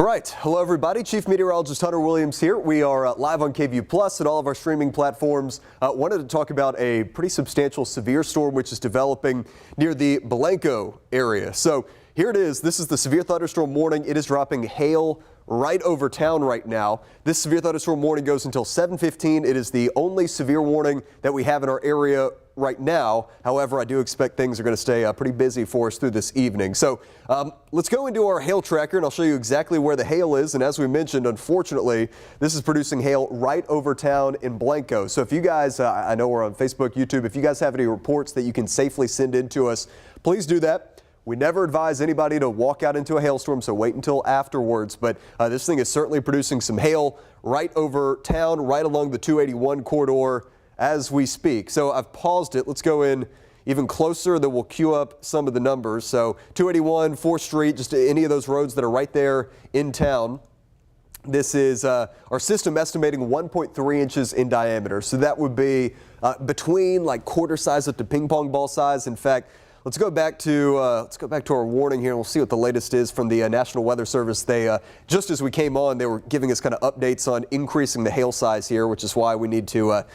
right. Hello, everybody. Chief Meteorologist Hunter Williams here. We are live on KVUE Plus and all of our streaming platforms. Wanted to talk about a pretty substantial severe storm which is developing near the Blanco area. So here it is. This is the severe thunderstorm warning. It is dropping hail right over town right now. This severe thunderstorm warning goes until 7:15. It is the only severe warning that we have in our area right now. However, I do expect things are going to stay pretty busy for us through this evening. So let's go into our hail tracker and I'll show you exactly where the hail is. And as we mentioned, unfortunately, this is producing hail right over town in Blanco. So if you guys, I know we're on Facebook, YouTube, if you guys have any reports that you can safely send in to us, please do that. We never advise anybody to walk out into a hailstorm, so wait until afterwards. But this thing is certainly producing some hail right over town, right along the 281 corridor as we speak. So I've paused it. Let's go in even closer, then we'll queue up some of the numbers. So 281, 4th Street, just any of those roads that are right there in town. This is our system estimating 1.3 inches in diameter. So that would be between like quarter size up to ping pong ball size. In fact, let's go back to our warning here and we'll see what the latest is from the National Weather Service. They just as we came on, they were giving us kind of updates on increasing the hail size here, which is why we need to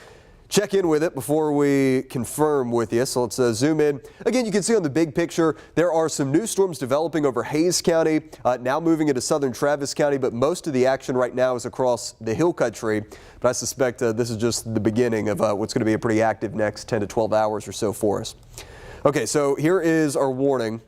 check in with it before we confirm with you. So let's zoom in. Again, you can see on the big picture, there are some new storms developing over Hayes County, now moving into southern Travis County, but most of the action right now is across the hill country. But I suspect this is just the beginning of what's going to be a pretty active next 10 to 12 hours or so for us. Okay, so here is our warning.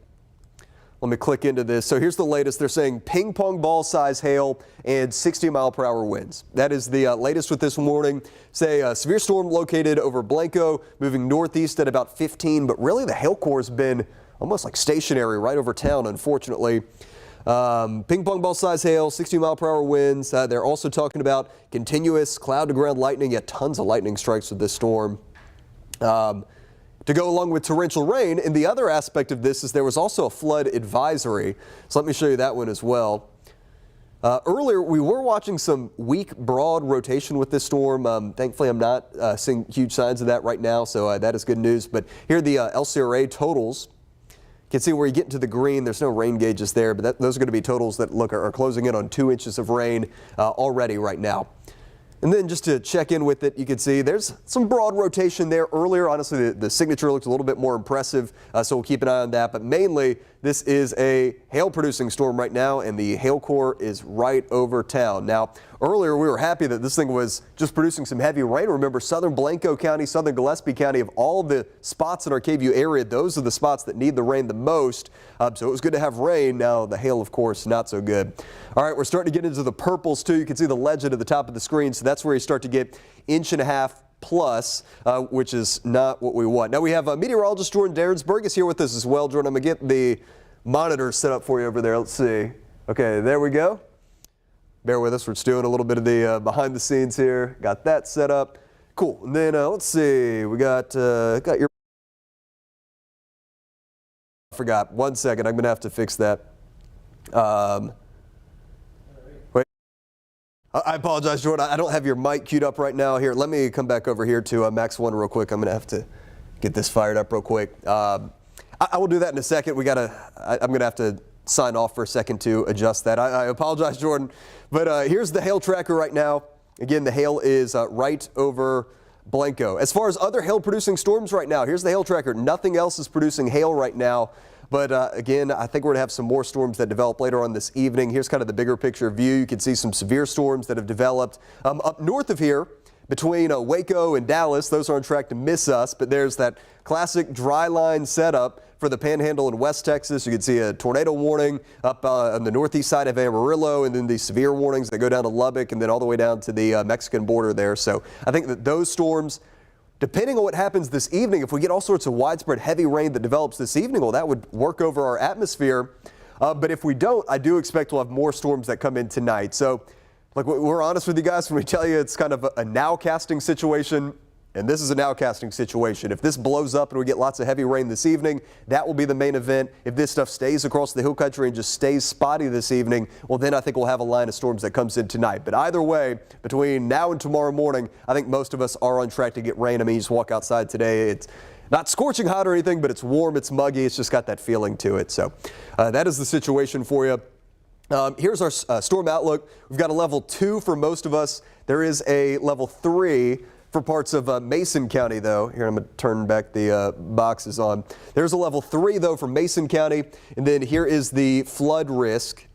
Let me click into this. So here's the latest. They're saying ping pong ball size hail and 60-mile-per-hour winds. That is the latest with this warning. Say a severe storm located over Blanco, moving northeast at about 15, but really the hail core has been almost like stationary right over town, unfortunately. Ping pong ball size hail, 60-mile-per-hour winds. They're also talking about continuous cloud-to-ground lightning. Yeah, tons of lightning strikes with this storm. To go along with torrential rain. And the other aspect of this is there was also a flood advisory. So let me show you that one as well. Earlier, we were watching some weak, broad rotation with this storm. Thankfully, I'm not seeing huge signs of that right now, so that is good news. But here are the LCRA totals. You can see where you get into the green, there's no rain gauges there, but those are going to be totals that are closing in on 2 inches of rain already right now. And then just to check in with it, you can see there's some broad rotation there earlier. Honestly, the signature looks a little bit more impressive, so we'll keep an eye on that. But mainly, this is a hail-producing storm right now, and the hail core is right over town. Now, earlier we were happy that this thing was just producing some heavy rain. Remember, southern Blanco County, southern Gillespie County, of all the spots in our KVUE area, those are the spots that need the rain the most. So it was good to have rain. Now, the hail, of course, not so good. All right, we're starting to get into the purples, too. You can see the legend at the top of the screen. So that's where you start to get 1.5 inches plus, which is not what we want. Now, we have meteorologist Jordan Darendsburg is here with us as well. Jordan, I'm going to get the monitor set up for you over there. Let's see. Okay, there we go. Bear with us. We're just doing a little bit of the behind the scenes here. Got that set up. Cool. And then let's see. We got your. I forgot. 1 second. I'm going to have to fix that. Wait. I apologize, Jordan. I don't have your mic queued up right now. Here, let me come back over here to Max 1 real quick. I'm going to have to get this fired up real quick. I will do that in a second. I'm going to have to sign off for a second to adjust that. I apologize, Jordan. But here's the hail tracker right now. Again, the hail is right over Blanco. As far as other hail-producing storms right now, here's the hail tracker. Nothing else is producing hail right now. But again, I think we're going to have some more storms that develop later on this evening. Here's kind of the bigger picture view. You can see some severe storms that have developed up north of here between Waco and Dallas. Those are on track to miss us. But there's that classic dry line setup for the Panhandle in West Texas. You can see a tornado warning up on the northeast side of Amarillo, and then the severe warnings that go down to Lubbock and then all the way down to the Mexican border there. So I think that those storms, depending on what happens this evening, if we get all sorts of widespread heavy rain that develops this evening, well, that would work over our atmosphere. But if we don't, I do expect we'll have more storms that come in tonight. So like, we're honest with you guys when we tell you it's kind of a nowcasting situation. And this is a nowcasting situation. If this blows up and we get lots of heavy rain this evening, that will be the main event. If this stuff stays across the hill country and just stays spotty this evening, well, then I think we'll have a line of storms that comes in tonight. But either way, between now and tomorrow morning, I think most of us are on track to get rain. I mean, you just walk outside today. It's not scorching hot or anything, but it's warm, it's muggy. It's just got that feeling to it. So that is the situation for you. Here's our storm outlook. We've got a level 2 for most of us. There is a level 3 for parts of Mason County, though. Here, I'm going to turn back the boxes on. There's a level 3, though, for Mason County. And then here is the flood risk.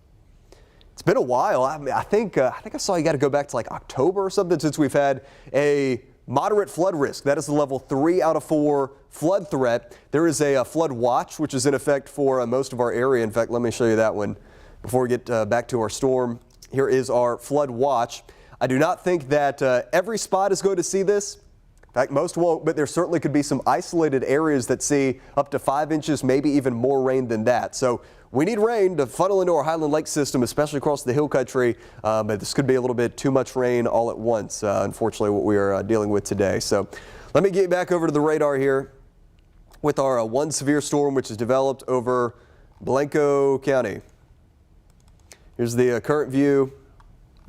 It's been a while. I think I saw you got to go back to like October or something since we've had a moderate flood risk. That is the level 3 out of 4 flood threat. There is a flood watch, which is in effect for most of our area. In fact, let me show you that one before we get back to our storm. Here is our flood watch. I do not think that every spot is going to see this. In fact, most won't, but there certainly could be some isolated areas that see up to 5 inches, maybe even more rain than that. So we need rain to funnel into our Highland Lake system, especially across the hill country. But this could be a little bit too much rain all at once, unfortunately, what we are dealing with today. So let me get back over to the radar here with our one severe storm, which is developed over Blanco County. Here's the current view.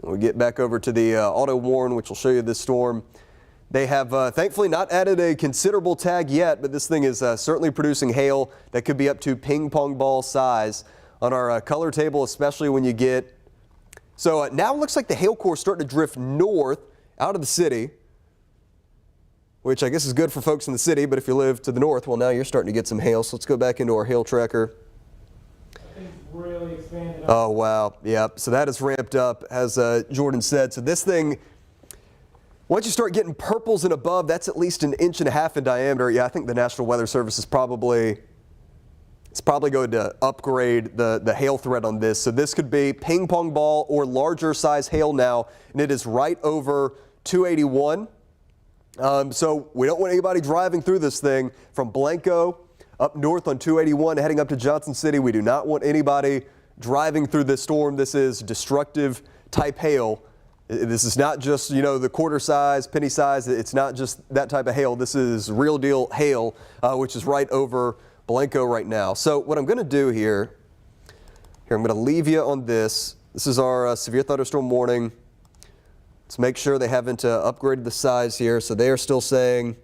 We'll get back over to the auto warn, which will show you this storm. They have thankfully not added a considerable tag yet, but this thing is certainly producing hail that could be up to ping pong ball size on our color table, especially when you get. So now it looks like the hail core is starting to drift north out of the city, which I guess is good for folks in the city. But if you live to the north, well, now you're starting to get some hail. So let's go back into our hail tracker. Really expanded up. Oh, wow. Yep. So that is ramped up, as Jordan said. So this thing, once you start getting purples and above, that's at least 1.5 inches in diameter. Yeah, I think the National Weather Service is probably going to upgrade the hail threat on this. So this could be ping pong ball or larger size hail now, and it is right over 281. So we don't want anybody driving through this thing from Blanco up north on 281 heading up to Johnson City. We do not want anybody driving through this storm. This is destructive type hail. This is not just, the quarter size, penny size. It's not just that type of hail. This is real deal hail, which is right over Blanco right now. So what I'm going to do here, I'm going to leave you on this. This is our severe thunderstorm warning. Let's make sure they haven't upgraded the size here. So they are still saying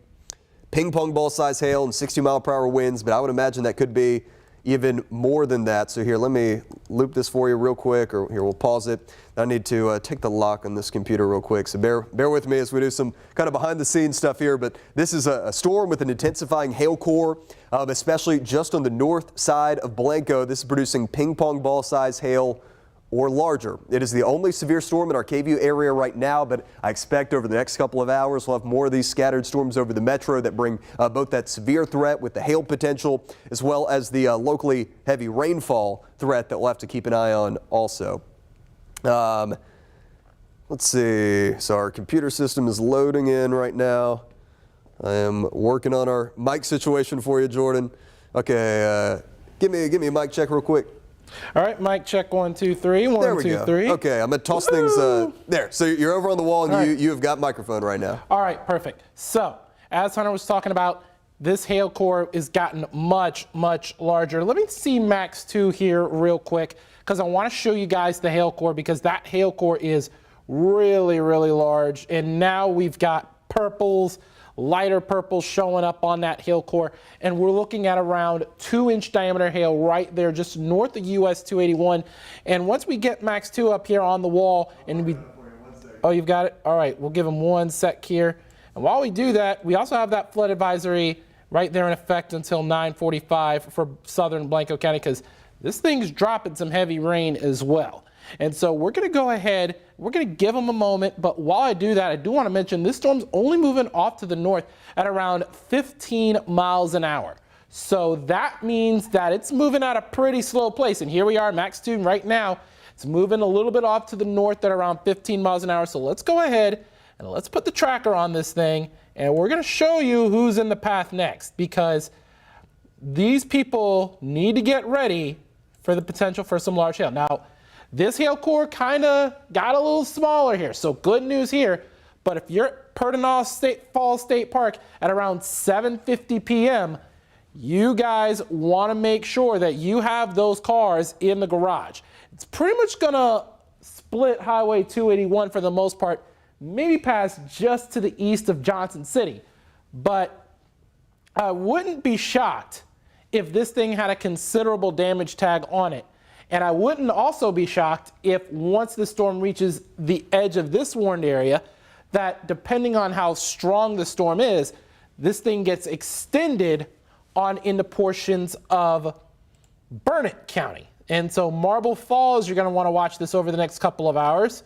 ping pong ball size hail and 60-mile-per-hour winds, but I would imagine that could be even more than that. So here, let me loop this for you real quick, or here, we'll pause it. I need to take the lock on this computer real quick, so bear with me as we do some kind of behind-the-scenes stuff here. But this is a storm with an intensifying hail core, especially just on the north side of Blanco. This is producing ping pong ball size hail or larger. It is the only severe storm in our KVUE area right now, but I expect over the next couple of hours we'll have more of these scattered storms over the metro that bring both that severe threat with the hail potential as well as the locally heavy rainfall threat that we'll have to keep an eye on also. Let's see. So our computer system is loading in right now. I am working on our mic situation for you, Jordan. Okay, give me a mic check real quick. All right, mic check 1, 2, 3. 1, there we 2, go. 3. Okay, I'm gonna toss things there. So you're over on the wall, and right. you have got microphone right now. All right, perfect. So as Hunter was talking about, this hail core has gotten much, much larger. Let me see Max 2 here real quick, because I want to show you guys the hail core, because that hail core is really, really large. And now we've got purples, lighter purples showing up on that hail core, and we're looking at around 2-inch diameter hail right there just north of US 281. And once we get Max 2 up here on the wall, and oh, you've got it? All right, we'll give him 1 sec here. And while we do that, we also have that flood advisory right there in effect until 9:45 for southern Blanco County, because this thing's dropping some heavy rain as well. And so we're going to go ahead, we're going to give them a moment, but while I do that, I do want to mention this storm's only moving off to the north at around 15 miles an hour. So that means that it's moving at a pretty slow pace. And here we are, Max 2 right now. It's moving a little bit off to the north at around 15 miles an hour. So let's go ahead and let's put the tracker on this thing, and we're going to show you who's in the path next, because these people need to get ready for the potential for some large hail. Now, this hail core kind of got a little smaller here, so good news here. But if you're at Perdinall Falls State Park at around 7:50 p.m., you guys want to make sure that you have those cars in the garage. It's pretty much going to split Highway 281 for the most part, maybe pass just to the east of Johnson City. But I wouldn't be shocked if this thing had a considerable damage tag on it. And I wouldn't also be shocked if once the storm reaches the edge of this warned area, that depending on how strong the storm is, this thing gets extended on into portions of Burnett County. And so Marble Falls, you're going to want to watch this over the next couple of hours.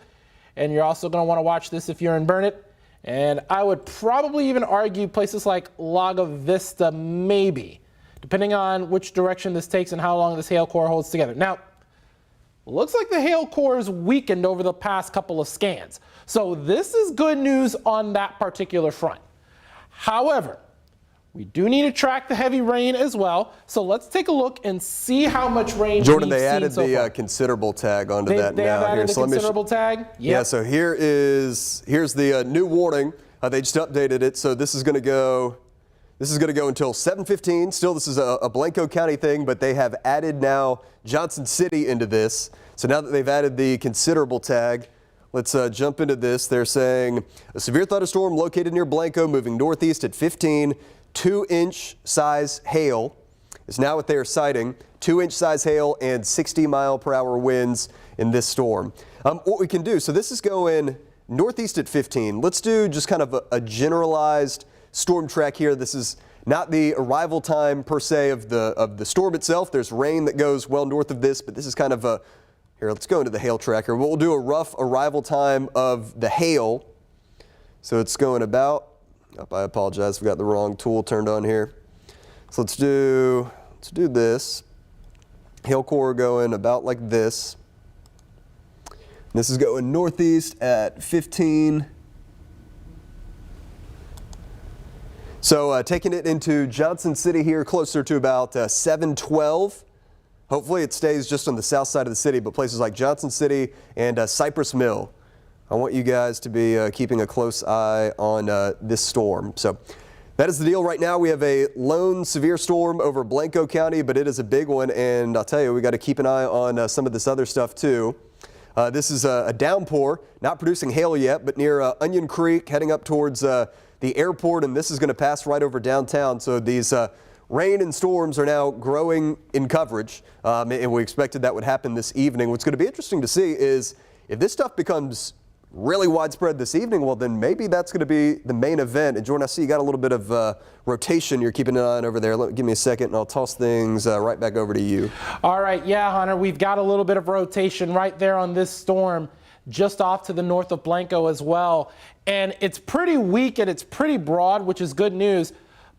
And you're also going to want to watch this if you're in Burnett. And I would probably even argue places like Lago Vista, maybe, depending on which direction this takes and how long this hail core holds together. Now, looks like the hail core is weakened over the past couple of scans. So this is good news on that particular front. However, we do need to track the heavy rain as well. So let's take a look and see how much rain Jordan, we've they seen added so the far. Considerable tag onto that They now. have added Here, the so let me considerable tag? Yep. Yeah, so here's the new warning. They just updated it. So this is going to go until 7:15. Still, this is a Blanco County thing, but they have added now Johnson City into this. So now that they've added the considerable tag, let's jump into this. They're saying a severe thunderstorm located near Blanco moving northeast at 15, 2-inch size hail is now what they are citing. 2-inch size hail and 60-mile-per-hour winds in this storm. What we can do, so this is going northeast at 15. Let's do just kind of a generalized storm track here. This is not the arrival time per se of the storm itself. There's rain that goes well north of this, but this is kind of a, here, let's go into the hail tracker. We'll do a rough arrival time of the hail. So it's going about, I apologize, we got the wrong tool turned on here. So let's do this. Hail core going about like this. This is going northeast at 15. So taking it into Johnson City here, closer to about 712. Hopefully it stays just on the south side of the city, but places like Johnson City and Cypress Mill. I want you guys to be keeping a close eye on this storm. So that is the deal right now. We have a lone severe storm over Blanco County, but it is a big one. And I'll tell you, we got to keep an eye on some of this other stuff too. This is a downpour, not producing hail yet, but near Onion Creek, heading up towards the airport, and this is going to pass right over downtown. So these rain and storms are now growing in coverage, and we expected that would happen this evening. What's going to be interesting to see is if this stuff becomes really widespread this evening, well, then maybe that's going to be the main event. And Jordan, I see you got a little bit of rotation you're keeping an eye on over there. Give me a second, and I'll toss things right back over to you. All right, yeah, Hunter, we've got a little bit of rotation right there on this storm, just off to the north of Blanco as well. And it's pretty weak and it's pretty broad, which is good news.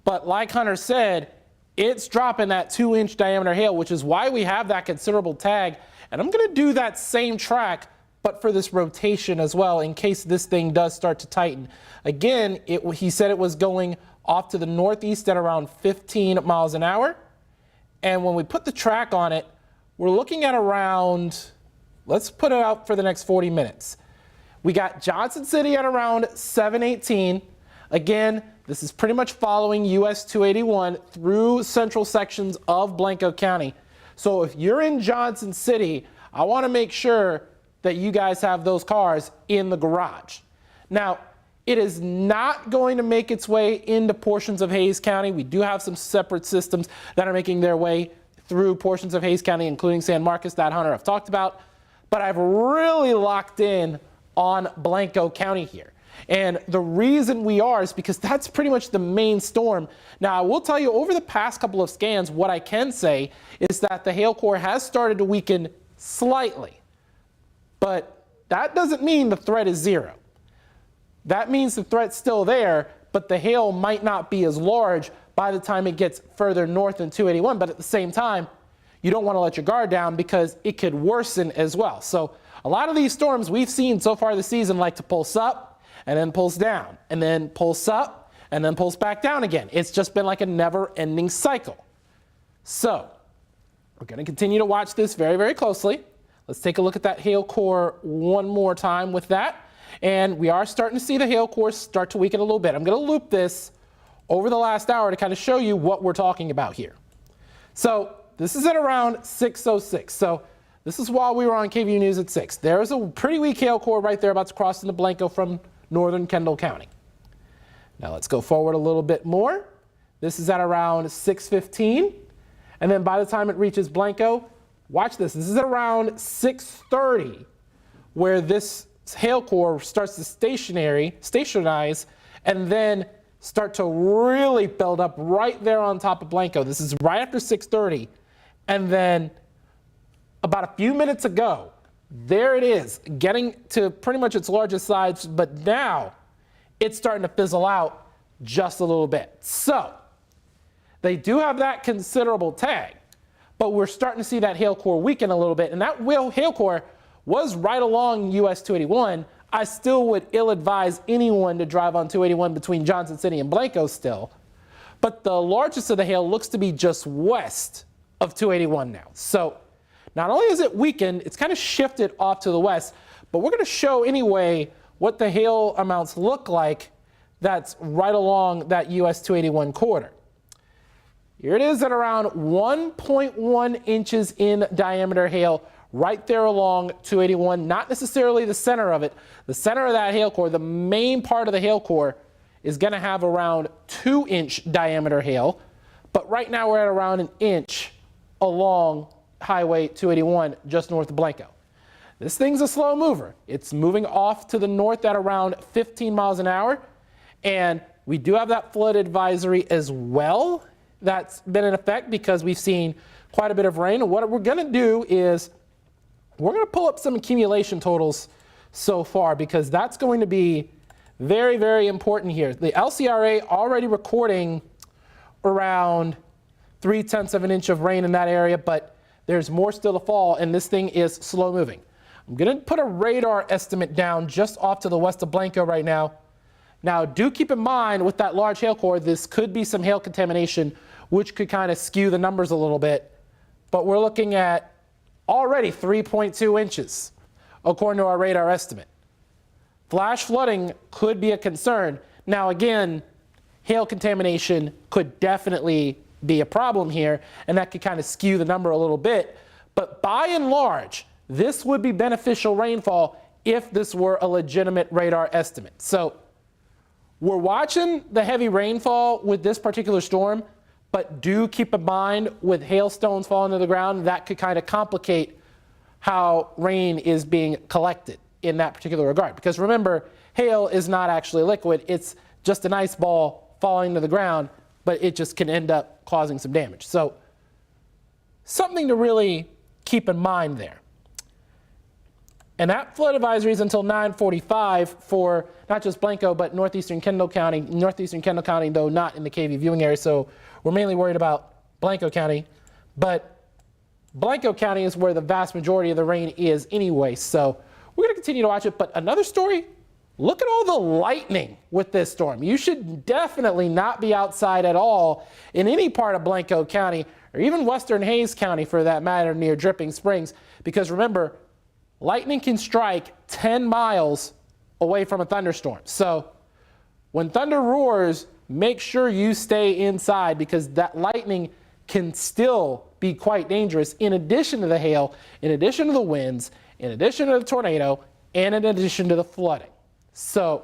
But like Hunter said, it's dropping that 2-inch diameter hail, which is why we have that considerable tag. And I'm going to do that same track, but for this rotation as well, in case this thing does start to tighten. Again, he said it was going off to the northeast at around 15 miles an hour. And when we put the track on it, we're looking at around, let's put it out for the next 40 minutes. We got Johnson City at around 718. Again, this is pretty much following US 281 through central sections of Blanco County. So if you're in Johnson City, I want to make sure that you guys have those cars in the garage. Now, it is not going to make its way into portions of Hays County. We do have some separate systems that are making their way through portions of Hays County, including San Marcos, that Hunter I've talked about. But I've really locked in on Blanco County here. And the reason we are is because that's pretty much the main storm. Now, I will tell you, over the past couple of scans, what I can say is that the hail core has started to weaken slightly. But that doesn't mean the threat is zero. That means the threat's still there, but the hail might not be as large by the time it gets further north than 281. But at the same time, you don't want to let your guard down because it could worsen as well. So a lot of these storms we've seen so far this season like to pulse up and then pulse down and then pulse up and then pulse back down again. It's just been like a never-ending cycle. So we're going to continue to watch this very, very closely. Let's take a look at that hail core one more time with that. And we are starting to see the hail core start to weaken a little bit. I'm going to loop this over the last hour to kind of show you what we're talking about here. So this is at around 6:06. So this is while we were on KVUE News at 6. There's a pretty weak hail core right there about to cross into Blanco from northern Kendall County. Now let's go forward a little bit more. This is at around 6:15. And then by the time it reaches Blanco, Watch this. This is around 6:30 where this hail core starts to stationize, and then start to really build up right there on top of Blanco. This is right after 6:30. And then about a few minutes ago, there it is, getting to pretty much its largest size, but now it's starting to fizzle out just a little bit. So they do have that considerable tag, but we're starting to see that hail core weaken a little bit. And that hail core was right along US 281. I still would ill-advise anyone to drive on 281 between Johnson City and Blanco still. But the largest of the hail looks to be just west of 281 now. So not only is it weakened, it's kind of shifted off to the west, but we're going to show anyway what the hail amounts look like that's right along that US 281 corridor. Here it is at around 1.1 inches in diameter hail right there along 281, not necessarily the center of it. The center of that hail core, the main part of the hail core, is going to have around 2-inch diameter hail, but right now we're at around 1 inch along Highway 281 just north of Blanco. This thing's a slow mover. It's moving off to the north at around 15 miles an hour, and we do have that flood advisory as well that's been in effect because we've seen quite a bit of rain. And what we're going to do is we're going to pull up some accumulation totals so far because that's going to be very, very important here. The LCRA already recording around 0.3 of an inch of rain in that area, but there's more still to fall, and this thing is slow moving. I'm going to put a radar estimate down just off to the west of Blanco right now. Now, do keep in mind with that large hail core, this could be some hail contamination, which could kind of skew the numbers a little bit, but we're looking at already 3.2 inches, according to our radar estimate. Flash flooding could be a concern. Now, again, hail contamination could definitely be a problem here, and that could kind of skew the number a little bit. But by and large, this would be beneficial rainfall if this were a legitimate radar estimate. So we're watching the heavy rainfall with this particular storm, but do keep in mind with hailstones falling to the ground, that could kind of complicate how rain is being collected in that particular regard. Because remember, hail is not actually liquid. It's just an ice ball falling to the ground, but it just can end up causing some damage. So something to really keep in mind there. And that flood advisory is until 9:45 for not just Blanco, but northeastern Kendall County. Northeastern Kendall County, though, not in the KVUE viewing area, so we're mainly worried about Blanco County. But Blanco County is where the vast majority of the rain is anyway, so we're going to continue to watch it. But another story, look at all the lightning with this storm. You should definitely not be outside at all in any part of Blanco County, or even western Hayes County for that matter, near Dripping Springs, because remember, lightning can strike 10 miles away from a thunderstorm. So when thunder roars, make sure you stay inside because that lightning can still be quite dangerous in addition to the hail, in addition to the winds, in addition to the tornado, and in addition to the flooding. So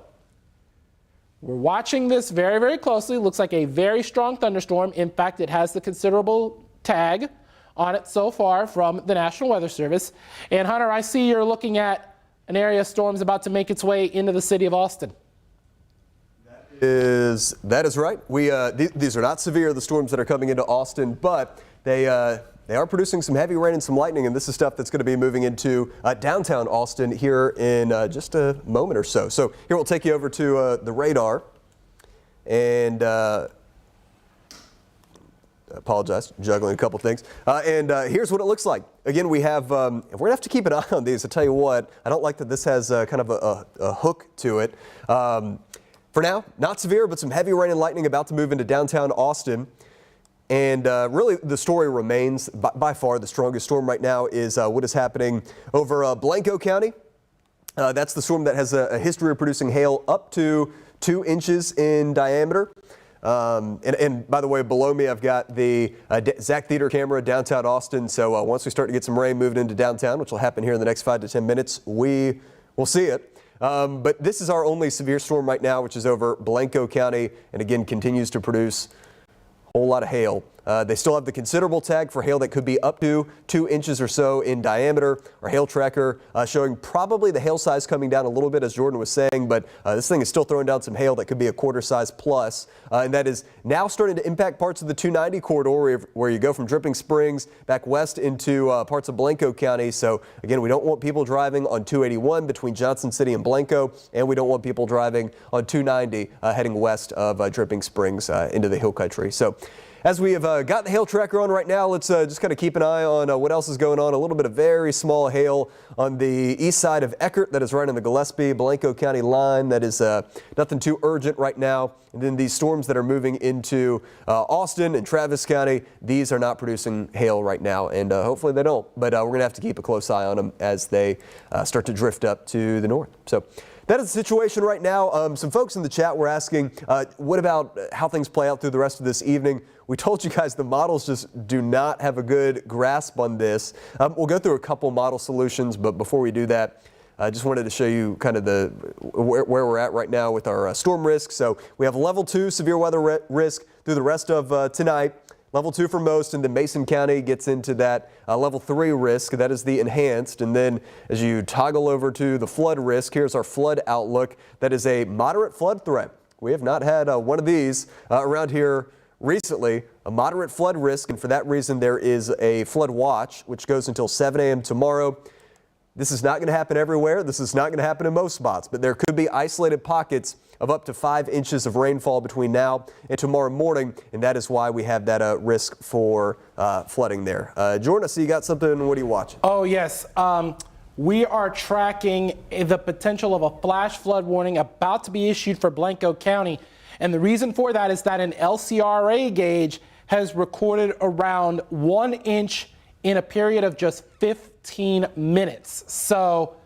we're watching this very, very closely. It looks like a very strong thunderstorm. In fact, it has the considerable tag on it so far from the National Weather Service. And Hunter, I see you're looking at an area of storms about to make its way into the city of Austin. That is right. These are not severe, the storms that are coming into Austin, but they are producing some heavy rain and some lightning, and this is stuff that's going to be moving into downtown Austin here in just a moment or so. So here we'll take you over to the radar, and apologize, juggling a couple things. Here's what it looks like. Again, we have, we're going to have to keep an eye on these. I tell you what, I don't like that this has kind of a hook to it. For now, not severe, but some heavy rain and lightning about to move into downtown Austin. And really, the story remains by far the strongest storm right now is what is happening over Blanco County. That's the storm that has a history of producing hail up to 2 inches in diameter. And by the way, below me, I've got the Zach Theater camera downtown Austin. So once we start to get some rain moving into downtown, which will happen here in the next 5 to 10 minutes, we will see it. But this is our only severe storm right now, which is over Blanco County, and again continues to produce a whole lot of hail They still have the considerable tag for hail that could be up to 2 inches or so in diameter. Our hail tracker showing probably the hail size coming down a little bit, as Jordan was saying, but this thing is still throwing down some hail that could be a quarter size plus. And that is now starting to impact parts of the 290 corridor where you go from Dripping Springs back west into parts of Blanco County. So again, we don't want people driving on 281 between Johnson City and Blanco, and we don't want people driving on 290 heading west of Dripping Springs into the hill country. So as we have got the hail tracker on right now, let's just kind of keep an eye on what else is going on. A little bit of very small hail on the east side of Eckert, that is right on the Gillespie-Blanco County line. That is nothing too urgent right now. And then these storms that are moving into Austin and Travis County, these are not producing hail right now, and hopefully they don't. But we're going to have to keep a close eye on them as they start to drift up to the north. So that is the situation right now. Some folks in the chat were asking, what about how things play out through the rest of this evening? We told you guys the models just do not have a good grasp on this. We'll go through a couple model solutions, but before we do that, I just wanted to show you kind of where we're at right now with our storm risk. So we have level 2 severe weather risk through the rest of tonight. Level 2 for most, and then Mason County gets into that level 3 risk. That is the enhanced. And then as you toggle over to the flood risk, here's our flood outlook. That is a moderate flood threat. We have not had one of these around here recently, a moderate flood risk. And for that reason, there is a flood watch, which goes until 7 a.m. tomorrow. This is not going to happen everywhere. This is not going to happen in most spots, but there could be isolated pockets of up to 5 inches of rainfall between now and tomorrow morning, and that is why we have that risk for flooding there. Jordan, I see you got something. What are you watching? Oh, yes. We are tracking the potential of a flash flood warning about to be issued for Blanco County, and the reason for that is that an LCRA gauge has recorded around 1 inch in a period of just 15 minutes. So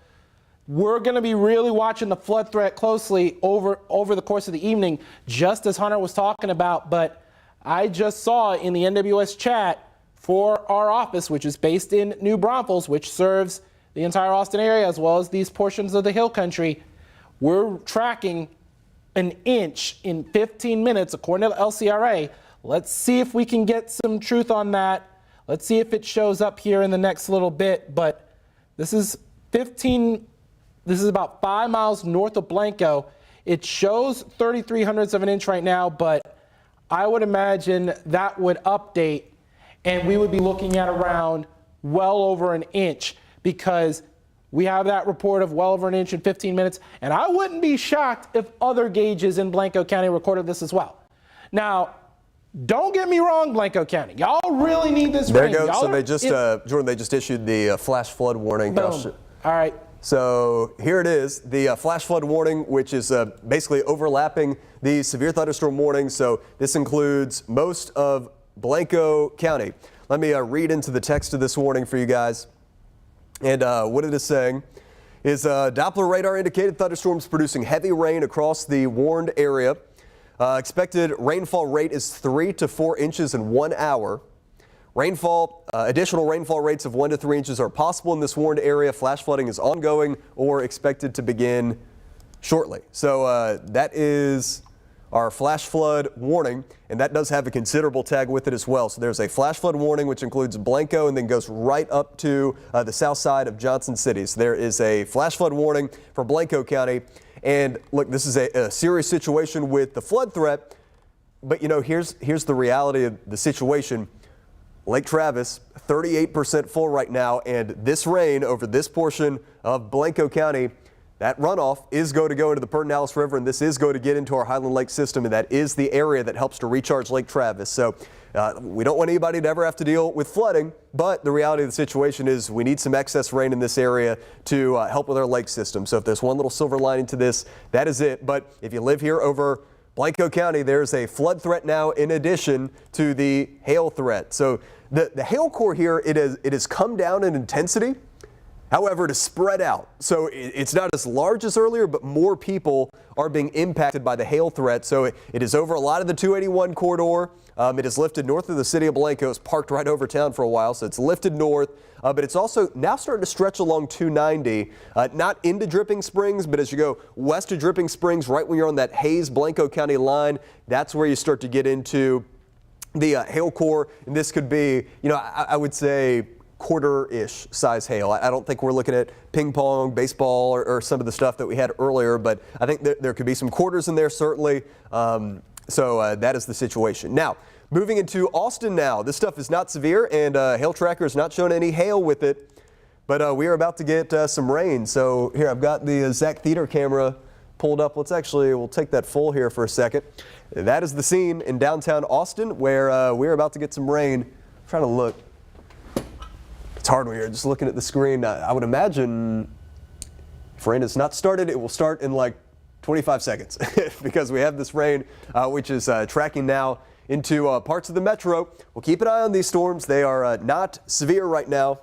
we're going to be really watching the flood threat closely over the course of the evening, just as Hunter was talking about. But I just saw in the NWS chat for our office, which is based in New Braunfels, which serves the entire Austin area as well as these portions of the hill country, we're tracking 1 inch in 15 minutes according to the LCRA. Let's see if we can get some truth on that. Let's see if it shows up here in the next little bit. But this is about 5 miles north of Blanco. It shows 33/100ths of an inch right now, but I would imagine that would update and we would be looking at around well over 1 inch, because we have that report of well over 1 inch in 15 minutes. And I wouldn't be shocked if other gauges in Blanco County recorded this as well. Now, don't get me wrong, Blanco County. Y'all really need this rain. There you go. So they just, Jordan, they just issued the flash flood warning. Boom. All right. So here it is, the flash flood warning, which is basically overlapping the severe thunderstorm warning. So this includes most of Blanco County. Let me read into the text of this warning for you guys. And what it is saying is Doppler radar indicated thunderstorms producing heavy rain across the warned area. Expected rainfall rate is 3 to 4 inches in 1 hour. Rainfall, additional rainfall rates of 1 to 3 inches are possible in this warned area. Flash flooding is ongoing or expected to begin shortly. So that is our flash flood warning, and that does have a considerable tag with it as well. So there's a flash flood warning, which includes Blanco and then goes right up to the south side of Johnson City. So there is a flash flood warning for Blanco County. And look, this is a serious situation with the flood threat, but you know, here's the reality of the situation. Lake Travis, 38% full right now, and this rain over this portion of Blanco County, that runoff is going to go into the Pedernales River, and this is going to get into our Highland Lake system, and that is the area that helps to recharge Lake Travis. So we don't want anybody to ever have to deal with flooding, but the reality of the situation is we need some excess rain in this area to help with our lake system. So if there's one little silver lining to this, that is it. But if you live here over Blanco County, there's a flood threat now in addition to the hail threat. So the hail core here, it has come down in intensity. However, it is spread out. So it's not as large as earlier, but more people are being impacted by the hail threat. So it is over a lot of the 281 corridor. It is lifted north of the city of Blanco. It's parked right over town for a while, so it's lifted north. But it's also now starting to stretch along 290, not into Dripping Springs, but as you go west of Dripping Springs, right when you're on that Hayes-Blanco County line, that's where you start to get into the hail core, and this could be, I would say quarter-ish size hail. I don't think we're looking at ping pong, baseball, or some of the stuff that we had earlier, but I think there could be some quarters in there, certainly. So that is the situation. Now, moving into Austin now. This stuff is not severe, and Hail Tracker is not showing any hail with it, but we are about to get some rain. So here, I've got the Zach Theater camera pulled up. We'll take that full here for a second. That is the scene in downtown Austin where we're about to get some rain. I'm trying to look. It's hard when you're just looking at the screen. I would imagine if rain has not started, it will start in like 25 seconds because we have this rain, which is tracking now into parts of the metro. We'll keep an eye on these storms. They are not severe right now,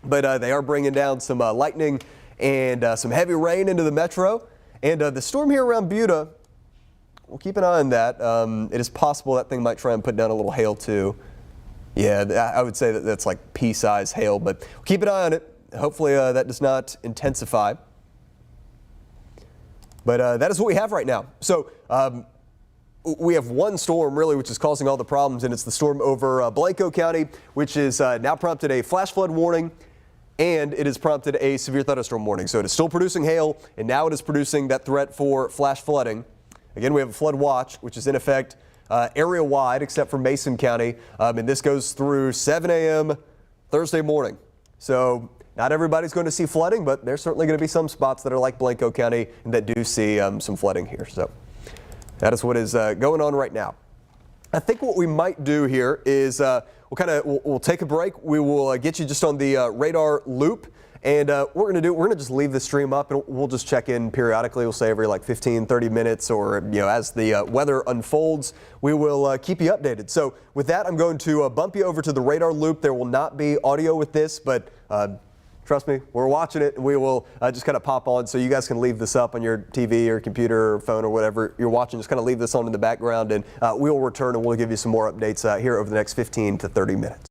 but they are bringing down some lightning and some heavy rain into the metro. And the storm here around Buda, we'll keep an eye on that. It is possible that thing might try and put down a little hail too. Yeah, I would say that's like pea-size hail, but we'll keep an eye on it. Hopefully that does not intensify. But that is what we have right now. So we have one storm really which is causing all the problems, and it's the storm over Blanco County, which is now prompted a flash flood warning, and it has prompted a severe thunderstorm warning. So it is still producing hail, and now it is producing that threat for flash flooding. Again, we have a flood watch, which is in effect area-wide except for Mason County, and this goes through 7 a.m. Thursday morning. So not everybody's going to see flooding, but there's certainly going to be some spots that are like Blanco County and that do see some flooding here. So that is what is going on right now. I think what we might do here is we'll take a break. We will get you just on the radar loop. And we're going to just leave the stream up, and we'll just check in periodically. We'll say every like 15, 30 minutes, or as the weather unfolds, we will keep you updated. So with that, I'm going to bump you over to the radar loop. There will not be audio with this, but trust me, we're watching it. We will just kind of pop on, so you guys can leave this up on your TV or computer or phone or whatever you're watching. Just kind of leave this on in the background, and we will return and we'll give you some more updates here over the next 15 to 30 minutes.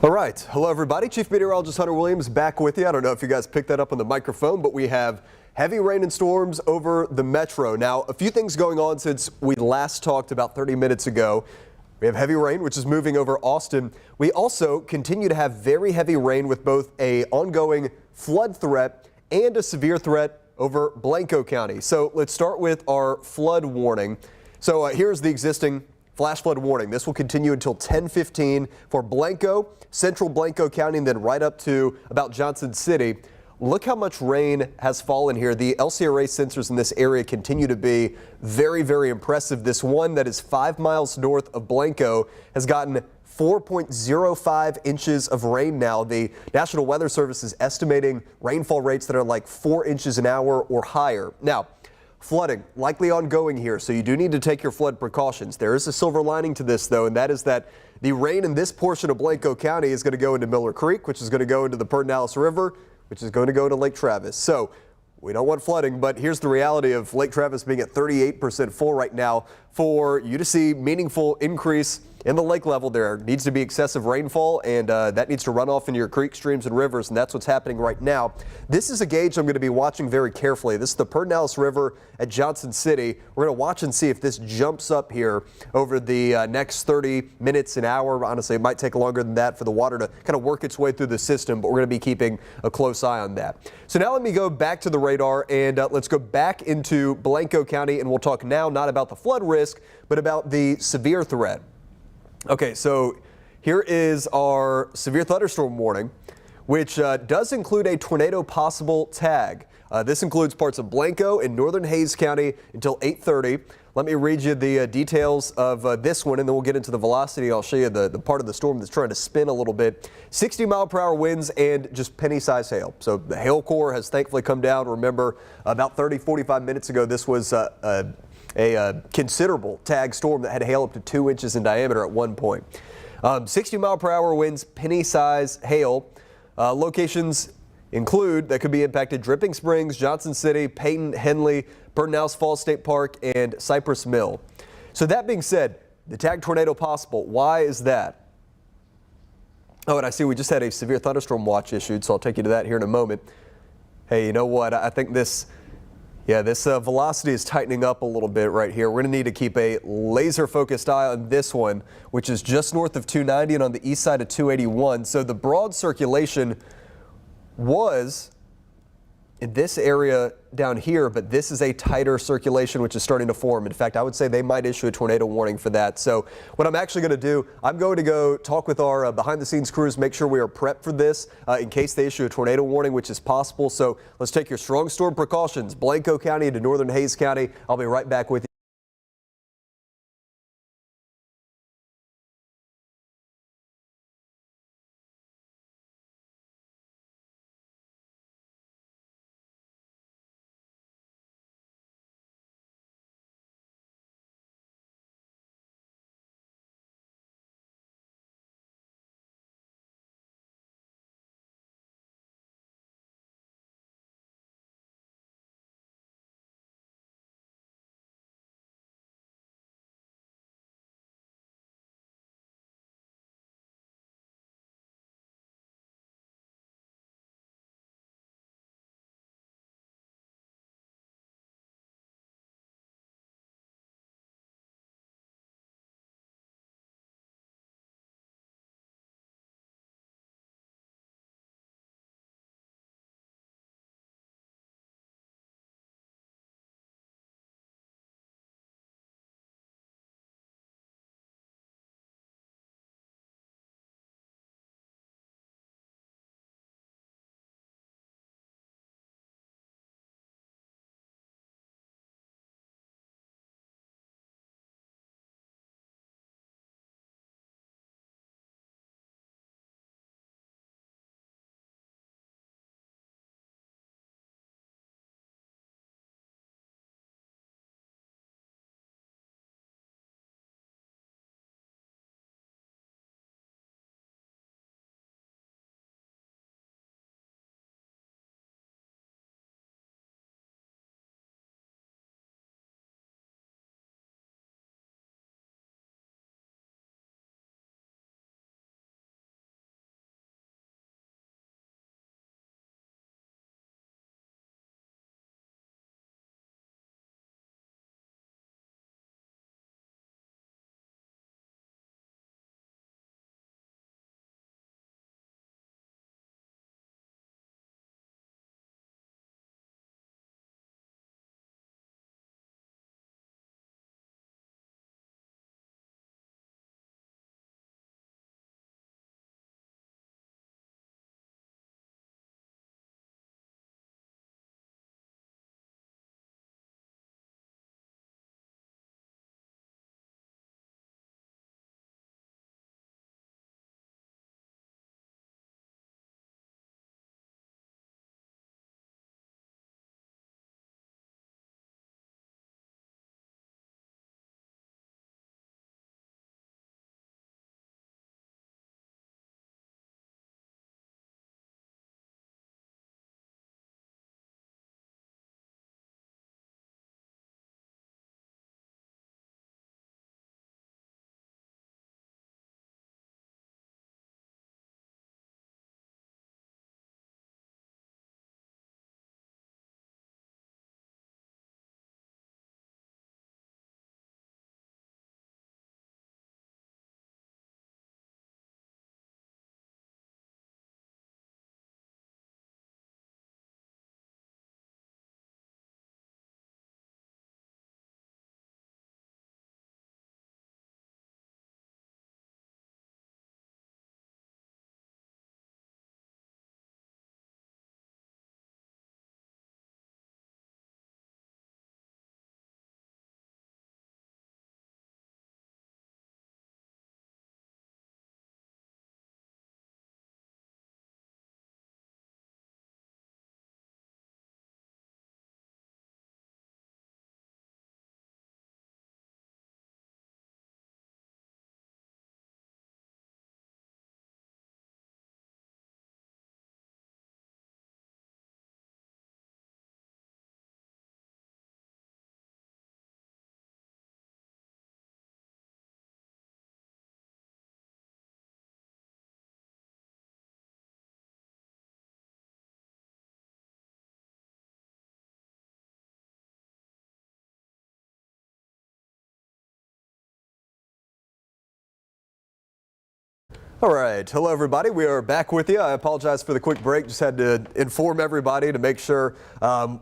All right. Hello, everybody. Chief Meteorologist Hunter Williams back with you. I don't know if you guys picked that up on the microphone, but we have heavy rain and storms over the metro. Now, a few things going on since we last talked about 30 minutes ago. We have heavy rain, which is moving over Austin. We also continue to have very heavy rain with both a ongoing flood threat and a severe threat over Blanco County. So let's start with our flood warning. So here's the existing flash flood warning. This will continue until 10:15 for Blanco, central Blanco County, and then right up to about Johnson City. Look how much rain has fallen here. The LCRA sensors in this area continue to be very, very impressive. This one that is 5 miles north of Blanco has gotten 4.05 inches of rain now. The National Weather Service is estimating rainfall rates that are like 4 inches an hour or higher. Now, flooding likely ongoing here, so you do need to take your flood precautions. There is a silver lining to this, though, and that is that the rain in this portion of Blanco County is going to go into Miller Creek, which is going to go into the Pedernales River, which is going to go to Lake Travis. So we don't want flooding, but here's the reality of Lake Travis being at 38% full right now. For you to see meaningful increase in the lake level, there needs to be excessive rainfall, and that needs to run off into your creeks, streams, and rivers, and that's what's happening right now. This is a gauge I'm going to be watching very carefully. This is the Pedernales River at Johnson City. We're going to watch and see if this jumps up here over the next 30 minutes, an hour. Honestly, it might take longer than that for the water to kind of work its way through the system, but we're going to be keeping a close eye on that. So now let me go back to the radar, and let's go back into Blanco County, and we'll talk now not about the flood risk, but about the severe threat. Okay, so here is our severe thunderstorm warning, which does include a tornado possible tag. This includes parts of Blanco and northern Hayes County until 8:30. Let me read you the details of this one, and then we'll get into the velocity. I'll show you the part of the storm that's trying to spin a little bit. 60-mile-per-hour winds and just penny-size hail. So the hail core has thankfully come down. Remember, about 45 minutes ago, this was a considerable tag storm that had hail up to 2 inches in diameter at one point. 60-mile-per-hour winds, penny-size hail. Locations include that could be impacted Dripping Springs, Johnson City, Peyton, Henley, Pedernales Falls State Park, and Cypress Mill. So that being said, the tag tornado possible. Why is that? Oh, and I see we just had a severe thunderstorm watch issued, so I'll take you to that here in a moment. Hey, you know what? I think this velocity is tightening up a little bit right here. We're going to need to keep a laser-focused eye on this one, which is just north of 290 and on the east side of 281. So the broad circulation was in this area down here, but this is a tighter circulation which is starting to form. In fact, I would say they might issue a tornado warning for that. So what I'm actually going to do, I'm going to go talk with our behind-the-scenes crews, make sure we are prepped for this in case they issue a tornado warning, which is possible. So let's take your strong storm precautions. Blanco County to northern Hayes County. I'll be right back with you. All right. Hello, everybody. We are back with you. I apologize for the quick break. Just had to inform everybody to make sure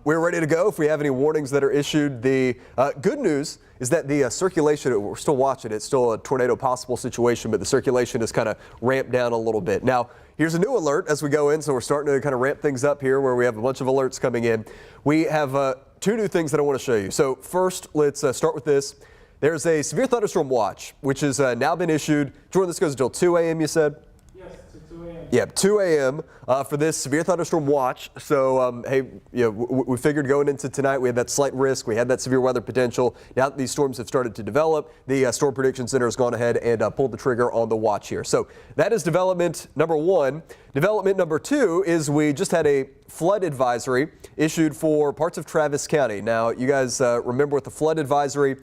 we're ready to go if we have any warnings that are issued. The good news is that the circulation, we're still watching. It's still a tornado possible situation, but the circulation is kind of ramped down a little bit. Now, here's a new alert as we go in. So we're starting to kind of ramp things up here where we have a bunch of alerts coming in. We have two new things that I want to show you. So first, let's start with this. There's a severe thunderstorm watch, which has now been issued. Jordan, this goes until 2 a.m., you said? Yes, to 2 a.m. Yeah, 2 a.m. For this severe thunderstorm watch. So, hey, we figured going into tonight, we had that slight risk. We had that severe weather potential. Now that these storms have started to develop, the Storm Prediction Center has gone ahead and pulled the trigger on the watch here. So that is development number one. Development number two is we just had a flood advisory issued for parts of Travis County. Now, you guys remember with the flood advisory,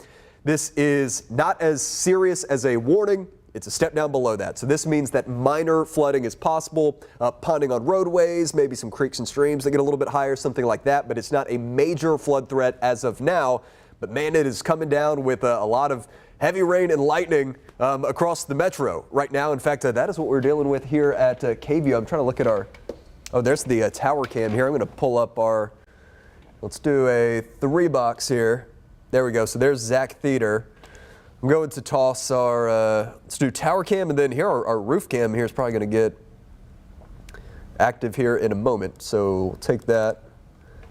this is not as serious as a warning. It's a step down below that. So this means that minor flooding is possible, ponding on roadways, maybe some creeks and streams that get a little bit higher, something like that. But it's not a major flood threat as of now. But man, it is coming down with a lot of heavy rain and lightning across the metro right now. In fact, that is what we're dealing with here at KVUE. I'm trying to look at our, there's the tower cam here. I'm going to pull up our, let's do a 3-box here. There we go. So there's Zach Theater. I'm going to toss our, let's do tower cam, and then here our roof cam here is probably going to get active here in a moment. So we'll take that.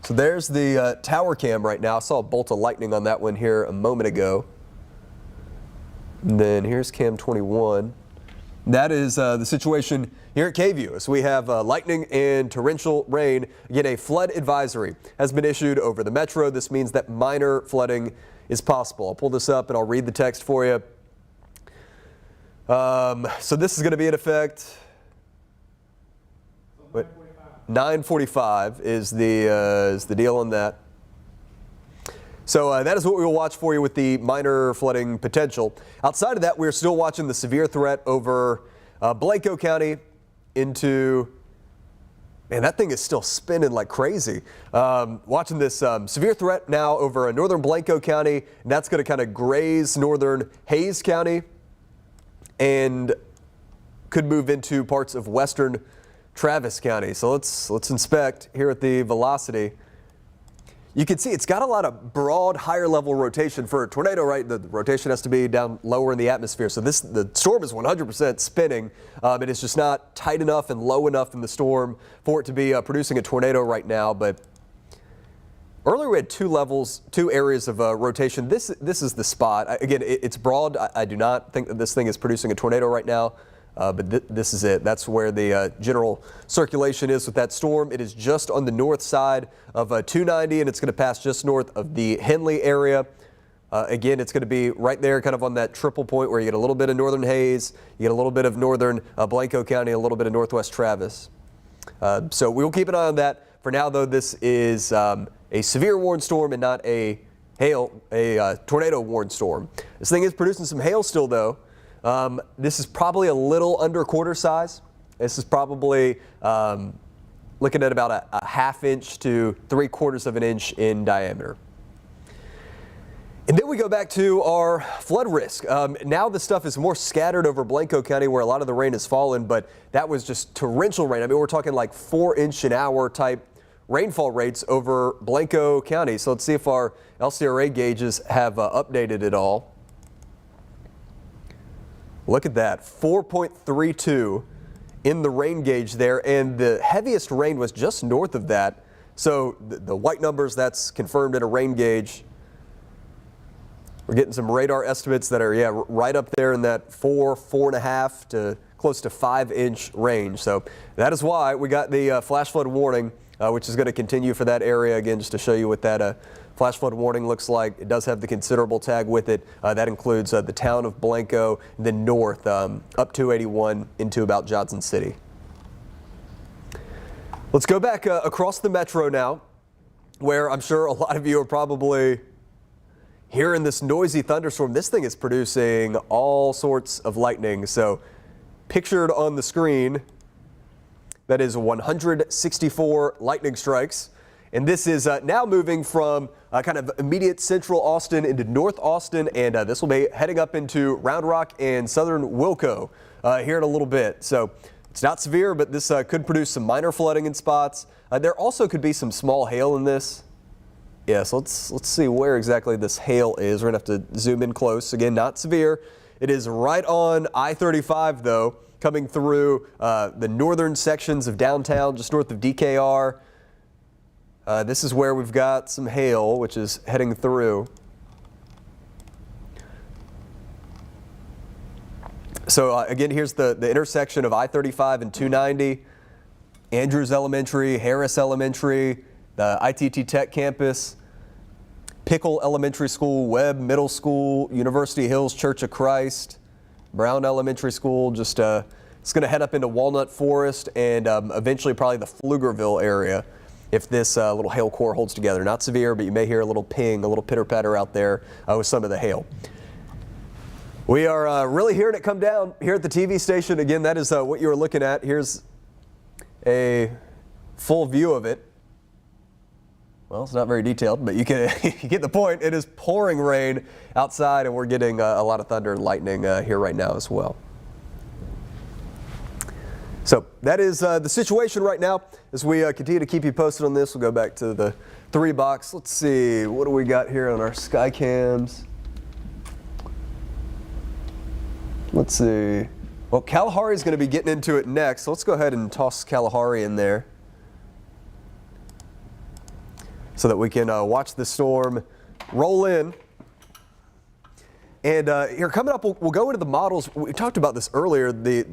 So there's the tower cam right now. I saw a bolt of lightning on that one here a moment ago. And then here's cam 21. That is the situation here at KVUE. So we have lightning and torrential rain. Again, a flood advisory has been issued over the metro. This means that minor flooding is possible. I'll pull this up and I'll read the text for you. So this is going to be in effect. 9:45 is the deal on that. So that is what we will watch for you with the minor flooding potential. Outside of that, we're still watching the severe threat over Blanco County into, man, that thing is still spinning like crazy. Watching this severe threat now over northern Blanco County, and that's going to kind of graze northern Hayes County and could move into parts of western Travis County. So let's inspect here at the velocity. You can see it's got a lot of broad, higher level rotation for a tornado, right? The rotation has to be down lower in the atmosphere. So the storm is 100% spinning. It is just not tight enough and low enough in the storm for it to be producing a tornado right now. But earlier we had two areas of rotation. This is the spot. Again, it's broad. I do not think that this thing is producing a tornado right now. But this is it. That's where the general circulation is with that storm. It is just on the north side of 290, and it's going to pass just north of the Henley area. Again, it's going to be right there kind of on that triple point where you get a little bit of northern Hayes, you get a little bit of northern Blanco County, a little bit of northwest Travis. So we will keep an eye on that. For now, though, this is a severe warned storm and not a tornado warned storm. This thing is producing some hail still, though. This is probably a little under quarter size. This is probably looking at about a 1/2 inch to 3/4 of an inch in diameter. And then we go back to our flood risk. Now the stuff is more scattered over Blanco County where a lot of the rain has fallen, but that was just torrential rain. I mean, we're talking like 4-inch an hour type rainfall rates over Blanco County. So let's see if our LCRA gauges have updated at all. Look at that, 4.32 in the rain gauge there, and the heaviest rain was just north of that. So the white numbers, that's confirmed in a rain gauge. We're getting some radar estimates that are, right up there in that 4.5 to close to 5-inch range. So that is why we got the flash flood warning, which is going to continue for that area. Again, just to show you what that flash flood warning looks like. It does have the considerable tag with it. That includes the town of Blanco, then north up 281 into about Johnson City. Let's go back across the metro now, where I'm sure a lot of you are probably hearing this noisy thunderstorm. This thing is producing all sorts of lightning. So pictured on the screen, that is 164 lightning strikes. And this is now moving from kind of immediate central Austin into North Austin, and this will be heading up into Round Rock and southern Wilco here in a little bit. So it's not severe, but this could produce some minor flooding in spots. There also could be some small hail in this. Yeah, so let's see where exactly this hail is. We're going to have to zoom in close. Again, not severe. It is right on I-35, though, coming through the northern sections of downtown, just north of DKR. This is where we've got some hail, which is heading through. So again, here's the intersection of I-35 and 290, Andrews Elementary, Harris Elementary, the ITT Tech campus, Pickle Elementary School, Webb Middle School, University Hills Church of Christ, Brown Elementary School. Just it's going to head up into Walnut Forest and eventually probably the Pflugerville area if this little hail core holds together. Not severe, but you may hear a little ping, a little pitter-patter out there with some of the hail. We are really hearing it come down here at the TV station. Again, that is what you were looking at. Here's a full view of it. Well, it's not very detailed, but you get the point. It is pouring rain outside, and we're getting a lot of thunder and lightning here right now as well. So that is the situation right now. As we continue to keep you posted on this, we'll go back to the 3 box. Let's see, what do we got here on our sky cams? Let's see. Well, Kalahari is going to be getting into it next, so let's go ahead and toss Kalahari in there so that we can watch the storm roll in. And here coming up, we'll go into the models. We talked about this earlier. The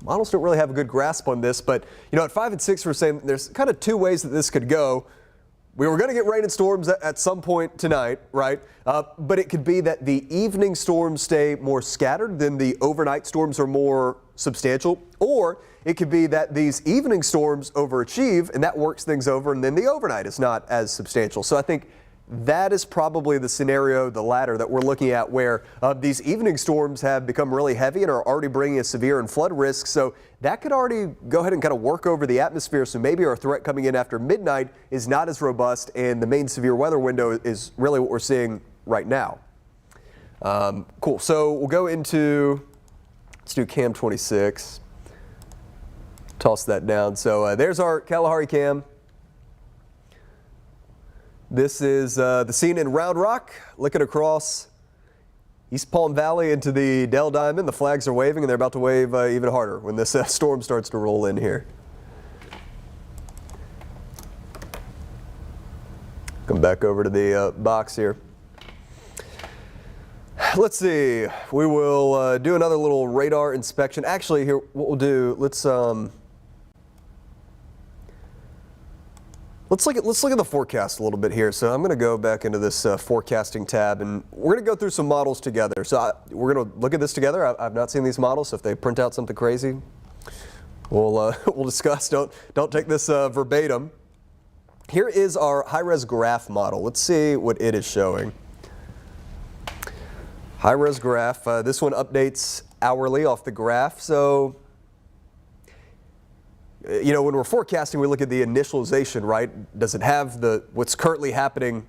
models don't really have a good grasp on this, but you know, at 5 and 6, we're saying there's kind of 2 ways that this could go. We were going to get rain and storms at some point tonight, right? But it could be that the evening storms stay more scattered than the overnight storms are more substantial. Or it could be that these evening storms overachieve and that works things over, and then the overnight is not as substantial. So I think that is probably the scenario, the latter, that we're looking at, where these evening storms have become really heavy and are already bringing a severe and flood risk. So that could already go ahead and kind of work over the atmosphere. So maybe our threat coming in after midnight is not as robust, and the main severe weather window is really what we're seeing right now. Cool. So we'll go into, let's do cam 26. Toss that down. So there's our Kalahari cam. This is the scene in Round Rock, looking across East Palm Valley into the Dell Diamond. The flags are waving, and they're about to wave even harder when this storm starts to roll in here. Come back over to the box here. Let's see. We will do another little radar inspection. Actually, here, what we'll do, let's look at the forecast a little bit here. So I'm going to go back into this forecasting tab, and we're going to go through some models together. So we're going to look at this together. I've not seen these models, so if they print out something crazy, we'll discuss. Don't take this verbatim. Here is our high-res graph model. Let's see what it is showing. High-res graph. This one updates hourly off the graph. So, you know, when we're forecasting, we look at the initialization, right? Does it have what's currently happening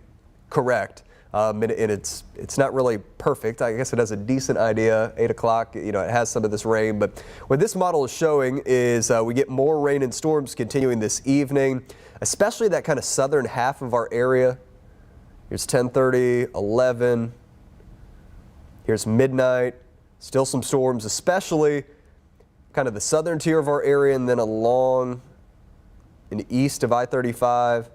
correct? And it's not really perfect. I guess it has a decent idea. 8 o'clock, you know, it has some of this rain. But what this model is showing is we get more rain and storms continuing this evening, especially that kind of southern half of our area. Here's 10:30, 11. Here's midnight. Still some storms, especially kind of the southern tier of our area, and then along and east of I-35.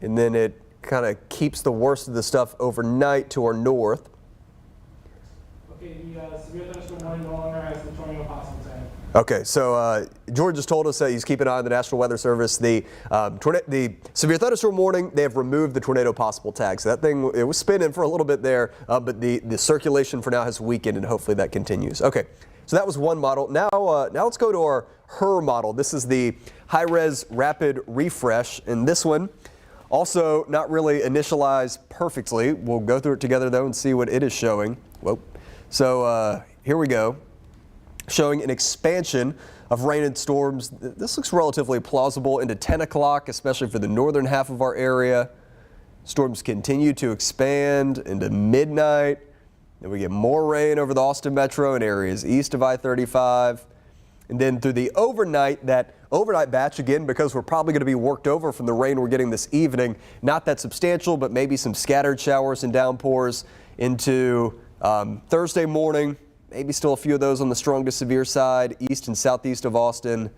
And then it kind of keeps the worst of the stuff overnight to our north. Okay, the severe thunderstorm warning no longer has the tornado possible today. Okay, so George just told us that he's keeping an eye on the National Weather Service. The severe thunderstorm warning, they have removed the tornado possible tag. So that thing, it was spinning for a little bit there, but the circulation for now has weakened, and hopefully that continues. Okay, so that was one model. Now let's go to our HER model. This is the high-res rapid refresh, and this one also not really initialized perfectly. We'll go through it together though and see what it is showing. Whoa. So here we go. Showing an expansion of rain and storms. This looks relatively plausible into 10 o'clock, especially for the northern half of our area. Storms continue to expand into midnight. Then we get more rain over the Austin metro and areas east of I-35. And then through the overnight, that overnight batch, again, because we're probably going to be worked over from the rain we're getting this evening, not that substantial, but maybe some scattered showers and downpours into Thursday morning. Maybe still a few of those on the strong to severe side, east and southeast of Austin.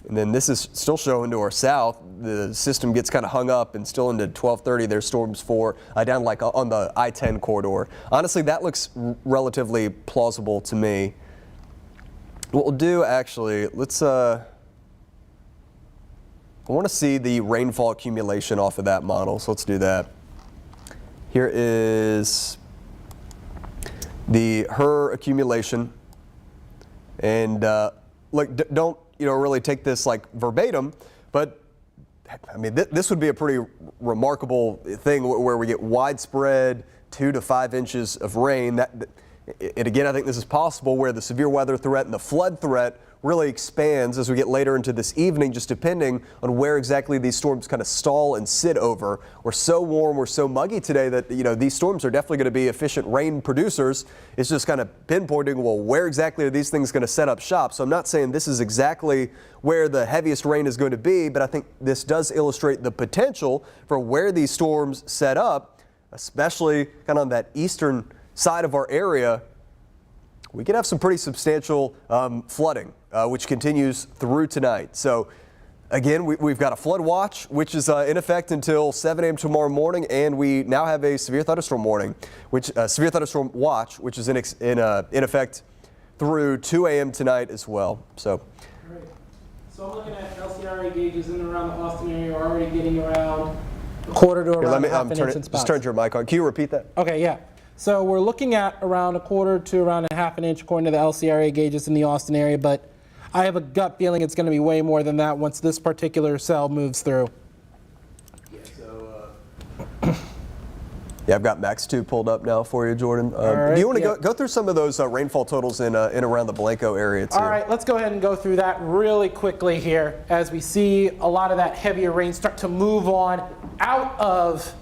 And then this is still showing to our south. The system gets kind of hung up and still into 12:30. There's storms for down like on the I-10 corridor. Honestly, that looks relatively plausible to me. What we'll do, actually, let's, I want to see the rainfall accumulation off of that model, so let's do that. Here is the HER accumulation. And look, don't, really take this like verbatim, but I mean, this would be a pretty remarkable thing where we get widespread 2 to 5 inches of rain. And again, I think this is possible where the severe weather threat and the flood threat really expands as we get later into this evening, just depending on where exactly these storms kind of stall and sit over. We're so warm, we're so muggy today that, these storms are definitely going to be efficient rain producers. It's just kind of pinpointing, well, where exactly are these things going to set up shop? So I'm not saying this is exactly where the heaviest rain is going to be, but I think this does illustrate the potential for where these storms set up, especially kind of on that eastern side of our area. We could have some pretty substantial flooding, which continues through tonight. So again, we've got a flood watch, which is in effect until 7 a.m. tomorrow morning, and we now have a severe thunderstorm warning, severe thunderstorm watch, which is in effect through 2 a.m. tonight as well. So. Right. So I'm looking at LCRA gauges in and around the Austin area are already getting around a quarter to around half an inch in spots. Just turned your mic on. Can you repeat that? Okay, yeah. So we're looking at around a quarter to around a half an inch according to the LCRA gauges in the Austin area, but I have a gut feeling it's going to be way more than that once this particular cell moves through. Yeah, so yeah, I've got Max 2 pulled up now for you, Jordan. Right, do you want to go through some of those rainfall totals in around the Blanco area too? All right, let's go ahead and go through that really quickly here as we see a lot of that heavier rain start to move on out of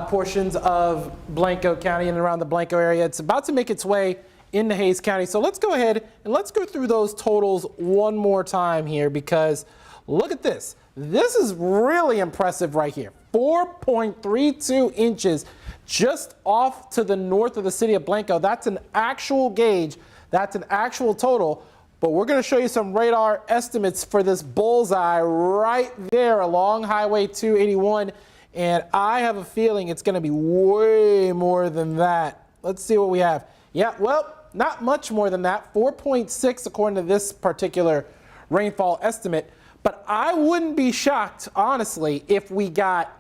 portions of Blanco County and around the Blanco area. It's about to make its way into Hays County. So let's go ahead and let's go through those totals one more time here, because look at this. This is really impressive right here. 4.32 inches just off to the north of the city of Blanco. That's an actual gauge. That's an actual total. But we're going to show you some radar estimates for this bullseye right there along Highway 281. And I have a feeling it's going to be way more than that. Let's see what we have. Yeah, well, not much more than that. 4.6 according to this particular rainfall estimate. But I wouldn't be shocked, honestly, if we got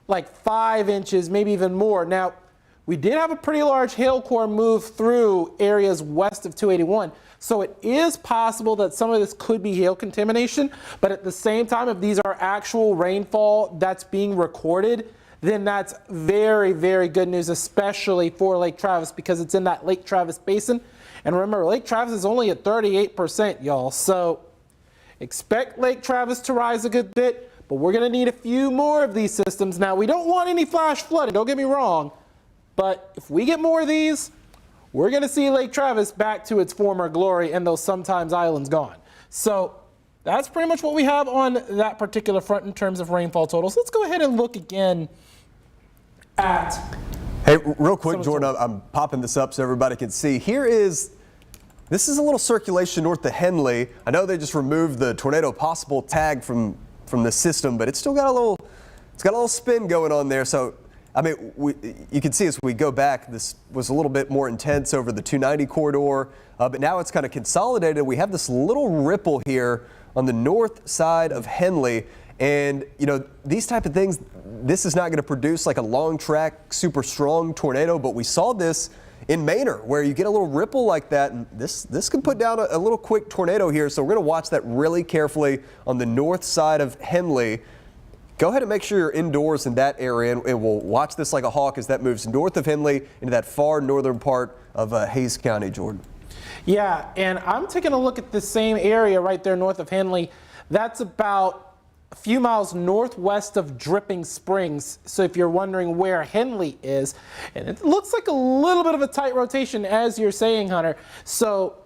like 5 inches, maybe even more. Now, we did have a pretty large hail core move through areas west of 281. So it is possible that some of this could be hail contamination, but at the same time, if these are actual rainfall that's being recorded, then that's very, very good news, especially for Lake Travis, because it's in that Lake Travis basin. And remember, Lake Travis is only at 38%, y'all. So expect Lake Travis to rise a good bit, but we're going to need a few more of these systems. Now, we don't want any flash flooding, don't get me wrong, but if we get more of these, we're going to see Lake Travis back to its former glory and those sometimes islands gone. So that's pretty much what we have on that particular front in terms of rainfall totals. Let's go ahead and look again at... Hey, real quick, Jordan, I'm popping this up so everybody can see. This is a little circulation north of Henley. I know they just removed the tornado possible tag from the system, but it's still got a little spin going on there. So I mean, you can see as we go back, this was a little bit more intense over the 290 corridor, but now it's kind of consolidated. We have this little ripple here on the north side of Henley, and these type of things, this is not going to produce like a long track, super strong tornado, but we saw this in Manor, where you get a little ripple like that, and this could put down a little quick tornado here. So we're going to watch that really carefully on the north side of Henley. Go ahead and make sure you're indoors in that area, and we'll watch this like a hawk as that moves north of Henley into that far northern part of Hays County, Jordan. Yeah, and I'm taking a look at the same area right there north of Henley. That's about a few miles northwest of Dripping Springs. So if you're wondering where Henley is, and it looks like a little bit of a tight rotation as you're saying, Hunter. So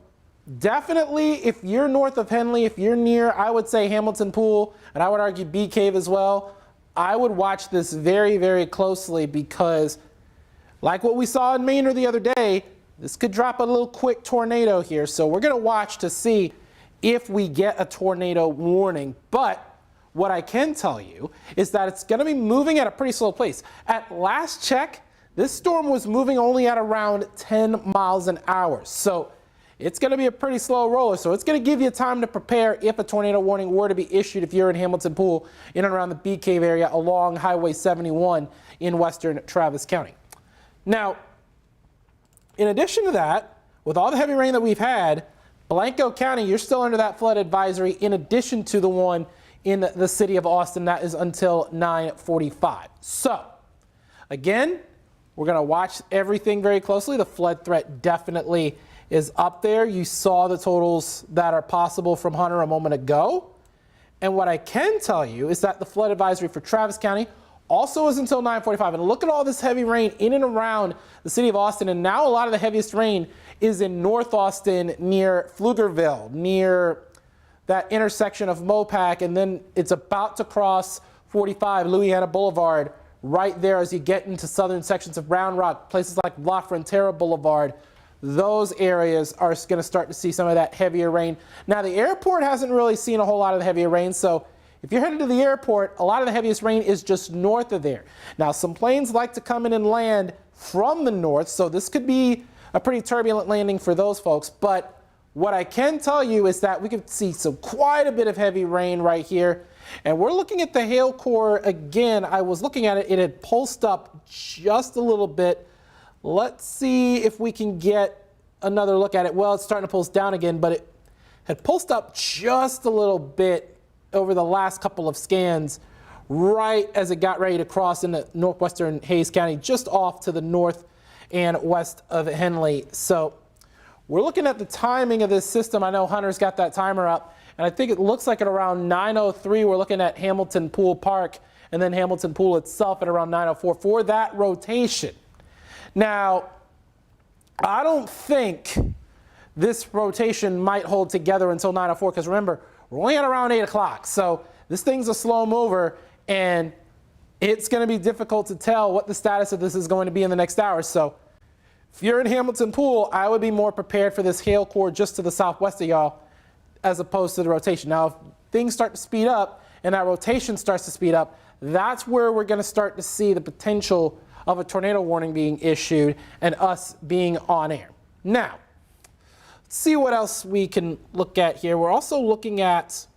definitely if you're north of Henley, if you're near, I would say Hamilton Pool, and I would argue Bee Cave as well, I would watch this very, very closely because like what we saw in Maynard the other day, this could drop a little quick tornado here. So we're going to watch to see if we get a tornado warning. But what I can tell you is that it's going to be moving at a pretty slow pace. At last check, this storm was moving only at around 10 miles an hour. So it's going to be a pretty slow roller. So it's going to give you time to prepare if a tornado warning were to be issued if you're in Hamilton Pool in and around the Bee Cave area along Highway 71 in western Travis County. Now, in addition to that, with all the heavy rain that we've had, Blanco County, you're still under that flood advisory in addition to the one in the city of Austin. That is until 9:45. So, again, we're going to watch everything very closely. The flood threat definitely is up there. You saw the totals that are possible from Hunter a moment ago. And what I can tell you is that the flood advisory for Travis County also is until 9:45. And look at all this heavy rain in and around the city of Austin. And now a lot of the heaviest rain is in North Austin near Pflugerville, near that intersection of Mopac. And then it's about to cross 45, Louisiana Boulevard, right there as you get into southern sections of Round Rock, places like La Frontera Boulevard. Those areas are going to start to see some of that heavier rain. Now, the airport hasn't really seen a whole lot of the heavier rain. So if you're headed to the airport, a lot of the heaviest rain is just north of there. Now, some planes like to come in and land from the north, so this could be a pretty turbulent landing for those folks. But what I can tell you is that we could see quite a bit of heavy rain right here. And we're looking at the hail core again. I was looking at it. It had pulsed up just a little bit. Let's see if we can get another look at it. Well, it's starting to pulse down again, but it had pulsed up just a little bit over the last couple of scans, right as it got ready to cross into northwestern Hays County, just off to the north and west of Henley. So we're looking at the timing of this system. I know Hunter's got that timer up, and I think it looks like at around 9:03, we're looking at Hamilton Pool Park, and then Hamilton Pool itself at around 9:04 for that rotation. Now, I don't think this rotation might hold together until 9:04, because remember, we're only at around 8 o'clock. So this thing's a slow mover, and it's going to be difficult to tell what the status of this is going to be in the next hour. So if you're in Hamilton Pool, I would be more prepared for this hail core just to the southwest of y'all as opposed to the rotation. Now, if things start to speed up and that rotation starts to speed up, that's where we're going to start to see the potential of a tornado warning being issued and us being on air. Now, let's see what else we can look at here. We're also looking at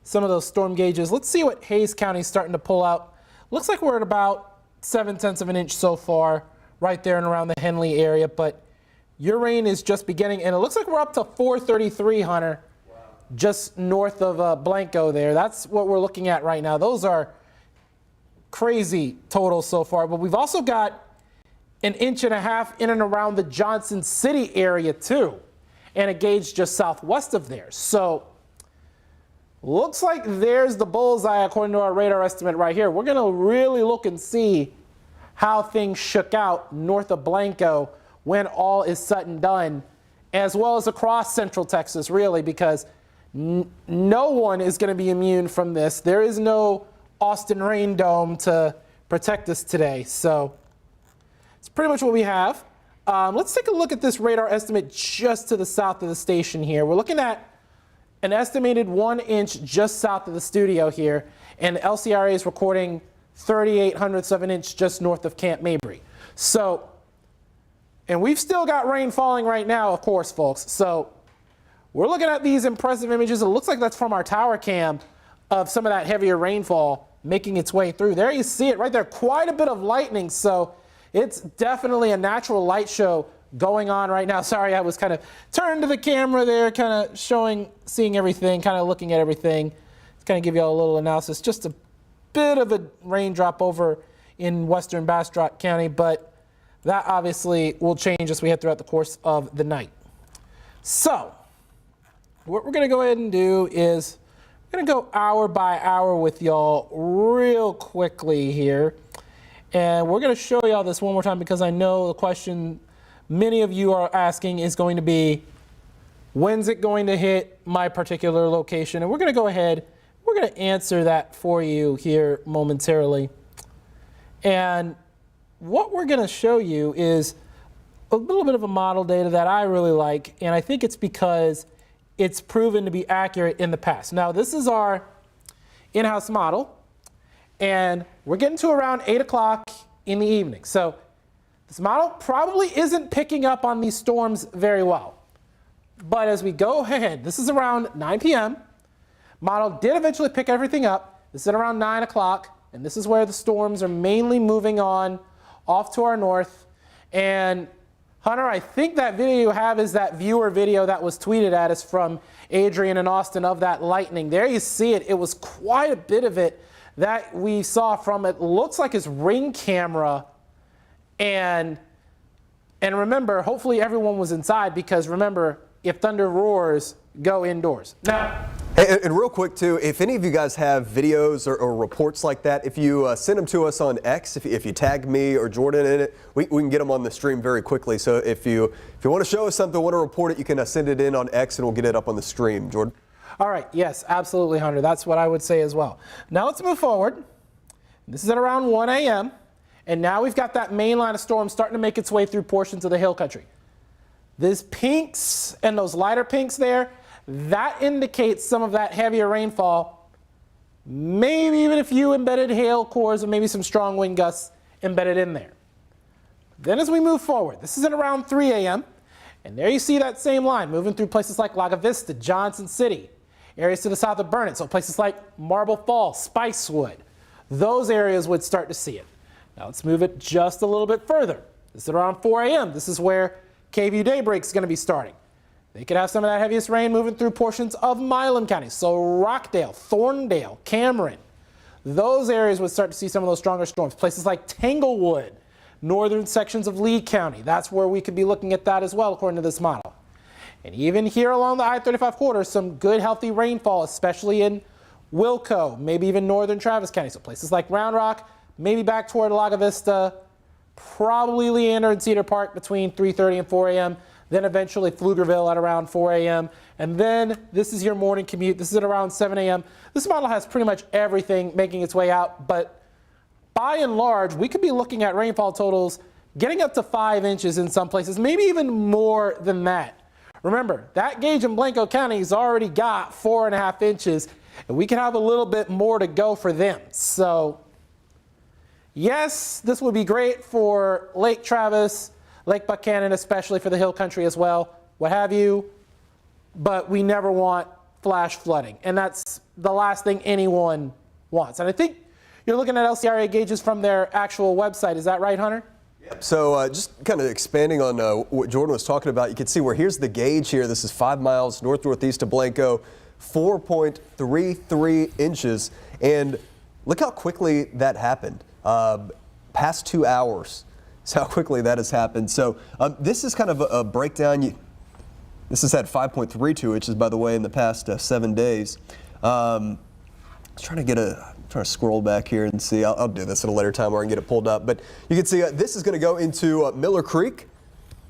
some of those storm gauges. Let's see what Hays County is starting to pull out. Looks like we're at about 0.7 of an inch so far, right there and around the Henley area. But your rain is just beginning, and it looks like we're up to 433, Hunter, wow, just north of Blanco there. That's what we're looking at right now. Those are crazy totals so far. But we've also got 1.5 inches in and around the Johnson City area too, and a gauge just southwest of there. So looks like there's the bullseye according to our radar estimate right here. We're going to really look and see how things shook out north of Blanco when all is said and done, as well as across central Texas, really, because no one is going to be immune from this. There is no Austin rain dome to protect us today. So it's pretty much what we have. Let's take a look at this radar estimate just to the south of the station here. We're looking at an estimated 1 inch just south of the studio here, and LCRA is recording 0.38 of an inch just north of Camp Mabry. So, and we've still got rain falling right now, of course, folks. So we're looking at these impressive images. It looks like that's from our tower cam of some of that heavier rainfall making its way through. There you see it right there, quite a bit of lightning. So it's definitely a natural light show going on right now. Sorry, I was kind of turned to the camera there, kind of seeing everything, kind of looking at everything. It's kind of give you all a little analysis. Just a bit of a raindrop over in western Bastrop County, but that obviously will change as we head throughout the course of the night. So what we're going to go ahead and do is I'm gonna go hour by hour with y'all real quickly here. And we're gonna show y'all this one more time because I know the question many of you are asking is going to be, when's it going to hit my particular location? And we're gonna go ahead, we're gonna answer that for you here momentarily. And what we're gonna show you is a little bit of a model data that I really like, and I think it's because it's proven to be accurate in the past. Now, this is our in-house model, and we're getting to around 8 o'clock in the evening. So this model probably isn't picking up on these storms very well. But as we go ahead, this is around 9 p.m. Model did eventually pick everything up. This is at around 9 o'clock, and this is where the storms are mainly moving on off to our north. And Hunter, I think that video you have is that viewer video that was tweeted at us from Adrian and Austin of that lightning. There you see it. It was quite a bit of it that we saw from it. Looks like his Ring camera. And remember, hopefully everyone was inside because remember, if thunder roars, go indoors. Now, and real quick too, if any of you guys have videos or reports like that, if you send them to us on X, if you tag me or Jordan in it, we can get them on the stream very quickly. So if you want to show us something, want to report it, you can send it in on X and we'll get it up on the stream. Jordan? All right, yes, absolutely, Hunter. That's what I would say as well. Now let's move forward. This is at around 1 a.m. And now we've got that main line of storm starting to make its way through portions of the hill country. These pinks and those lighter pinks there, that indicates some of that heavier rainfall, maybe even a few embedded hail cores and maybe some strong wind gusts embedded in there. Then as we move forward, this is at around 3 a.m. and there you see that same line moving through places like Laga Vista, Johnson City, areas to the south of Burnett, so places like Marble Falls, Spicewood. Those areas would start to see it. Now let's move it just a little bit further. This is around 4 a.m. This is where KVUE Daybreak is going to be starting. They could have some of that heaviest rain moving through portions of Milam County. So Rockdale, Thorndale, Cameron, those areas would start to see some of those stronger storms. Places like Tanglewood, northern sections of Lee County. That's where we could be looking at that as well, according to this model. And even here along the I-35 corridor, some good healthy rainfall, especially in Wilco, maybe even northern Travis County. So places like Round Rock, maybe back toward Laga Vista, probably Leander and Cedar Park between 3:30 and 4 a.m. Then eventually Pflugerville at around 4 a.m. And then this is your morning commute. This is at around 7 a.m. This model has pretty much everything making its way out, but by and large, we could be looking at rainfall totals getting up to 5 inches in some places, maybe even more than that. Remember, that gauge in Blanco County has already got 4.5 inches, and we can have a little bit more to go for them. So yes, this would be great for Lake Travis, Lake Buchanan, especially for the hill country as well, what have you, but we never want flash flooding, and that's the last thing anyone wants. And I think you're looking at LCRA gauges from their actual website. Is that right, Hunter? Yep. So just kind of expanding on what Jordan was talking about, you can see where here's the gauge here. This is 5 miles north-northeast of Blanco, 4.33 inches, and look how quickly that happened. Past 2 hours. That's how quickly that has happened. So this is kind of a breakdown. This has had 5.32 inches, by the way, in the past 7 days. I'm trying to scroll back here and see. I'll do this at a later time where I can get it pulled up. But you can see this is going to go into Miller Creek.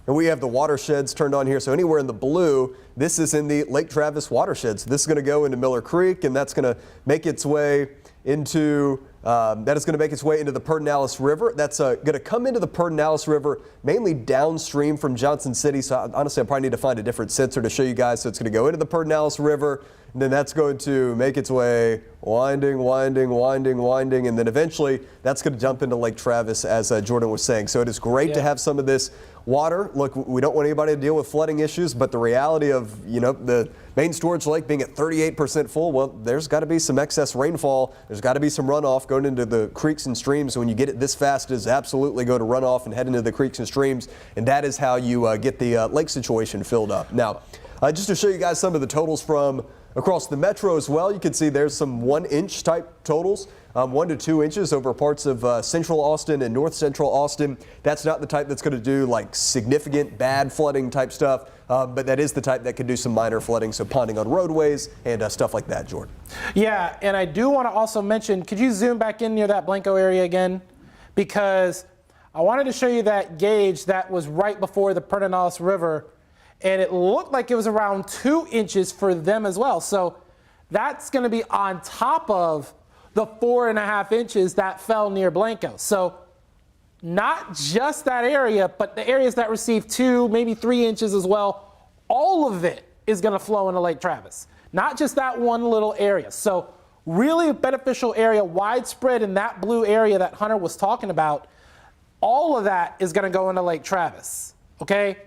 And we have the watersheds turned on here. So anywhere in the blue, this is in the Lake Travis watershed. So this is going to go into Miller Creek, and that's going to make its way into the Pedernales River. That's going to come into the Pedernales River mainly downstream from Johnson City. So honestly, I probably need to find a different sensor to show you guys. So it's going to go into the Pedernales River, and then that's going to make its way winding, and then eventually that's going to dump into Lake Travis, as Jordan was saying. So it is great to have some of this water. Look, we don't want anybody to deal with flooding issues, but the reality of, the main storage lake being at 38% full, well, there's got to be some excess rainfall. There's got to be some runoff going into the creeks and streams. When you get it this fast, it is absolutely go to runoff and head into the creeks and streams, and that is how you get the lake situation filled up. Now, just to show you guys some of the totals from across the metro as well, you can see there's some 1-inch type totals. 1 to 2 inches over parts of central Austin and north central Austin. That's not the type that's going to do like significant bad flooding type stuff. but that is the type that could do some minor flooding, so ponding on roadways and stuff like that, Jordan. Yeah, and I do want to also mention, could you zoom back in near that Blanco area again? Because I wanted to show you that gauge that was right before the Pedernales River, and it looked like it was around 2 inches for them as well. So that's going to be on top of the 4.5 inches that fell near Blanco. So not just that area, but the areas that received 2, maybe 3 inches as well, all of it is going to flow into Lake Travis. Not just that one little area. So really a beneficial area, widespread in that blue area that Hunter was talking about. All of that is going to go into Lake Travis, okay?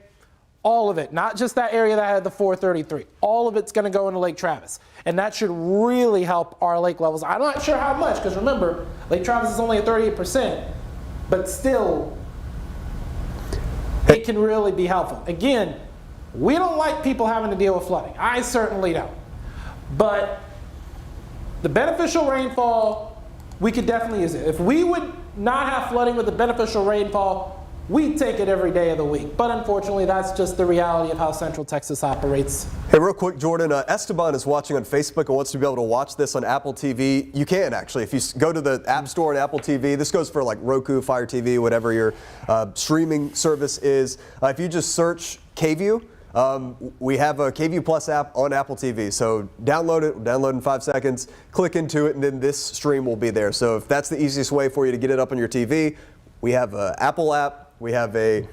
All of it, not just that area that had the 433. All of it's going to go into Lake Travis. And that should really help our lake levels. I'm not sure how much, because remember, Lake Travis is only at 38%, but still, it can really be helpful. Again, we don't like people having to deal with flooding. I certainly don't. But the beneficial rainfall, we could definitely use it. If we would not have flooding with the beneficial rainfall, we take it every day of the week. But unfortunately, that's just the reality of how Central Texas operates. Hey, real quick, Jordan, Esteban is watching on Facebook and wants to be able to watch this on Apple TV. You can, actually. If you go to the App Store on Apple TV, this goes for like Roku, Fire TV, whatever your streaming service is. If you just search KVUE, we have a KVUE Plus app on Apple TV. So download it, download in 5 seconds, click into it, and then this stream will be there. So if that's the easiest way for you to get it up on your TV, we have an Apple app. We have a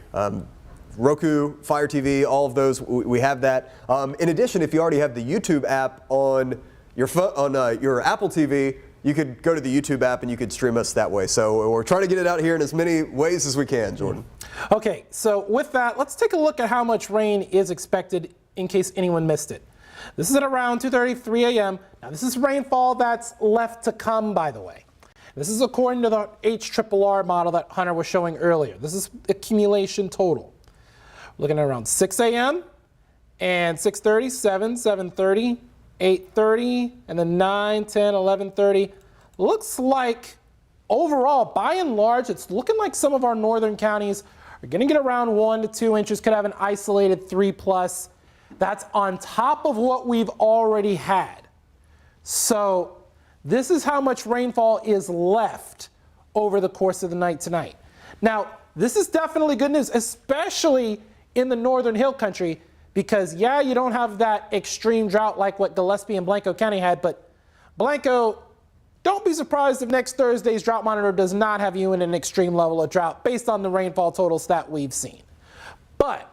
Roku, Fire TV, all of those. We have that. In addition, if you already have the YouTube app on your your Apple TV, you could go to the YouTube app and you could stream us that way. So we're trying to get it out here in as many ways as we can, Jordan. Okay, so with that, let's take a look at how much rain is expected in case anyone missed it. This is at around 2:33 a.m. Now this is rainfall that's left to come, by the way. This is according to the HRRR model that Hunter was showing earlier. This is accumulation total. We're looking at around 6 a.m. and 6:30, 7, 7:30, 8:30, and then 9, 10, 11:30. Looks like overall, by and large, it's looking like some of our northern counties are going to get around 1 to 2 inches, could have an isolated 3+. That's on top of what we've already had. So this is how much rainfall is left over the course of the night tonight. Now, this is definitely good news, especially in the northern hill country, because yeah, you don't have that extreme drought like what Gillespie and Blanco County had, but Blanco, don't be surprised if next Thursday's drought monitor does not have you in an extreme level of drought based on the rainfall totals that we've seen. But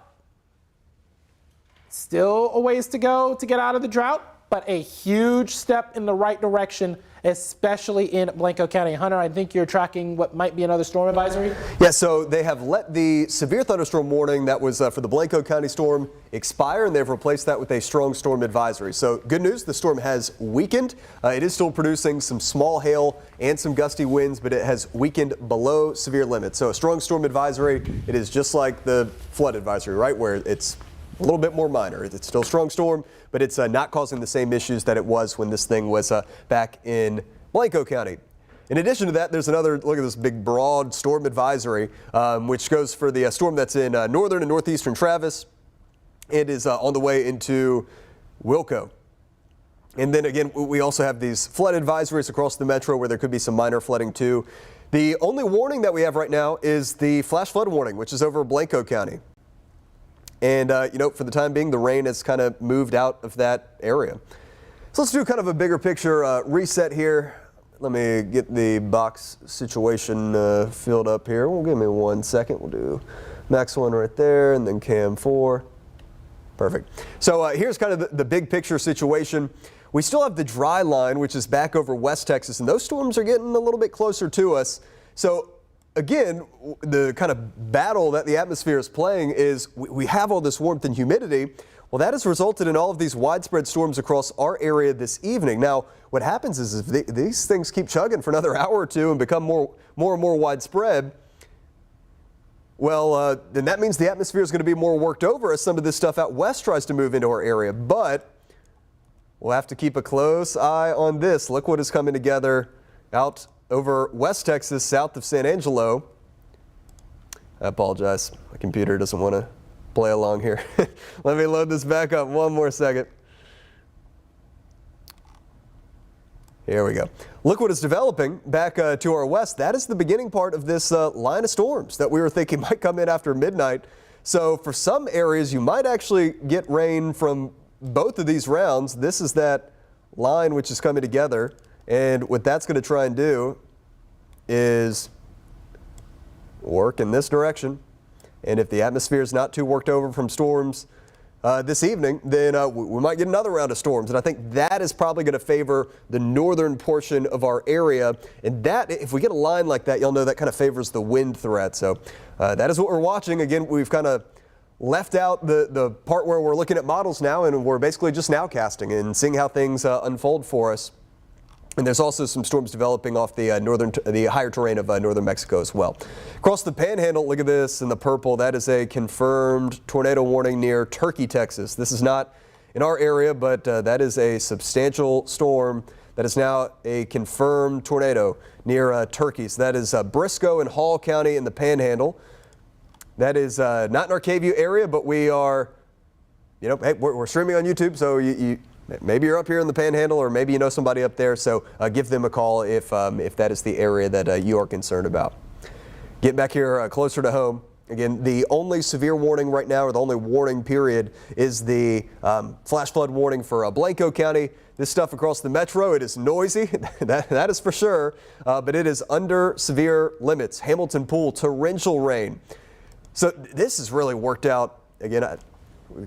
still a ways to go to get out of the drought, but a huge step in the right direction, especially in Blanco County. Hunter, I think you're tracking what might be another storm advisory? Yeah, so they have let the severe thunderstorm warning that was for the Blanco County storm expire, and they've replaced that with a strong storm advisory. So good news, the storm has weakened. It is still producing some small hail and some gusty winds, but it has weakened below severe limits. So a strong storm advisory, it is just like the flood advisory, right, where it's a little bit more minor. It's still a strong storm, but it's not causing the same issues that it was when this thing was back in Blanco County. In addition to that, there's another, look at this big broad storm advisory, which goes for the storm that's in northern and northeastern Travis. It is on the way into Wilco. And then again, we also have these flood advisories across the metro where there could be some minor flooding too. The only warning that we have right now is the flash flood warning, which is over Blanco County. And, you know, for the time being, the rain has kind of moved out of that area. So let's do kind of a bigger picture reset here. Let me get the box situation filled up here. Well, give me 1 second. We'll do max 1 right there and then cam 4. Perfect. So here's kind of the big picture situation. We still have the dry line, which is back over West Texas, and those storms are getting a little bit closer to us. So again, the kind of battle that the atmosphere is playing is we have all this warmth and humidity. Well, that has resulted in all of these widespread storms across our area this evening. Now, what happens is if these things keep chugging for another hour or two and become more and more widespread, well, then that means the atmosphere is going to be more worked over as some of this stuff out west tries to move into our area. But we'll have to keep a close eye on this. Look what is coming together out over West Texas, south of San Angelo. I apologize. My computer doesn't want to play along here. Let me load this back up one more second. Here we go. Look what is developing back to our west. That is the beginning part of this line of storms that we were thinking might come in after midnight. So for some areas, you might actually get rain from both of these rounds. This is that line which is coming together. And what that's going to try and do is work in this direction. And if the atmosphere is not too worked over from storms this evening, then we might get another round of storms. And I think that is probably going to favor the northern portion of our area. And that, if we get a line like that, you'll know that kind of favors the wind threat. So that is what we're watching. Again, we've kind of left out the part where we're looking at models now, and we're basically just nowcasting and seeing how things unfold for us. And there's also some storms developing off the the higher terrain of northern Mexico as well. Across the Panhandle, look at this in the purple. That is a confirmed tornado warning near Turkey, Texas. This is not in our area, but that is a substantial storm that is now a confirmed tornado near Turkey. So that is Briscoe and Hall County in the Panhandle. That is not in our KVUE area, but we are, hey, we're streaming on YouTube, so maybe you're up here in the Panhandle, or maybe you know somebody up there, so give them a call if that is the area that you are concerned about. Getting back here closer to home, again, the only severe warning right now, or the only warning period, is the flash flood warning for Blanco County. This stuff across the metro, it is noisy, that is for sure, but it is under severe limits. Hamilton Pool, torrential rain. So this has really worked out, again,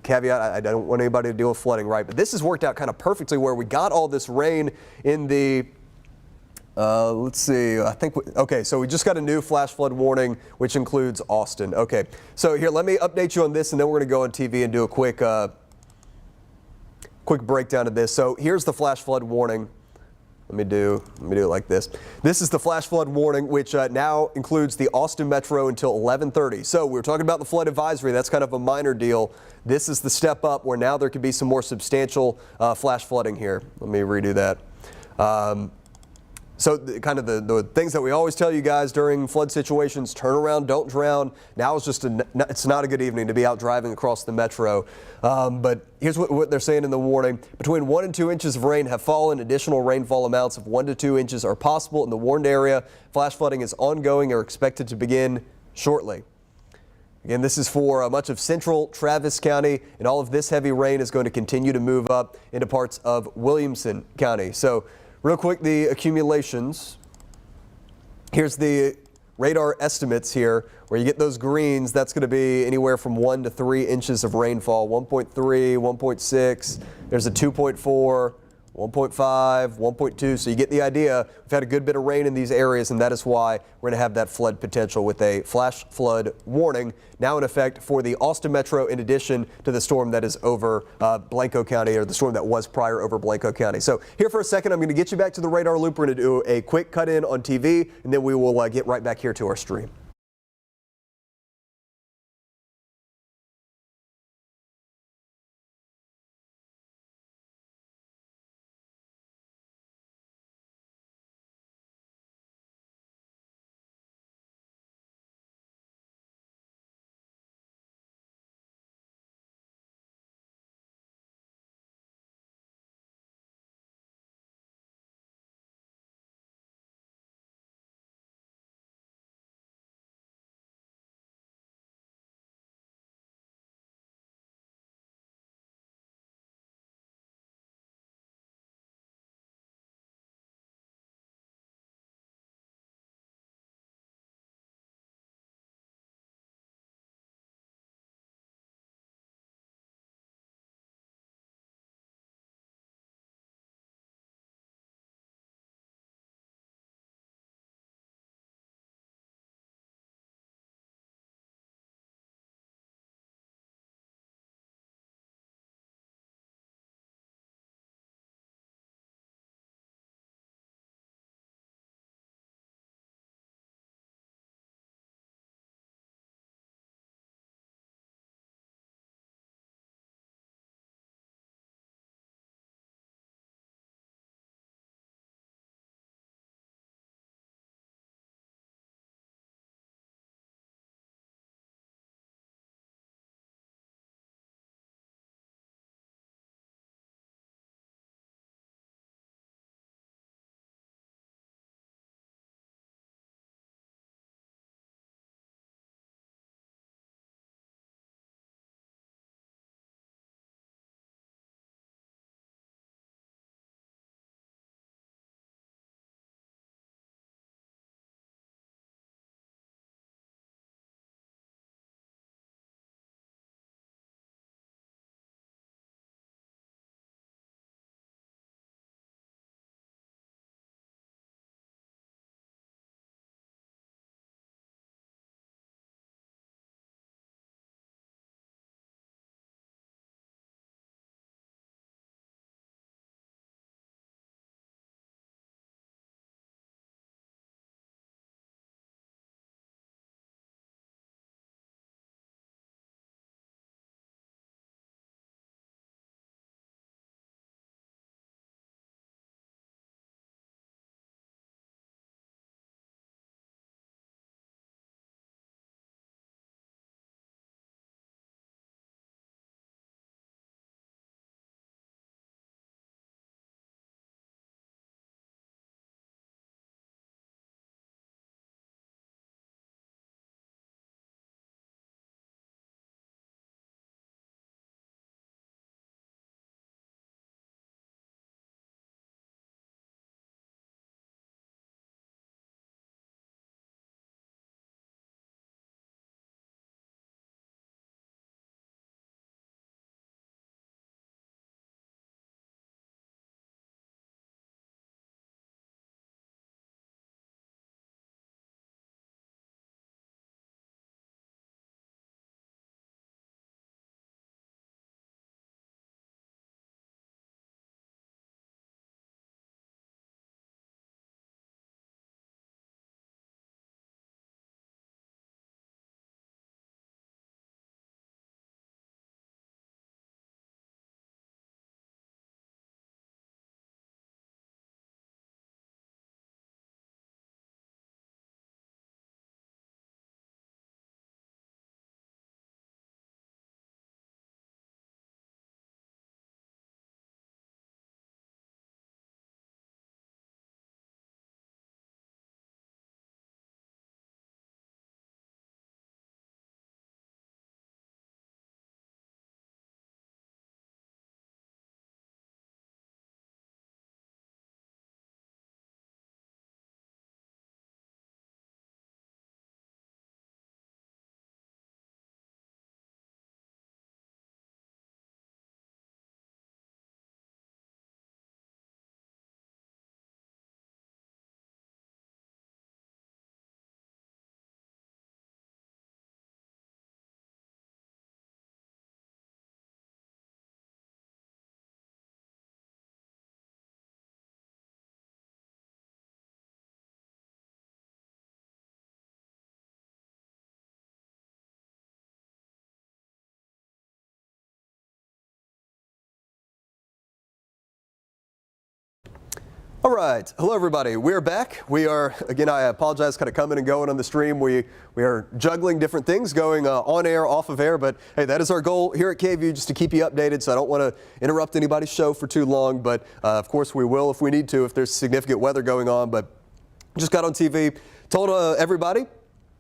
caveat, I don't want anybody to deal with flooding, right? But this has worked out kind of perfectly where we got all this rain in the, let's see, okay, so we just got a new flash flood warning, which includes Austin. Okay, so here, let me update you on this, and then we're going to go on TV and do a quick breakdown of this. So here's the flash flood warning. Let me do it like this. This is the flash flood warning, which now includes the Austin Metro until 11:30. So we were talking about the flood advisory. That's kind of a minor deal. This is the step up where now there could be some more substantial flash flooding here. Let me redo that. So kind of the things that we always tell you guys during flood situations: turn around, don't drown. Now it's just it's not a good evening to be out driving across the metro. But here's what they're saying in the warning: between 1 and 2 inches of rain have fallen. Additional rainfall amounts of 1 to 2 inches are possible in the warned area. Flash flooding is ongoing or expected to begin shortly. Again, this is for much of central Travis County, and all of this heavy rain is going to continue to move up into parts of Williamson County. So real quick, the accumulations. Here's the radar estimates here, where you get those greens. That's going to be anywhere from 1 to 3 inches of rainfall. 1.3, 1.6. There's a 2.4, 1.5, 1.2. So you get the idea. We've had a good bit of rain in these areas, and that is why we're going to have that flood potential with a flash flood warning now in effect for the Austin Metro, in addition to the storm that is over Blanco County, or the storm that was prior over Blanco County. So here for a second, I'm going to get you back to the radar loop. We're going to do a quick cut in on TV, and then we will get right back here to our stream. All right. Hello, everybody. We're back. We are, again, I apologize kind of coming and going on the stream. We are juggling different things going on air, off of air. But, hey, that is our goal here at KVUE, just to keep you updated. So I don't want to interrupt anybody's show for too long. But, of course, we will if we need to, if there's significant weather going on. But just got on TV, told everybody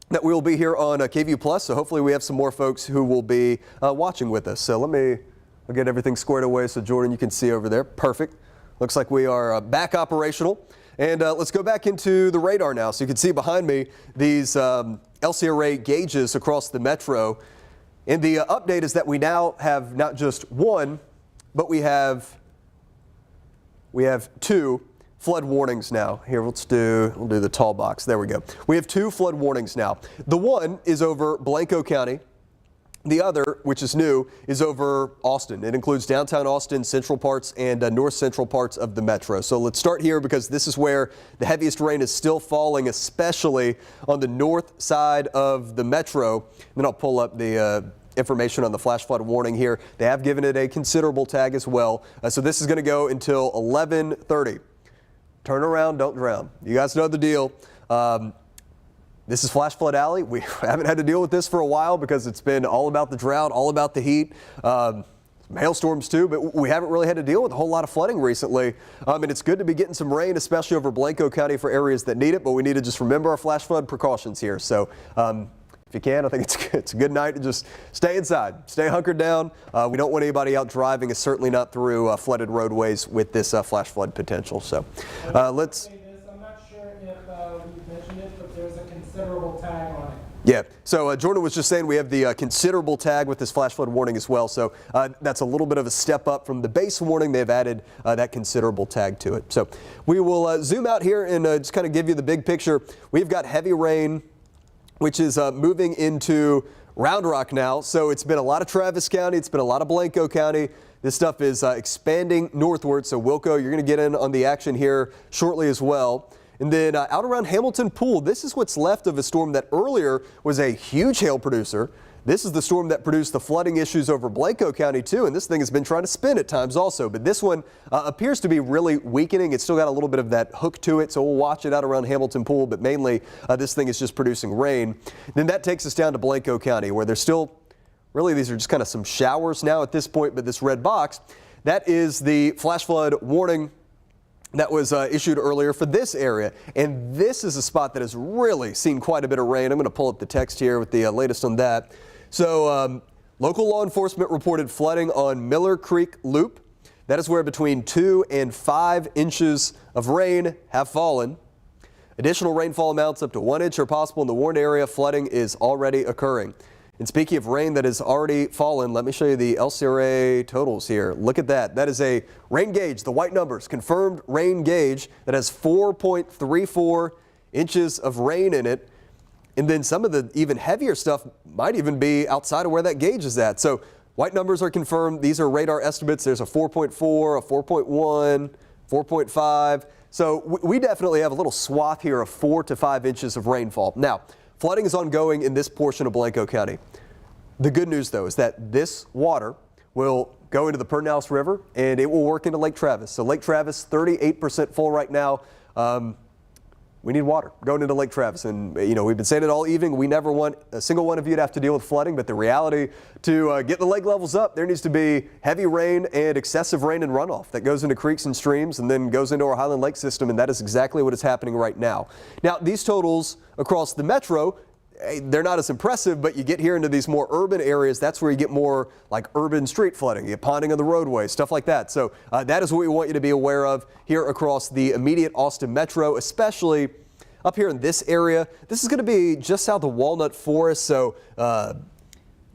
that we will be here on KVUE Plus. So hopefully we have some more folks who will be watching with us. So I'll get everything squared away so, Jordan, you can see over there. Perfect. Looks like we are back operational. And let's go back into the radar now. So you can see behind me these LCRA gauges across the metro. And the update is that we now have not just one, but we have two flood warnings now. Here, we'll do the tall box. There we go. We have two flood warnings now. The one is over Blanco County. The other, which is new, is over Austin. It includes downtown Austin, central parts, and north central parts of the metro. So let's start here because this is where the heaviest rain is still falling, especially on the north side of the metro. Then I'll pull up the information on the flash flood warning here. They have given it a considerable tag as well. So this is going to go until 11:30. Turn around, don't drown. You guys know the deal. This is Flash Flood Alley. We haven't had to deal with this for a while because it's been all about the drought, all about the heat, some hailstorms too, but we haven't really had to deal with a whole lot of flooding recently. And it's good to be getting some rain, especially over Blanco County for areas that need it, but we need to just remember our flash flood precautions here. So if you can, I think it's a good night to just stay inside, stay hunkered down. We don't want anybody out driving, and certainly not through flooded roadways with this flash flood potential. So let's... I'm not sure if we mentioned it, but there's a considerable tag on it. Yeah, so Jordan was just saying we have the considerable tag with this flash flood warning as well. So that's a little bit of a step up from the base warning. They've added that considerable tag to it. So we will zoom out here and just kind of give you the big picture. We've got heavy rain, which is moving into Round Rock now. So it's been a lot of Travis County. It's been a lot of Blanco County. This stuff is expanding northward. So Wilco, you're going to get in on the action here shortly as well. And then out around Hamilton Pool, this is what's left of a storm that earlier was a huge hail producer. This is the storm that produced the flooding issues over Blanco County too, and this thing has been trying to spin at times also. But this one appears to be really weakening. It's still got a little bit of that hook to it, so we'll watch it out around Hamilton Pool, but mainly this thing is just producing rain. Then that takes us down to Blanco County, where there's still, really these are just kind of some showers now at this point, but this red box, that is the flash flood warning that was issued earlier for this area. And this is a spot that has really seen quite a bit of rain. I'm going to pull up the text here with the latest on that. So local law enforcement reported flooding on Miller Creek Loop. That is where between 2 and 5 inches of rain have fallen. Additional rainfall amounts up to 1 inch are possible in the warned area. Flooding is already occurring. And speaking of rain that has already fallen, let me show you the LCRA totals here. Look at that. That is a rain gauge, the white numbers, confirmed rain gauge that has 4.34 inches of rain in it. And then some of the even heavier stuff might even be outside of where that gauge is at. So white numbers are confirmed. These are radar estimates. There's a 4.4, a 4.1, 4.5. So we definitely have a little swath here of 4 to 5 inches of rainfall. Now, flooding is ongoing in this portion of Blanco County. The good news, though, is that this water will go into the Pedernales River and it will work into Lake Travis. So Lake Travis, 38% full right now. We need water going into Lake Travis. And, you know, we've been saying it all evening. We never want a single one of you to have to deal with flooding. But the reality, to get the lake levels up, there needs to be heavy rain and excessive rain and runoff that goes into creeks and streams and then goes into our Highland Lake system. And that is exactly what is happening right now. Now, these totals across the metro, they're not as impressive, but you get here into these more urban areas, that's where you get more like urban street flooding, you get ponding of the roadways, stuff like that. So that is what we want you to be aware of here across the immediate Austin metro, especially up here in this area. This is going to be just south of Walnut Forest, so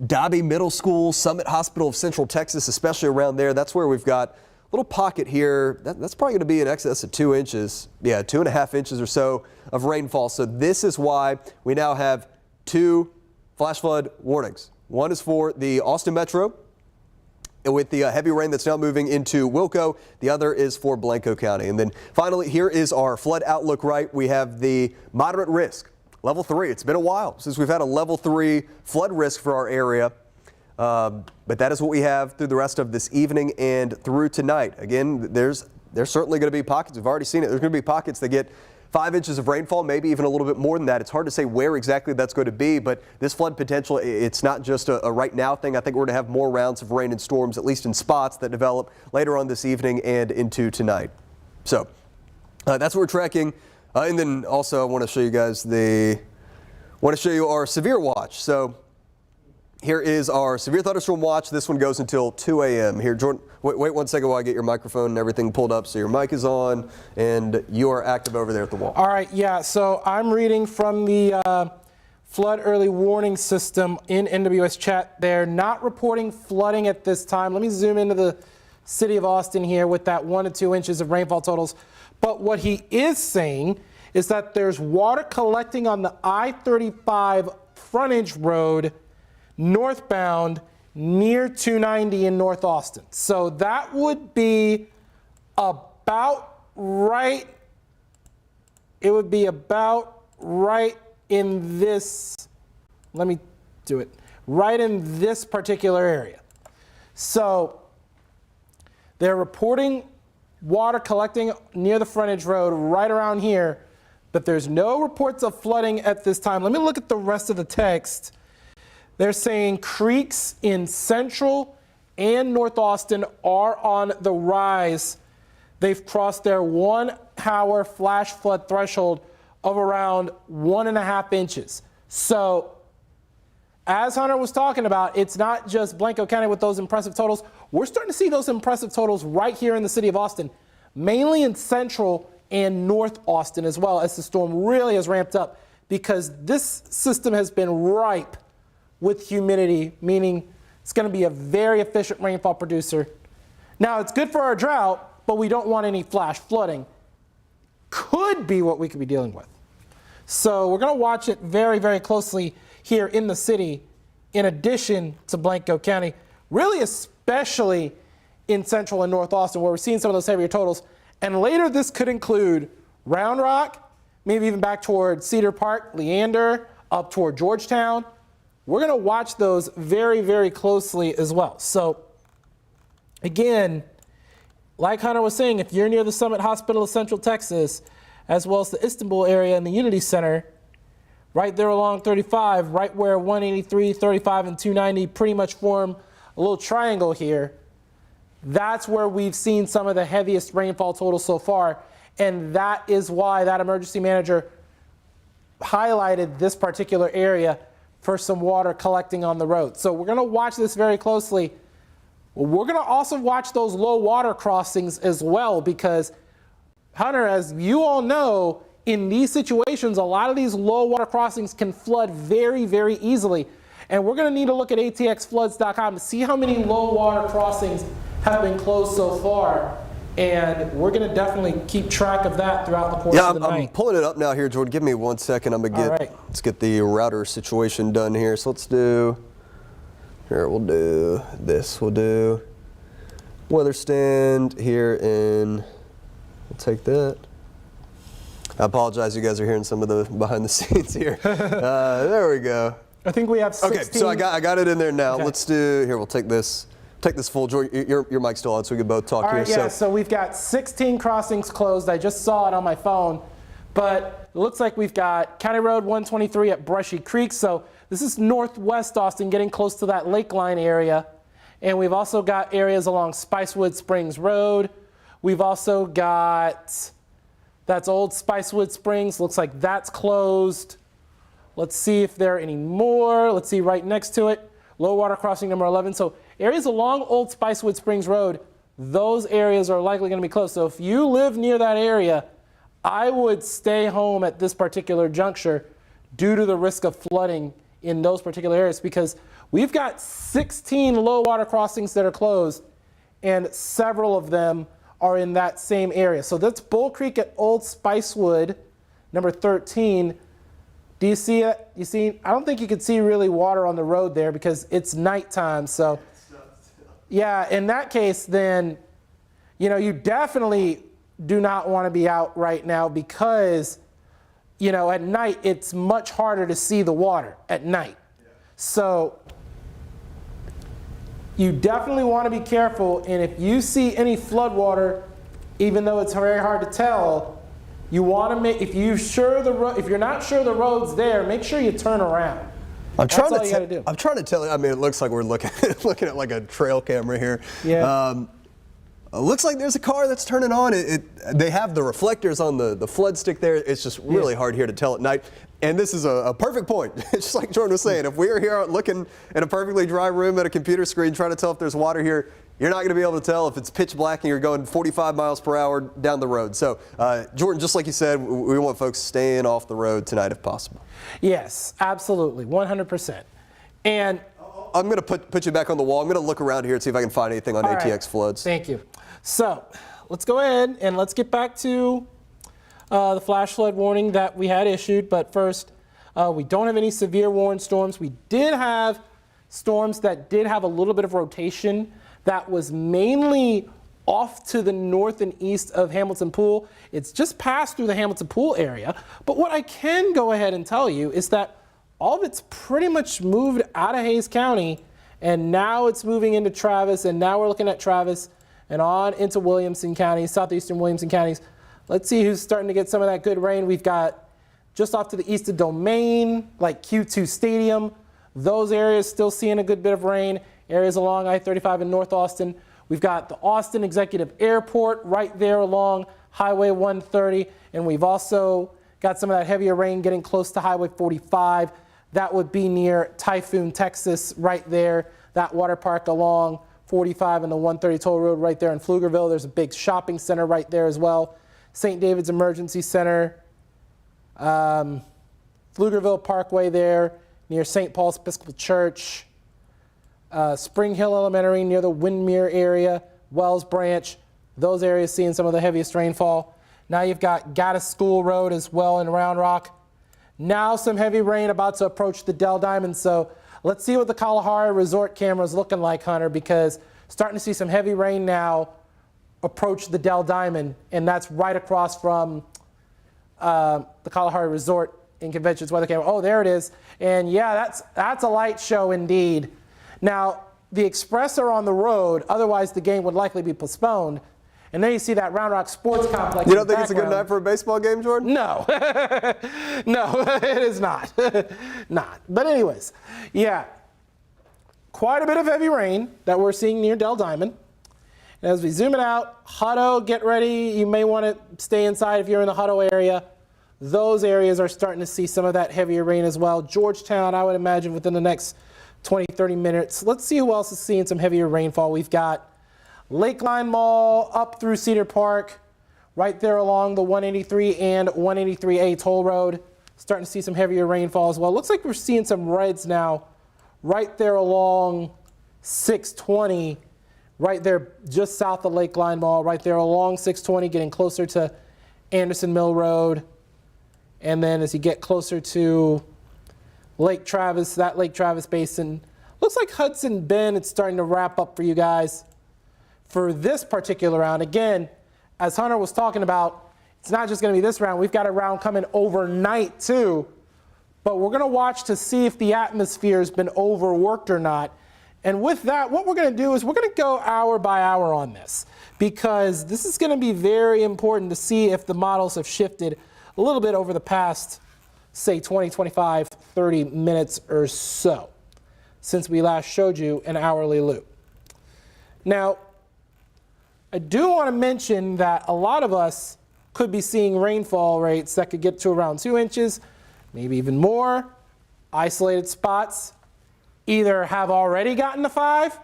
Dobby Middle School, Summit Hospital of Central Texas, especially around there. That's where we've got a little pocket here. That's probably going to be in excess of 2 inches, 2.5 inches or so of rainfall. So this is why we now have 2 flash flood warnings. One is for the Austin metro with the heavy rain that's now moving into Wilco. The other is for Blanco County. And then finally, here is our flood outlook. Right, we have the moderate risk, level 3. It's been a while since we've had a level 3 flood risk for our area. But that is what we have through the rest of this evening and through tonight. Again, there's there's certainly going to be pockets. We've already seen it. There's going to be pockets that get 5 inches of rainfall, maybe even a little bit more than that. It's hard to say where exactly that's going to be, but this flood potential, it's not just a right now thing. I think we're going to have more rounds of rain and storms, at least in spots that develop later on this evening and into tonight. So that's what we're tracking. And then also I want to show you guys our severe watch. So here is our severe thunderstorm watch. This one goes until 2 a.m. Here, Jordan, wait 1 second while I get your microphone and everything pulled up. So your mic is on and you are active over there at the wall. All right, yeah, so I'm reading from the flood early warning system in NWS chat. They're not reporting flooding at this time. Let me zoom into the city of Austin here with that 1 to 2 inches of rainfall totals. But what he is saying is that there's water collecting on the I-35 frontage road northbound near 290 in North Austin. So that would be about right, it would be about right in this, let me do it, right in this particular area. So they're reporting water collecting near the frontage road right around here, but there's no reports of flooding at this time. Let me look at the rest of the text. They're saying creeks in Central and North Austin are on the rise. They've crossed their 1 hour flash flood threshold of around 1.5 inches. So as Hunter was talking about, it's not just Blanco County with those impressive totals. We're starting to see those impressive totals right here in the city of Austin, mainly in Central and North Austin as well, as the storm really has ramped up, because this system has been ripe with humidity, meaning it's going to be a very efficient rainfall producer. Now, it's good for our drought, but we don't want any flash flooding. Could be what we could be dealing with. So we're going to watch it very, very closely here in the city, in addition to Blanco County, really especially in Central and North Austin, where we're seeing some of those heavier totals. And later, this could include Round Rock, maybe even back toward Cedar Park, Leander, up toward Georgetown. We're going to watch those very, very closely as well. So again, like Hunter was saying, if you're near the Summit Hospital of Central Texas, as well as the Istanbul area and the Unity Center, right there along 35, right where 183, 35, and 290 pretty much form a little triangle here, that's where we've seen some of the heaviest rainfall totals so far. And that is why that emergency manager highlighted this particular area for some water collecting on the road. So we're going to watch this very closely. We're going to also watch those low water crossings as well, because Hunter, as you all know, in these situations, a lot of these low water crossings can flood very, very easily. And we're going to need to look at atxfloods.com to see how many low water crossings have been closed so far. And we're going to definitely keep track of that throughout the course of the night. I'm pulling it up now here, Jordan. Give me 1 second. I'm going to get, let's get the router situation done here. So let's do, here, we'll do this. We'll do weather stand here in, we'll take that. I apologize, you guys are hearing some of the behind the scenes here. There we go. I think we have 16. Okay, so I got it in there now. Okay. Let's do, here, we'll take this full. Jordan, your mic's still on, so we can both talk All right, here. yeah, so we've got 16 crossings closed. I just saw it on my phone, but it looks like we've got County Road 123 at Brushy Creek. So this is northwest Austin, getting close to that Lakeline area. And we've also got areas along Spicewood Springs Road. We've also got, that's Old Spicewood Springs. Looks like that's closed. Let's see if there are any more. Let's see right next to it. Low water crossing number 11. So areas along Old Spicewood Springs Road, those areas are likely going to be closed. So if you live near that area, I would stay home at this particular juncture due to the risk of flooding in those particular areas, because we've got 16 low water crossings that are closed, and several of them are in that same area. So that's Bull Creek at Old Spicewood, number 13. Do you see it? You see, I don't think you can see really water on the road there because it's nighttime. So yeah, in that case, then, you know, you definitely do not want to be out right now, because, you know, at night, it's much harder to see the water at night. Yeah. So you definitely want to be careful. And if you see any flood water even though it's very hard to tell, you want to make, if you're not sure the road's there, make sure you turn around. I'm trying That's all you got to do. I'm trying to tell you. I mean, it looks like we're looking at like a trail camera here. Yeah. It looks like there's a car that's turning on. They have the reflectors on the flood stick there. It's just really hard here to tell at night. And this is a perfect point. It's just like Jordan was saying. If we are here looking in a perfectly dry room at a computer screen trying to tell if there's water here, you're not going to be able to tell if it's pitch black and you're going 45 miles per hour down the road. So, Jordan, just like you said, we want folks staying off the road tonight if possible. Yes, absolutely, 100%. And I'm going to put you back on the wall. I'm going to look around here and see if I can find anything on ATX floods. Thank you. So let's go ahead and let's get back to the flash flood warning that we had issued. But first, we don't have any severe warned storms. We did have storms that did have a little bit of rotation that was mainly off to the north and east of Hamilton Pool. It's just passed through the Hamilton Pool area. But what I can go ahead and tell you is that all of it's pretty much moved out of Hayes County, and now it's moving into Travis, and now we're looking at Travis and on into Williamson County, southeastern Williamson counties. Let's see who's starting to get some of that good rain. We've got just off to the east of Domain, like Q2 Stadium. Those areas still seeing a good bit of rain. Areas along I-35 in North Austin. We've got the Austin Executive Airport right there along Highway 130. And we've also got some of that heavier rain getting close to Highway 45. That would be near Typhoon, Texas, right there. That water park along 45 and the 130 toll road right there in Pflugerville. There's a big shopping center right there as well. St. David's Emergency Center. Pflugerville Parkway there near St. Paul's Episcopal Church. Spring Hill Elementary near the Windmere area. Wells Branch. Those areas seeing some of the heaviest rainfall. Now you've got Gaddis School Road as well in Round Rock. Now some heavy rain about to approach the Dell Diamond. So let's see what the Kalahari Resort camera is looking like, Hunter, because starting to see some heavy rain now approach the Dell Diamond, and that's right across from the Kalahari Resort in Convention's weather camera. Oh, there it is. And yeah, that's a light show indeed. Now, the Express are on the road, otherwise the game would likely be postponed. And then you see that Round Rock Sports Complex. You don't think it's a good night for a baseball game, Jordan? No. No, it is not. Not. But anyways, yeah, quite a bit of heavy rain that we're seeing near Dell Diamond. And as we zoom it out, Hutto, get ready. You may want to stay inside if you're in the Hutto area. Those areas are starting to see some of that heavier rain as well. Georgetown, I would imagine within the next 20, 30 minutes. Let's see who else is seeing some heavier rainfall. We've got Lakeline Mall up through Cedar Park, right there along the 183 and 183A toll road. Starting to see some heavier rainfall as well. Looks like we're seeing some reds now right there along 620, right there just south of Lakeline Mall, right there along 620, getting closer to Anderson Mill Road. And then as you get closer to Lake Travis, that Lake Travis Basin, looks like Hudson Bend, it's starting to wrap up for you guys for this particular round. Again, as Hunter was talking about, it's not just going to be this round. We've got a round coming overnight too. But we're going to watch to see if the atmosphere has been overworked or not. And with that, what we're going to do is we're going to go hour by hour on this, because this is going to be very important to see if the models have shifted a little bit over the past, say, 20, 25, 30 minutes or so since we last showed you an hourly loop. Now, I do want to mention that a lot of us could be seeing rainfall rates that could get to around 2 inches, maybe even more. Isolated spots either have already gotten to 5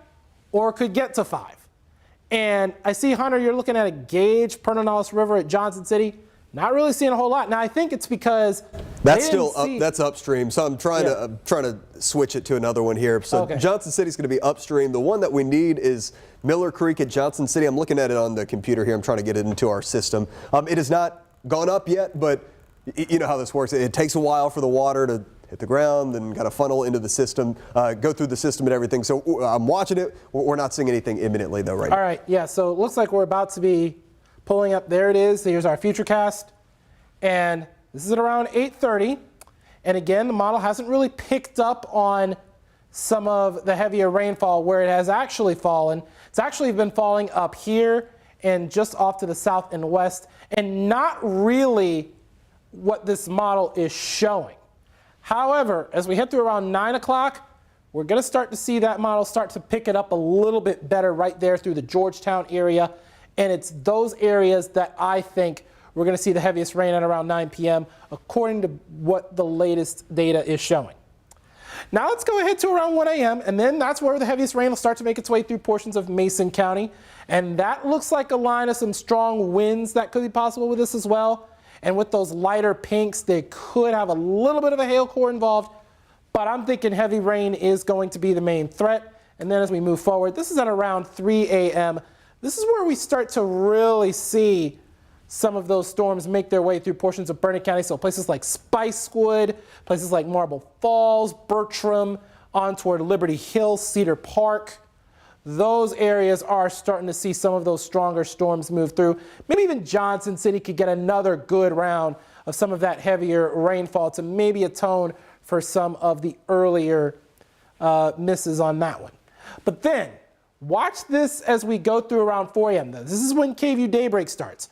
or could get to 5. And I see, Hunter, you're looking at a gauge, Pedernales River at Johnson City. Not really seeing a whole lot. Now, I think it's because that's still up, that's upstream. So I'm trying to switch it to another one here. So Johnson City's going to be upstream. The one that we need is Miller Creek at Johnson City. I'm looking at it on the computer here. I'm trying to get it into our system. It has not gone up yet, but you know how this works. It takes a while for the water to hit the ground and kind of funnel into the system, go through the system and everything. So I'm watching it. We're not seeing anything imminently though right now. All right, yeah, so it looks like we're about to be pulling up. There it is. Here's our Futurecast. And this is at around 8:30. And again, the model hasn't really picked up on some of the heavier rainfall where it has actually fallen. It's actually been falling up here and just off to the south and west, and not really what this model is showing. However, as we head through around 9 o'clock, we're going to start to see that model start to pick it up a little bit better right there through the Georgetown area. And it's those areas that I think we're going to see the heaviest rain at around 9 p.m. according to what the latest data is showing. Now let's go ahead to around 1 a.m. and then that's where the heaviest rain will start to make its way through portions of Mason County. And that looks like a line of some strong winds that could be possible with this as well. And with those lighter pinks, they could have a little bit of a hail core involved, but I'm thinking heavy rain is going to be the main threat. And then as we move forward, this is at around 3 a.m. This is where we start to really see some of those storms make their way through portions of Burnett County. So places like Spicewood, places like Marble Falls, Bertram, on toward Liberty Hill, Cedar Park. Those areas are starting to see some of those stronger storms move through. Maybe even Johnson City could get another good round of some of that heavier rainfall to maybe atone for some of the earlier misses on that one. But then, watch this as we go through around 4 a.m. This is when KVUE Daybreak starts.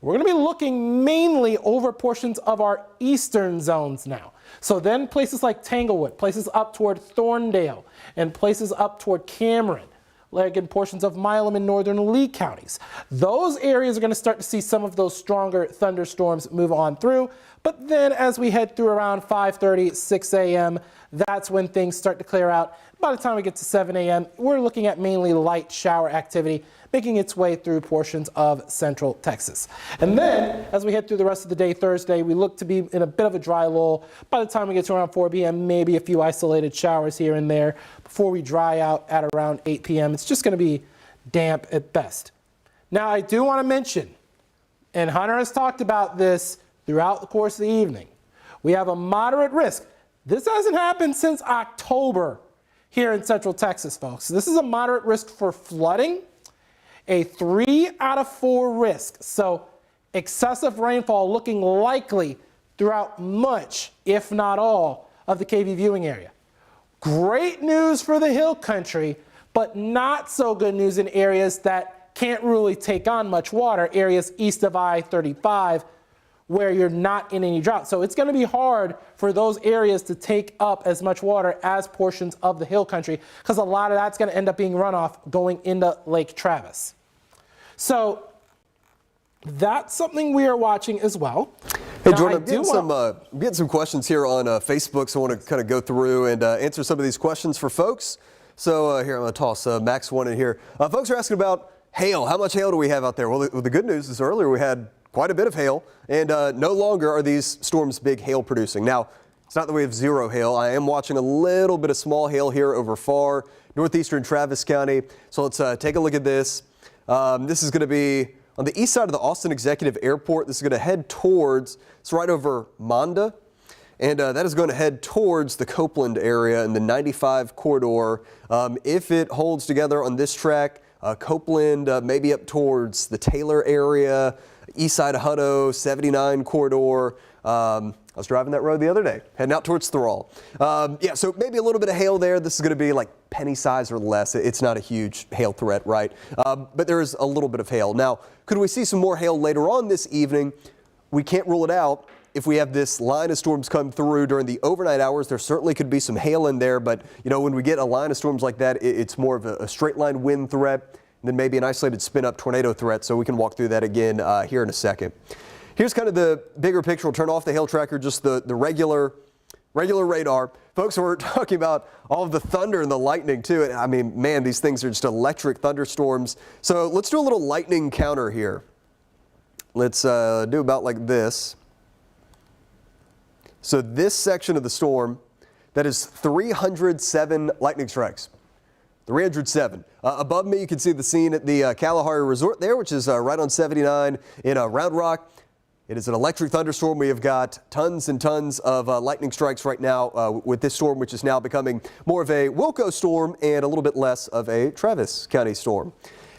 We're going to be looking mainly over portions of our eastern zones now. So then places like Tanglewood, places up toward Thorndale, and places up toward Cameron, like in portions of Milam and northern Lee counties. Those areas are going to start to see some of those stronger thunderstorms move on through. But then as we head through around 5:30, 6 a.m., that's when things start to clear out. By the time we get to 7 a.m., we're looking at mainly light shower activity making its way through portions of central Texas. And then, as we head through the rest of the day Thursday, we look to be in a bit of a dry lull. By the time we get to around 4 p.m., maybe a few isolated showers here and there before we dry out at around 8 p.m. It's just going to be damp at best. Now, I do want to mention, and Hunter has talked about this throughout the course of the evening, we have a moderate risk. This hasn't happened since October here in central Texas, folks. This is a moderate risk for flooding, a 3 out of 4 risk. So excessive rainfall looking likely throughout much, if not all, of the KV viewing area. Great news for the hill country, but not so good news in areas that can't really take on much water, areas east of I-35, where you're not in any drought. So it's going to be hard for those areas to take up as much water as portions of the hill country, because a lot of that's going to end up being runoff going into Lake Travis. So that's something we are watching as well. Hey, Jordan, I'm getting some questions here on Facebook, so I want to kind of go through and answer some of these questions for folks. So here, I'm going to toss Max one in here. Folks are asking about hail. How much hail do we have out there? Well, the good news is earlier we had quite a bit of hail, and no longer are these storms big hail producing. Now, it's not that we have zero hail. I am watching a little bit of small hail here over far northeastern Travis County. So let's take a look at this. This is going to be on the east side of the Austin Executive Airport. This is going to head towards, it's right over Monda, and that is going to head towards the Copeland area in the 95 corridor. If it holds together on this track, Copeland maybe up towards the Taylor area, east side of Hutto, 79 corridor. I was driving that road the other day, heading out towards Thrall. Yeah, so maybe a little bit of hail there. This is going to be like penny size or less. It's not a huge hail threat, right? But there is a little bit of hail. Now, could we see some more hail later on this evening? We can't rule it out. If we have this line of storms come through during the overnight hours, there certainly could be some hail in there. But, you know, when we get a line of storms like that, it's more of a straight line wind threat, and then maybe an isolated spin-up tornado threat. So we can walk through that again here in a second. Here's kind of the bigger picture. We'll turn off the hail tracker, just the regular radar. Folks, we're talking about all of the thunder and the lightning too. I mean, man, these things are just electric thunderstorms. So let's do a little lightning counter here. Let's do about like this. So this section of the storm, that is 307 lightning strikes. 307. Above me, you can see the scene at the Kalahari Resort there, which is right on 79 in Round Rock. It is an electric thunderstorm. We have got tons and tons of lightning strikes right now with this storm, which is now becoming more of a Wilco storm and a little bit less of a Travis County storm.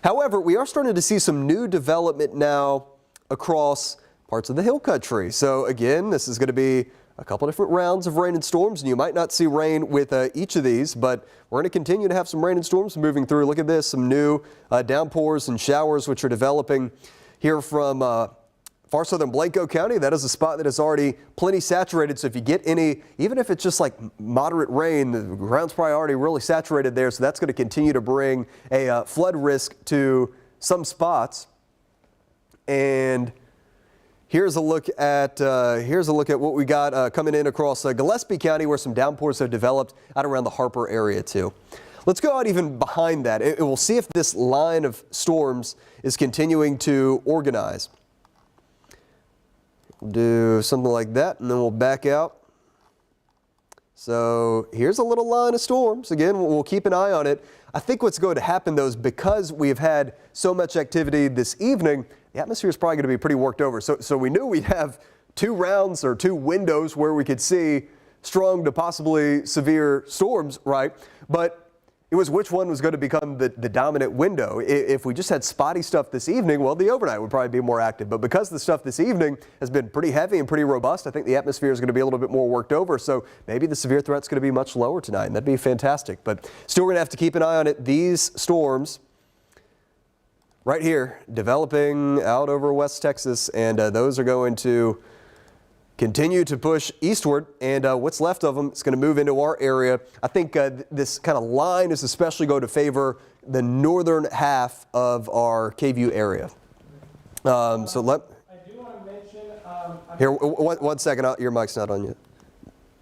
However, we are starting to see some new development now across parts of the hill country. So again, this is going to be a couple different rounds of rain and storms, and you might not see rain with each of these, but we're going to continue to have some rain and storms moving through. Look at this, some new downpours and showers which are developing here from far southern Blanco County. That is a spot that is already plenty saturated, so if you get any, even if it's just like moderate rain, the ground's probably already really saturated there, so that's going to continue to bring a flood risk to some spots. And here's a look at what we got coming in across Gillespie County, where some downpours have developed out around the Harper area too. Let's go out even behind that, and we'll see if this line of storms is continuing to organize. We'll do something like that, and then we'll back out. So here's a little line of storms. Again, we'll keep an eye on it. I think what's going to happen, though, is because we have had so much activity this evening, the atmosphere is probably going to be pretty worked over. So we knew we'd have 2 rounds or 2 windows where we could see strong to possibly severe storms, right? But it was which one was going to become the dominant window. If we just had spotty stuff this evening, well, the overnight would probably be more active. But because the stuff this evening has been pretty heavy and pretty robust, I think the atmosphere is going to be a little bit more worked over. So maybe the severe threat's going to be much lower tonight, and that'd be fantastic. But still, we're going to have to keep an eye on it. These storms right here developing out over West Texas, and those are going to continue to push eastward, and what's left of them is going to move into our area. I think this kind of line is especially going to favor the northern half of our KVUE area. So I do want to mention. Here, one second. Your mic's not on yet.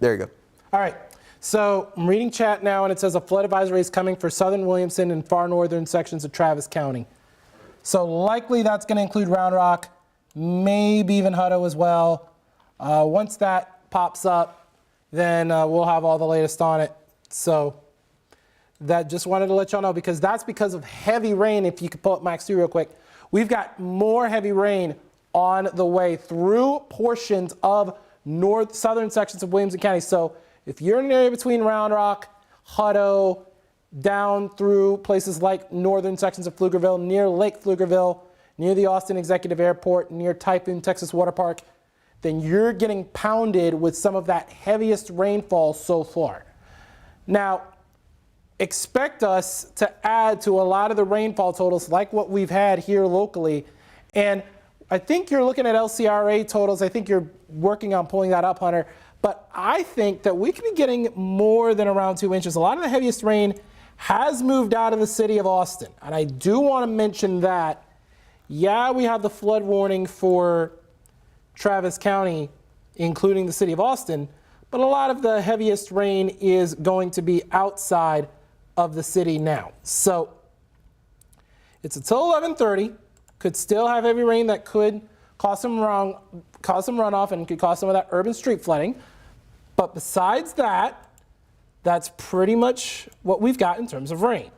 There you go. All right. So I'm reading chat now, and it says a flood advisory is coming for southern Williamson and far northern sections of Travis County. So likely that's going to include Round Rock, maybe even Hutto as well. Once that pops up, then we'll have all the latest on it. So that just wanted to let y'all know, because that's because of heavy rain. If you could pull up Max 2 real quick, we've got more heavy rain on the way through portions of southern sections of Williamson County. So if you're in an area between Round Rock, Hutto, down through places like northern sections of Pflugerville, near Lake Pflugerville, near the Austin Executive Airport, near Typhoon Texas Water Park, then you're getting pounded with some of that heaviest rainfall so far. Now, expect us to add to a lot of the rainfall totals like what we've had here locally. And I think you're looking at LCRA totals. I think you're working on pulling that up, Hunter. But I think that we could be getting more than around 2 inches. A lot of the heaviest rain has moved out of the city of Austin. And I do want to mention that, yeah, we have the flood warning for Travis County, including the city of Austin, but a lot of the heaviest rain is going to be outside of the city now. So it's until 11:30, could still have heavy rain that could cause some runoff and could cause some of that urban street flooding. But besides that, that's pretty much what we've got in terms of rain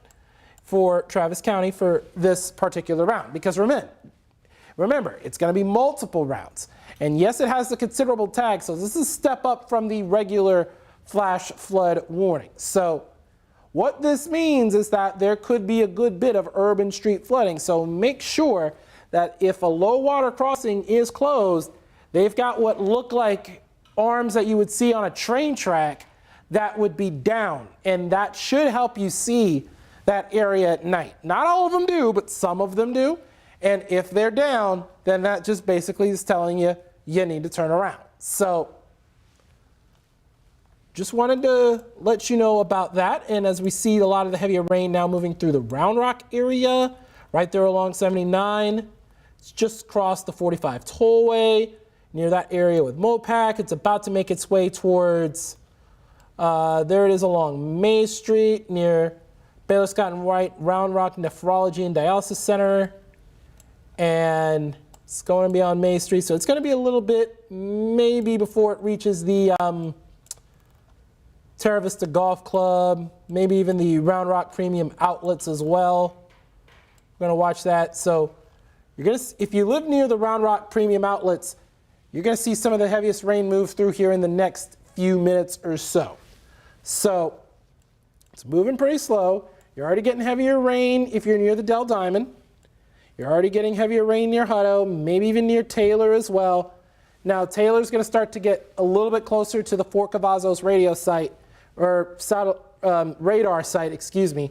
for Travis County for this particular round. Because remember, it's going to be multiple rounds. And yes, it has a considerable tag, so this is a step up from the regular flash flood warning. So what this means is that there could be a good bit of urban street flooding. So make sure that if a low water crossing is closed, they've got what look like arms that you would see on a train track that would be down. And that should help you see that area at night. Not all of them do, but some of them do. And if they're down, then that just basically is telling you you need to turn around. So just wanted to let you know about that. And as we see a lot of the heavier rain now moving through the Round Rock area, right there along 79, it's just across the 45 tollway, near that area with Mopac. It's about to make its way towards, there it is along May Street, near Baylor Scott and White Round Rock Nephrology and Dialysis Center. And it's going to be on May Street, so it's going to be a little bit, maybe before it reaches the Terra Vista Golf Club, maybe even the Round Rock Premium Outlets as well. We're going to watch that. So you're going to, if you live near the Round Rock Premium Outlets, you're going to see some of the heaviest rain move through here in the next few minutes or so. So it's moving pretty slow. You're already getting heavier rain if you're near the Dell Diamond. You're already getting heavier rain near Hutto, maybe even near Taylor as well. Now, Taylor's going to start to get a little bit closer to the Fort Cavazos radio site, or radar site, excuse me,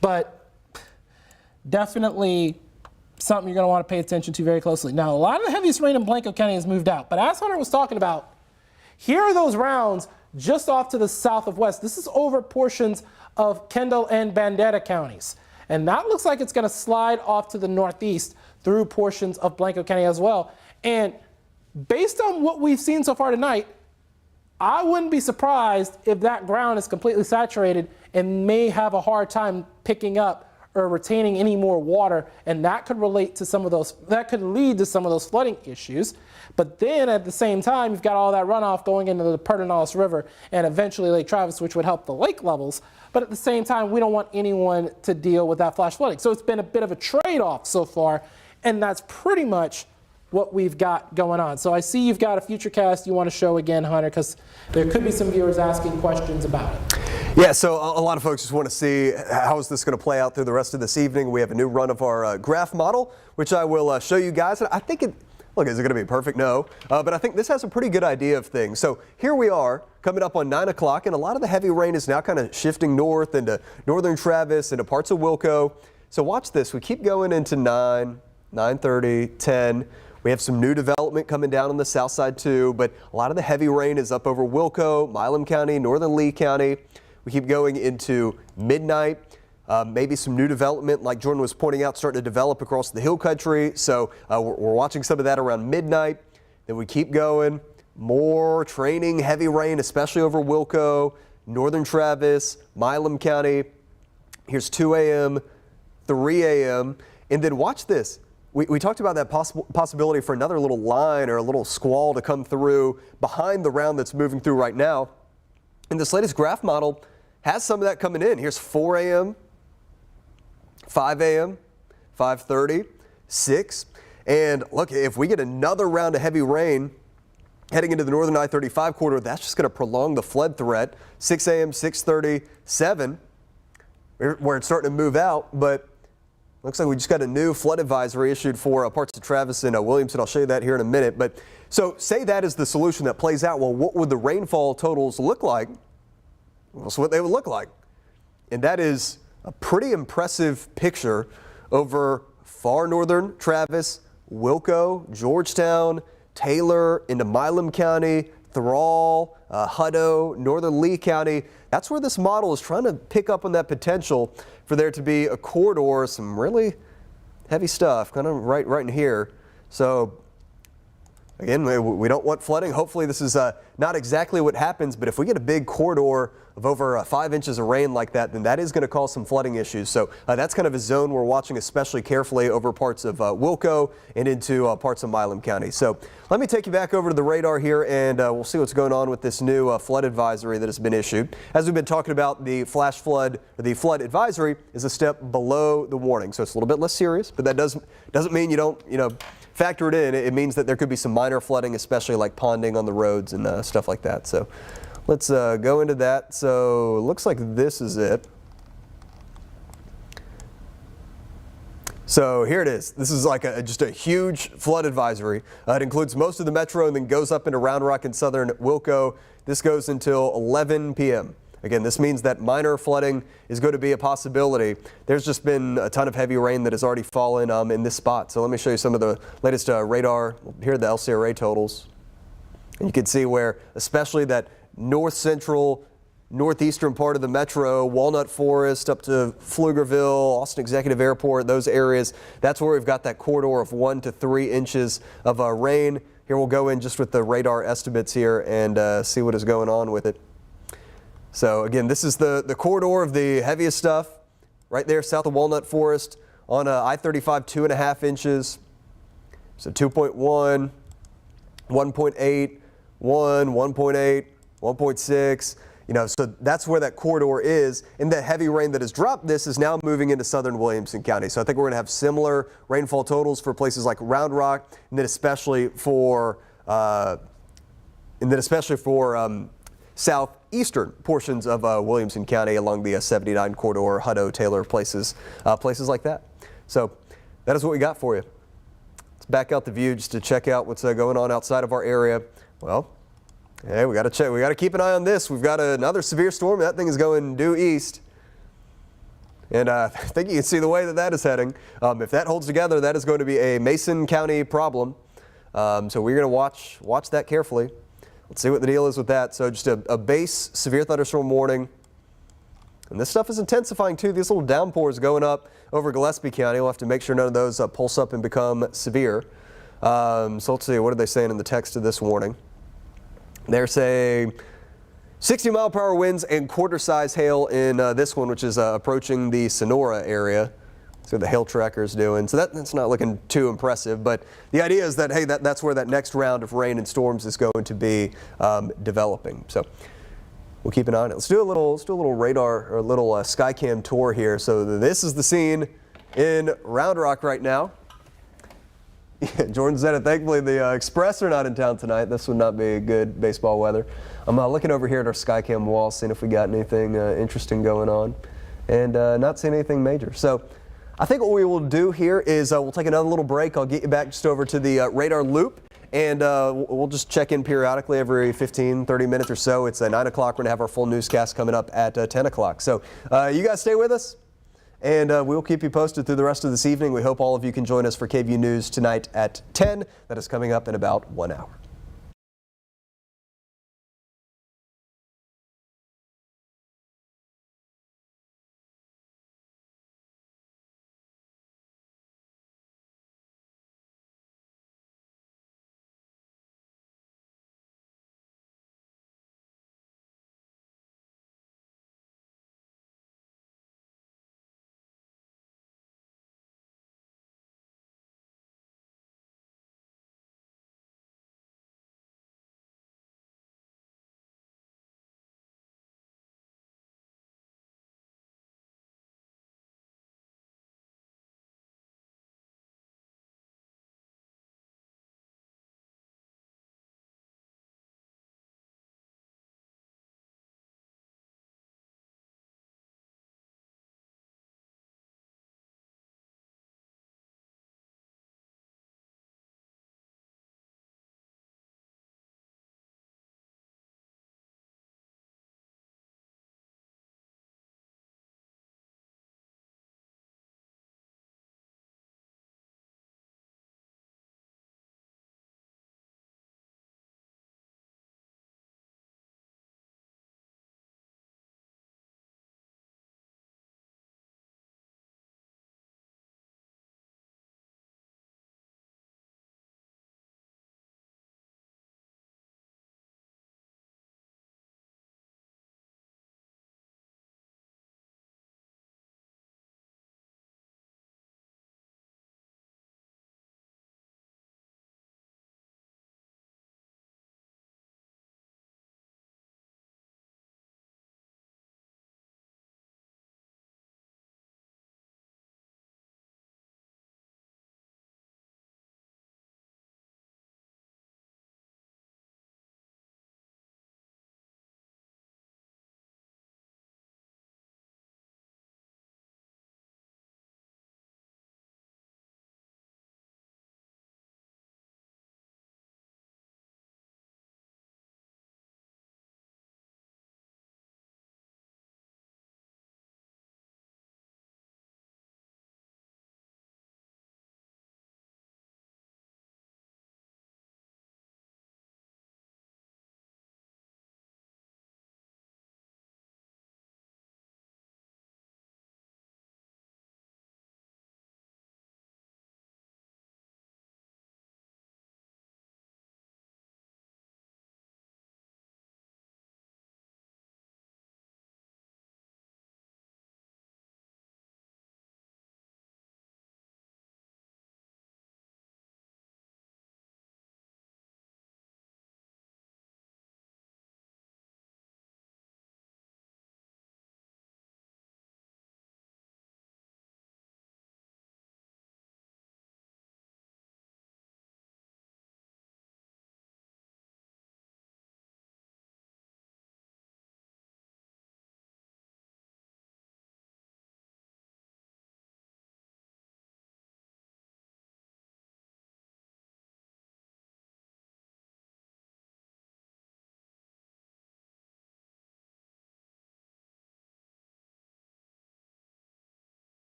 but definitely something you're going to want to pay attention to very closely. Now, a lot of the heaviest rain in Blanco County has moved out, but as Hunter was talking about, here are those rounds just off to the south of west. This is over portions of Kendall and Bandera counties. And that looks like it's going to slide off to the northeast through portions of Blanco County as well. And based on what we've seen so far tonight, I wouldn't be surprised if that ground is completely saturated and may have a hard time picking up or retaining any more water, and that could relate to some of those, that could lead to some of those flooding issues. But then at the same time, you've got all that runoff going into the Pedernales River and eventually Lake Travis, which would help the lake levels. But at the same time, we don't want anyone to deal with that flash flooding. So it's been a bit of a trade-off so far, and that's pretty much what we've got going on. So I see you've got a Futurecast you want to show again, Hunter, because there could be some viewers asking questions about it. Yeah, so a lot of folks just want to see how is this going to play out through the rest of this evening. We have a new run of our graph model, which I will show you guys. I think look, is it going to be perfect? No, but I think this has a pretty good idea of things. So here we are coming up on 9 o'clock, and a lot of the heavy rain is now kind of shifting north into northern Travis, into parts of Wilco. So watch this. We keep going into 9, 9:30, 10. We have some new development coming down on the south side too, but a lot of the heavy rain is up over Wilco, Milam County, northern Lee County. We keep going into midnight. Maybe some new development, like Jordan was pointing out, starting to develop across the hill country. So we're watching some of that around midnight. Then we keep going. More training, heavy rain, especially over Wilco, northern Travis, Milam County. Here's 2 a.m., 3 a.m. And then watch this. We talked about that possibility for another little line or a little squall to come through behind the round that's moving through right now. And this latest graph model has some of that coming in. Here's 4 a.m., 5 a.m., 5:30, 6. And look, if we get another round of heavy rain heading into the northern I-35 corridor, that's just going to prolong the flood threat. 6 a.m., 6:30, 7, where it's starting to move out. But looks like we just got a new flood advisory issued for parts of Travis and Williamson. I'll show you that here in a minute. But so say that is the solution that plays out. Well, what would the rainfall totals look like? Well, that's what they would look like. And that is a pretty impressive picture over far northern Travis, Wilco, Georgetown, Taylor, into Milam County, Thrall, Hutto, northern Lee County. That's where this model is trying to pick up on that potential for there to be a corridor, some really heavy stuff, kind of right in here. So again, we don't want flooding. Hopefully this is not exactly what happens, but if we get a big corridor of over 5 inches of rain like that, then that is going to cause some flooding issues. So that's kind of a zone we're watching especially carefully over parts of Wilco and into parts of Milam County. So let me take you back over to the radar here, and we'll see what's going on with this new flood advisory that has been issued. As we've been talking about, the flash flood, or the flood advisory, is a step below the warning. So it's a little bit less serious, but that doesn't mean you don't, factor it in. It means that there could be some minor flooding, especially like ponding on the roads and stuff like that. So let's go into that. So it looks like this is it. So here it is. This is like just a huge flood advisory. It includes most of the metro and then goes up into Round Rock and southern Wilco. This goes until 11 p.m. Again, this means that minor flooding is going to be a possibility. There's just been a ton of heavy rain that has already fallen in this spot. So let me show you some of the latest radar. Here are the LCRA totals. And you can see where, especially that north central, northeastern part of the metro, Walnut Forest up to Pflugerville, Austin Executive Airport, those areas, that's where we've got that corridor of 1 to 3 inches of rain. Here we'll go in just with the radar estimates here and see what is going on with it. So again, this is the corridor of the heaviest stuff right there south of Walnut Forest on I-35, 2.5 inches. So 2.1, 1.8, 1, 1.8, 1.6. So that's where that corridor is. And the heavy rain that has dropped this is now moving into southern Williamson County. So I think we're going to have similar rainfall totals for places like Round Rock, and then especially for southeastern portions of Williamson County along the 79 corridor, Hutto, Taylor, places like that. So that is what we got for you. Let's back out the view just to check out what's going on outside of our area. Well, hey, we got to check. We got to keep an eye on this. We've got another severe storm. That thing is going due east. And I think you can see the way that is heading. If that holds together, that is going to be a Mason County problem. So we're going to watch that carefully. Let's see what the deal is with that. So just a base severe thunderstorm warning. And this stuff is intensifying too. These little downpours going up over Gillespie County. We'll have to make sure none of those pulse up and become severe. So let's see, what are they saying in the text of this warning? They're saying 60-mile-per-hour winds and quarter-size hail in this one, which is approaching the Sonora area. See what the hail tracker is doing. So that's not looking too impressive, but the idea is that, hey, that's where that next round of rain and storms is going to be developing. So we'll keep an eye on it. Let's do a little radar or a little sky cam tour here. So this is the scene in Round Rock right now. Yeah, Jordan said it. Thankfully, the Express are not in town tonight. This would not be good baseball weather. I'm looking over here at our Skycam wall, seeing if we got anything interesting going on, and not seeing anything major. So I think what we will do here is we'll take another little break. I'll get you back just over to the radar loop, and we'll just check in periodically every 15, 30 minutes or so. It's 9 o'clock. We're going to have our full newscast coming up at 10 o'clock. So you guys stay with us. And we'll keep you posted through the rest of this evening. We hope all of you can join us for KVUE News tonight at 10. That is coming up in about 1 hour.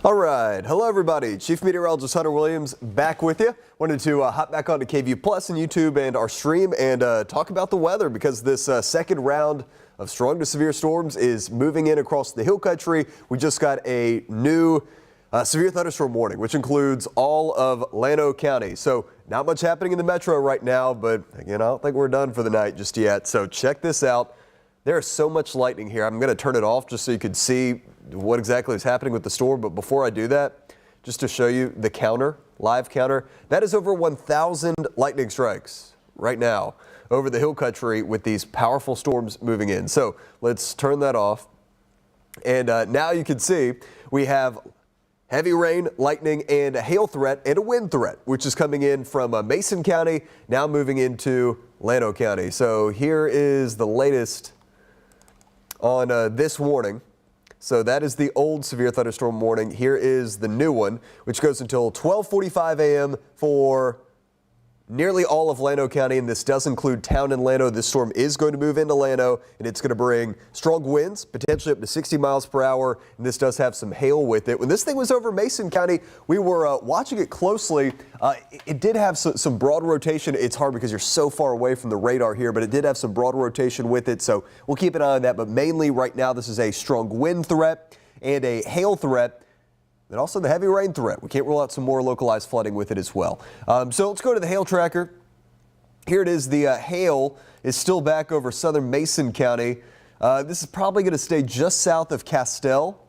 All right. Hello, everybody. Chief Meteorologist Hunter Williams back with you. Wanted to hop back onto KVUE Plus and YouTube and our stream and talk about the weather because this second round of strong to severe storms is moving in across the hill country. We just got a new severe thunderstorm warning, which includes all of Llano County. So not much happening in the metro right now, but again, I don't think we're done for the night just yet. So check this out. There is so much lightning here. I'm going to turn it off just so you can see what exactly is happening with the storm. But before I do that, just to show you the counter, live counter, that is over 1,000 lightning strikes right now over the hill country with these powerful storms moving in. So let's turn that off. And now you can see we have heavy rain, lightning, and a hail threat and a wind threat, which is coming in from Mason County, now moving into Llano County. So here is the latest on this warning. So that is the old severe thunderstorm warning. Here is the new one, which goes until 12:45 a.m. for nearly all of Llano County, and this does include town and Llano. This storm is going to move into Llano, and it's going to bring strong winds, potentially up to 60 miles per hour, and this does have some hail with it. When this thing was over Mason County, we were watching it closely. It did have some broad rotation. It's hard because you're so far away from the radar here, but it did have some broad rotation with it, so we'll keep an eye on that. But mainly right now, this is a strong wind threat and a hail threat. And also the heavy rain threat. We can't rule out some more localized flooding with it as well. So let's go to the hail tracker. Here it is. The hail is still back over southern Mason County. This is probably going to stay just south of Castell.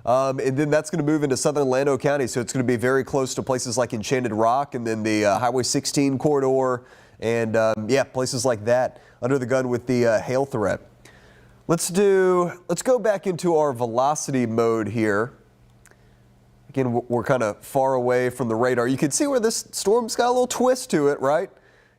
And then that's going to move into southern Llano County. So it's going to be very close to places like Enchanted Rock and then the Highway 16 corridor and yeah, places like that under the gun with the hail threat. Let's go back into our velocity mode here. Again, we're kind of far away from the radar. You can see where this storm's got a little twist to it, right?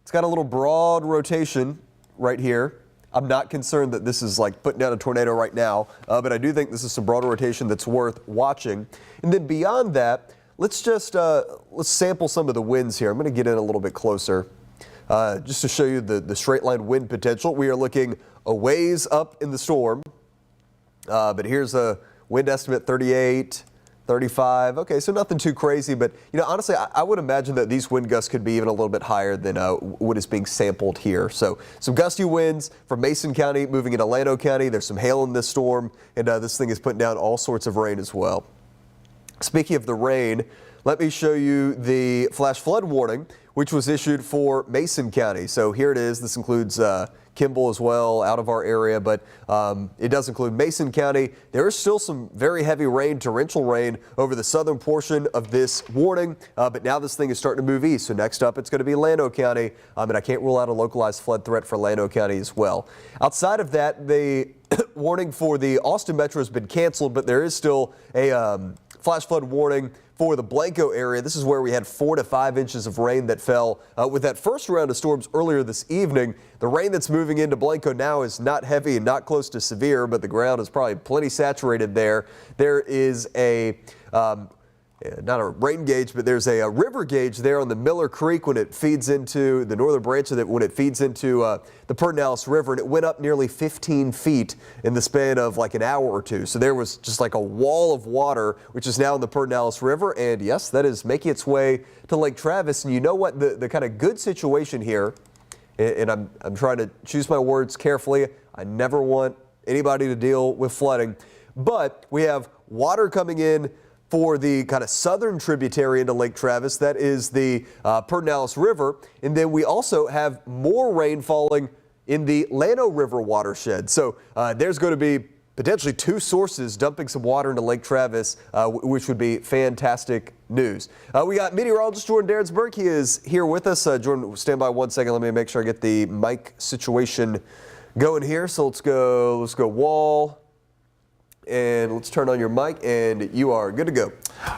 It's got a little broad rotation right here. I'm not concerned that this is like putting down a tornado right now, but I do think this is some broad rotation that's worth watching. And then beyond that, let's sample some of the winds here. I'm going to get in a little bit closer just to show you the straight line wind potential. We are looking a ways up in the storm, but here's a wind estimate 38. 35. Okay, so nothing too crazy, but honestly, I would imagine that these wind gusts could be even a little bit higher than what is being sampled here. So some gusty winds from Mason County moving into Llano County. There's some hail in this storm, and this thing is putting down all sorts of rain as well. Speaking of the rain, let me show you the flash flood warning, which was issued for Mason County. So here it is. This includes Kimball as well, out of our area, but it does include Mason County. There is still some very heavy rain, torrential rain over the southern portion of this warning, but now this thing is starting to move east. So next up, it's going to be Llano County, and I can't rule out a localized flood threat for Llano County as well. Outside of that, the warning for the Austin Metro has been canceled, but there is still a flash flood warning for the Blanco area. This is where we had 4 to 5 inches of rain that fell with that first round of storms earlier this evening. The rain that's moving into Blanco now is not heavy and not close to severe, but the ground is probably plenty saturated there. There is a not a rain gauge, but there's a river gauge there on the Miller Creek when it feeds into the northern branch of it, when it feeds into the Pedernales River, and it went up nearly 15 feet in the span of like an hour or two. So there was just like a wall of water, which is now in the Pedernales River, and yes, that is making its way to Lake Travis. And you know what, the kind of good situation here, and I'm trying to choose my words carefully. I never want anybody to deal with flooding, but we have water coming in for the kind of southern tributary into Lake Travis. That is the Pedernales River. And then we also have more rain falling in the Llano River watershed. So there's going to be potentially 2 sources dumping some water into Lake Travis, which would be fantastic news. We got meteorologist Jordan Darendsburg. He is here with us. Jordan, stand by 1 second. Let me make sure I get the mic situation going here. So let's go wall. And let's turn on your mic, and you are good to go.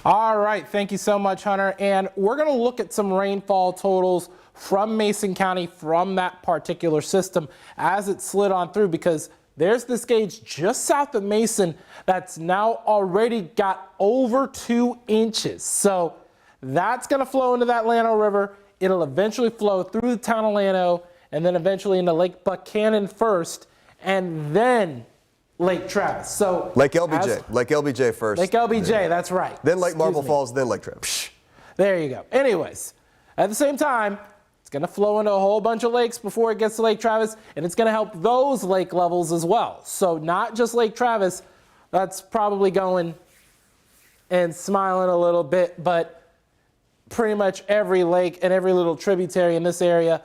All right. Thank you so much, Hunter. And we're going to look at some rainfall totals from Mason County from that particular system as it slid on through, because there's this gauge just south of Mason that's now already got over 2 inches. So that's going to flow into that Llano River. It'll eventually flow through the town of Llano and then eventually into Lake Buchanan first, and then Lake Travis. So Lake LBJ first. Lake LBJ, that's right. Then Lake Marble Falls, then Lake Travis. There you go. Anyways, at the same time, it's going to flow into a whole bunch of lakes before it gets to Lake Travis, and it's going to help those lake levels as well. So not just Lake Travis, that's probably going and smiling a little bit, but pretty much every lake and every little tributary in this area,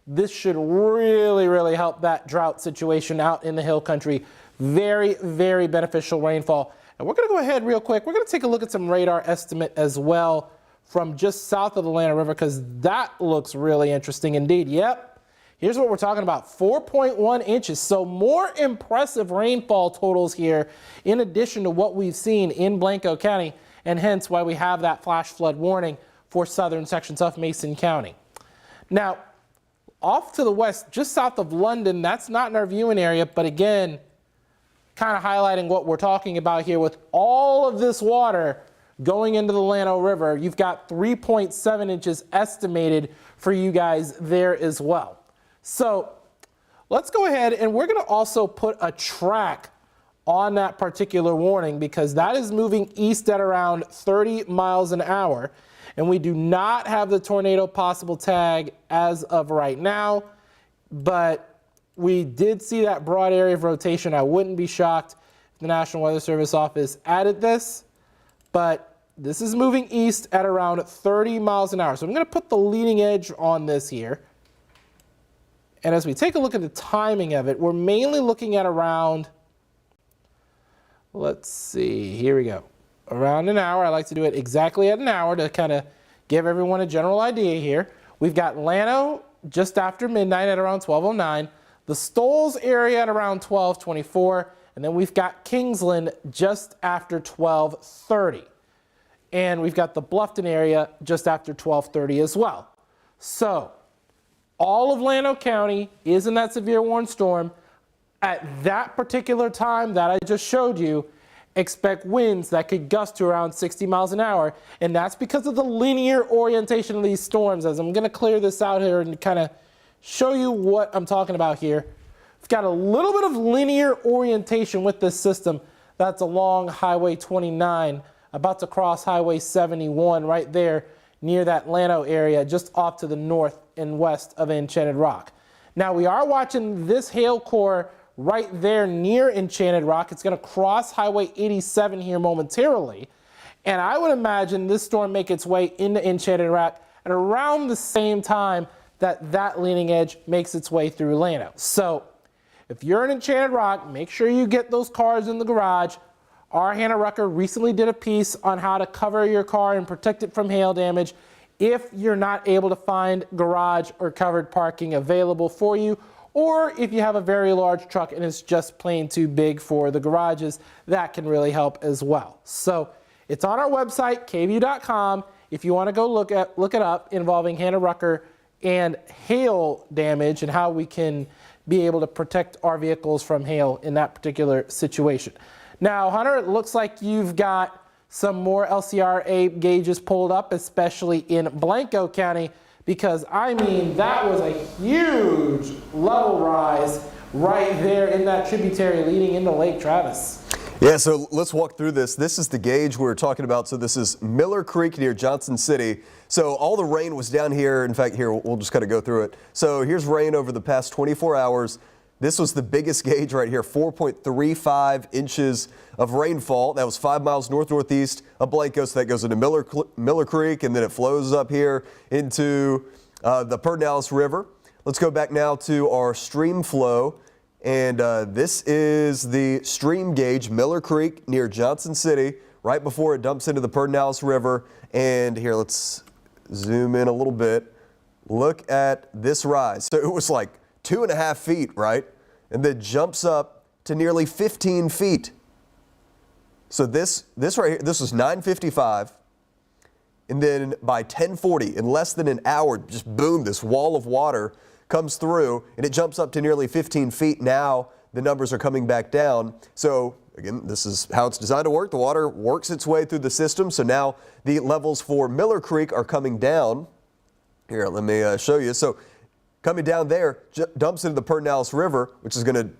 this should really, really help that drought situation out in the hill country. Very, very beneficial rainfall. And we're going to go ahead real quick. We're going to take a look at some radar estimate as well from just south of the Atlanta River, because that looks really interesting indeed. Yep. Here's what we're talking about, 4.1 inches. So more impressive rainfall totals here in addition to what we've seen in Blanco County, and hence why we have that flash flood warning for southern sections of Mason County. Now, off to the west, just south of London, that's not in our viewing area, but again, kind of highlighting what we're talking about here with all of this water going into the Llano River. You've got 3.7 inches estimated for you guys there as well. So let's go ahead, and we're going to also put a track on that particular warning, because that is moving east at around 30 miles an hour. And we do not have the tornado possible tag as of right now, but we did see that broad area of rotation. I wouldn't be shocked if the National Weather Service office added this, but this is moving east at around 30 miles an hour. So I'm going to put the leading edge on this here. And as we take a look at the timing of it, we're mainly looking at around, let's see, here we go. Around an hour. I like to do it exactly at an hour to kind of give everyone a general idea here. We've got Llano just after midnight at around 12:09, the Stoles area at around 12:24, and then we've got Kingsland just after 12:30. And we've got the Bluffton area just after 12:30 as well. So all of Llano County is in that severe warning storm. At that particular time that I just showed you, expect winds that could gust to around 60 miles an hour. And that's because of the linear orientation of these storms. As I'm going to clear this out here and kind of show you what I'm talking about here. We've got a little bit of linear orientation with this system that's along Highway 29, about to cross Highway 71 right there near that Llano area, just off to the north and west of Enchanted Rock. Now we are watching this hail core right there near Enchanted Rock. It's going to cross Highway 87 here momentarily. And I would imagine this storm make its way into Enchanted Rock at around the same time that that leading edge makes its way through Llano. So if you're in Enchanted Rock, make sure you get those cars in the garage. Our Hannah Rucker recently did a piece on how to cover your car and protect it from hail damage if you're not able to find garage or covered parking available for you, or if you have a very large truck and it's just plain too big for the garages. That can really help as well. So it's on our website, KVUE.com, if you want to go look it up, involving Hannah Rucker and hail damage and how we can be able to protect our vehicles from hail in that particular situation. Now, Hunter, it looks like you've got some more LCRA gauges pulled up, especially in Blanco County, because, I mean, that was a huge level rise right there in that tributary leading into Lake Travis. Yeah, so let's walk through this. This is the gauge we're talking about. So this is Miller Creek near Johnson City. So all the rain was down here. In fact, here, we'll just kind of go through it. So here's rain over the past 24 hours. This was the biggest gauge right here, 4.35 inches of rainfall. That was 5 miles north-northeast of Blanco, so that goes into Miller Creek, and then it flows up here into the Pedernales River. Let's go back now to our stream flow, and this is the stream gauge, Miller Creek near Johnson City, right before it dumps into the Pedernales River. And here, let's zoom in a little bit. Look at this rise. So it was like 2.5 feet, right? And then jumps up to nearly 15 feet. So this right here, this was 9:55. And then by 10:40, in less than an hour, just boom, this wall of water comes through and it jumps up to nearly 15 feet. Now the numbers are coming back down. So again, this is how it's designed to work. The water works its way through the system. So now the levels for Miller Creek are coming down. Here, let me show you. So coming down there, dumps into the Pedernales River, which is going to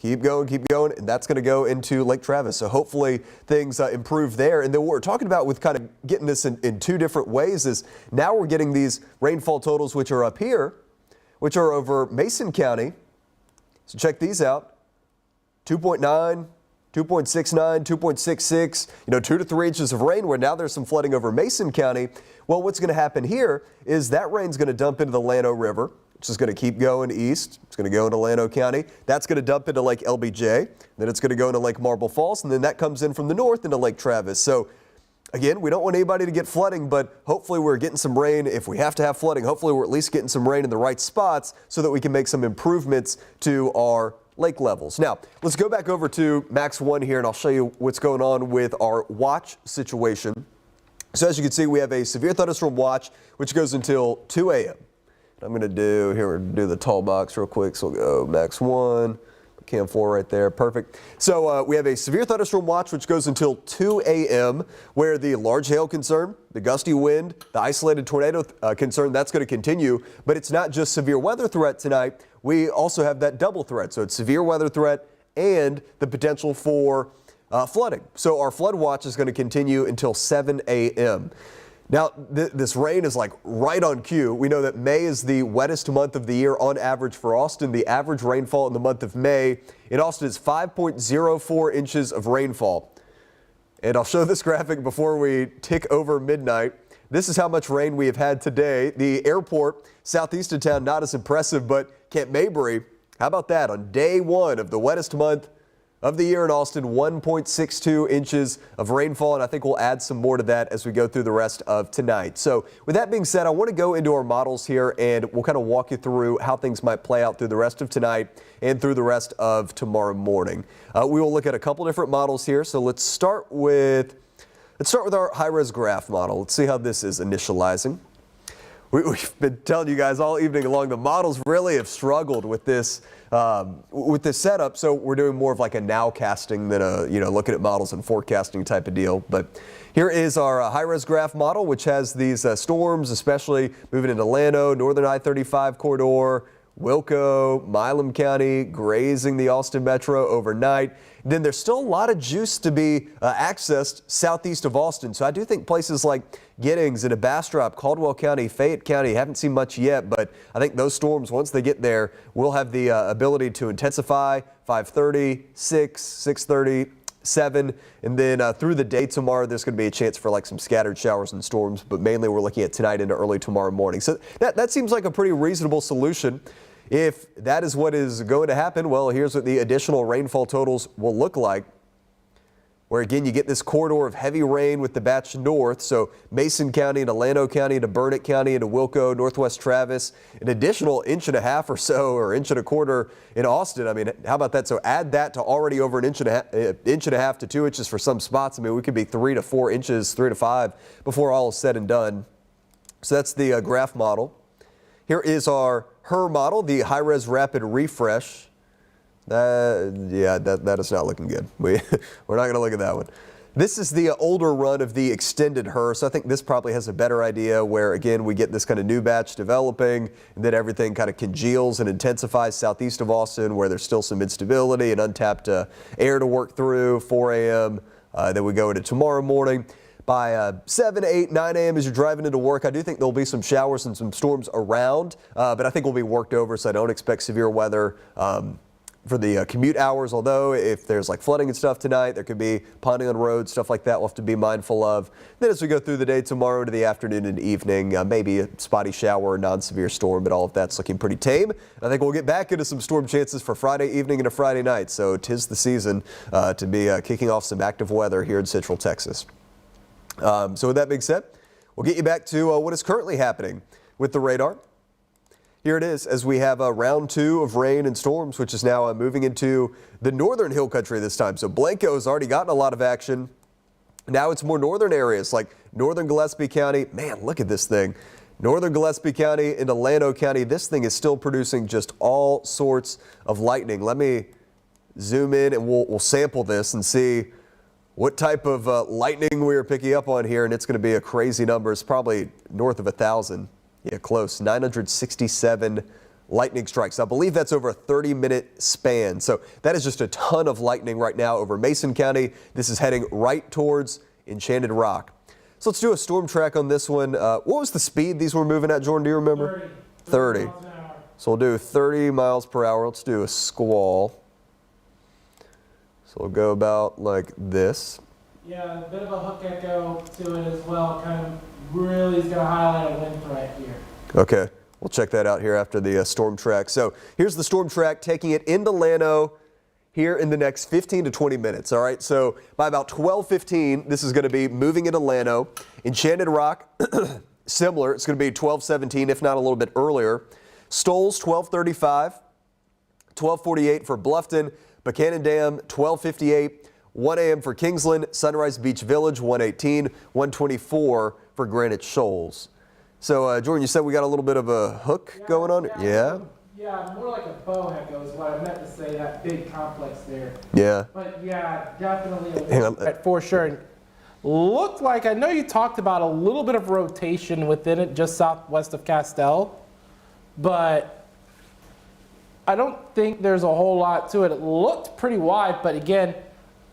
keep going, and that's going to go into Lake Travis. So hopefully things improve there. And then what we're talking about with kind of getting this in two different ways is now we're getting these rainfall totals which are up here, which are over Mason County. So check these out, 2.9, 2.69, 2.66, 2 to 3 inches of rain, where now there's some flooding over Mason County. Well, what's going to happen here is that rain's going to dump into the Llano River, which is going to keep going east. It's going to go into Llano County. That's going to dump into Lake LBJ. Then it's going to go into Lake Marble Falls, and then that comes in from the north into Lake Travis. So again, we don't want anybody to get flooding, but hopefully we're getting some rain. If we have to have flooding, hopefully we're at least getting some rain in the right spots so that we can make some improvements to our lake levels. Now, let's go back over to Max 1 here, and I'll show you what's going on with our watch situation. So as you can see, we have a severe thunderstorm watch, which goes until 2 a.m. I'm going to do the tall box real quick. So we'll go Max 1, Cam 4 right there. Perfect. So we have a severe thunderstorm watch, which goes until 2 a.m., where the large hail concern, the gusty wind, the isolated tornado concern, that's going to continue. But it's not just severe weather threat tonight. We also have that double threat. So it's severe weather threat and the potential for flooding. So our flood watch is going to continue until 7 a.m. Now, this rain is like right on cue. We know that May is the wettest month of the year on average for Austin. The average rainfall in the month of May in Austin is 5.04 inches of rainfall. And I'll show this graphic before we tick over midnight. This is how much rain we have had today. The airport southeast of town, not as impressive, but Camp Mabry, how about that? On day one of the wettest month of the year in Austin, 1.62 inches of rainfall, and I think we'll add some more to that as we go through the rest of tonight. So with that being said, I want to go into our models here, and we'll kind of walk you through how things might play out through the rest of tonight and through the rest of tomorrow morning. We will look at a couple different models here. So let's start with our high-res graph model. Let's see how this is initializing. We've been telling you guys all evening long, the models really have struggled with this setup. So we're doing more of like a nowcasting than a, looking at models and forecasting type of deal. But here is our high-res graph model, which has these storms, especially moving into Llano, northern I-35 corridor, Wilco, Milam County, grazing the Austin Metro overnight. Then there's still a lot of juice to be accessed southeast of Austin. So I do think places like Giddings and Bastrop, Caldwell County, Fayette County, haven't seen much yet, but I think those storms, once they get there, will have the ability to intensify 5:30, 6, 6:30, 7, and then through the day tomorrow, there's going to be a chance for like some scattered showers and storms, but mainly we're looking at tonight into early tomorrow morning. So that seems like a pretty reasonable solution. If that is what is going to happen, well, here's what the additional rainfall totals will look like, where again you get this corridor of heavy rain with the batch north, so Mason County into Llano County into Burnett County into Wilco, Northwest Travis, an additional 1.5 inches or so, or 1.25 inches in Austin. I mean, how about that? So add that to already over 1.5 inches to 2 inches for some spots. I mean, we could be 3 to 4 inches, 3 to 5 before all is said and done. So that's the graph model. Here is our HER model, the high-res rapid refresh. That is not looking good. We're not going to look at that one. This is the older run of the extended HER, so I think this probably has a better idea where, again, we get this kind of new batch developing, and then everything kind of congeals and intensifies southeast of Austin, where there's still some instability and untapped air to work through, 4 a.m. Then we go into tomorrow morning. By 7, 8, 9 a.m. as you're driving into work, I do think there'll be some showers and some storms around, but I think we'll be worked over, so I don't expect severe weather for the commute hours, although if there's like flooding and stuff tonight, there could be ponding on roads, stuff like that we'll have to be mindful of. Then as we go through the day tomorrow into the afternoon and evening, maybe a spotty shower, non-severe storm, but all of that's looking pretty tame. I think we'll get back into some storm chances for Friday evening and a Friday night, so 'tis the season to be kicking off some active weather here in Central Texas. So with that being said, we'll get you back to what is currently happening with the radar. Here it is as we have round 2 of rain and storms, which is now moving into the northern hill country this time. So Blanco has already gotten a lot of action. Now it's more northern areas like northern Gillespie County. Man, look at this thing. Northern Gillespie County into Llano County. This thing is still producing just all sorts of lightning. Let me zoom in and we'll sample this and see what type of lightning we're picking up on here, and it's going to be a crazy number. It's probably north of 1,000. Yeah, close. 967 lightning strikes. I believe that's over a 30-minute span. So that is just a ton of lightning right now over Mason County. This is heading right towards Enchanted Rock. So let's do a storm track on this one. What was the speed these were moving at, Jordan? Do you remember? 30. miles an hour. So we'll do 30 miles per hour. Let's do a squall. So we'll go about like this. Yeah, a bit of a hook echo to it as well. Kind of really is going to highlight a wind threat here. Okay, we'll check that out here after the storm track. So here's the storm track taking it into Llano here in the next 15 to 20 minutes. All right, so by about 12:15, this is going to be moving into Llano. Enchanted Rock, similar. It's going to be 12:17, if not a little bit earlier. Stoles, 12:35. 12:48 for Bluffton. Buchanan Dam, 12:58. 1 a.m. for Kingsland. Sunrise Beach Village, 1:18. 1:24 for Granite Shoals. So, Jordan, you said we got a little bit of a hook going on? Yeah? Yeah, more like a bow echo is what I meant to say, that big complex there. Yeah. But yeah, definitely a Hang on. wind threat for sure. And looked like, I know you talked about a little bit of rotation within it just southwest of Castell, but I don't think there's a whole lot to it. It looked pretty wide, but again,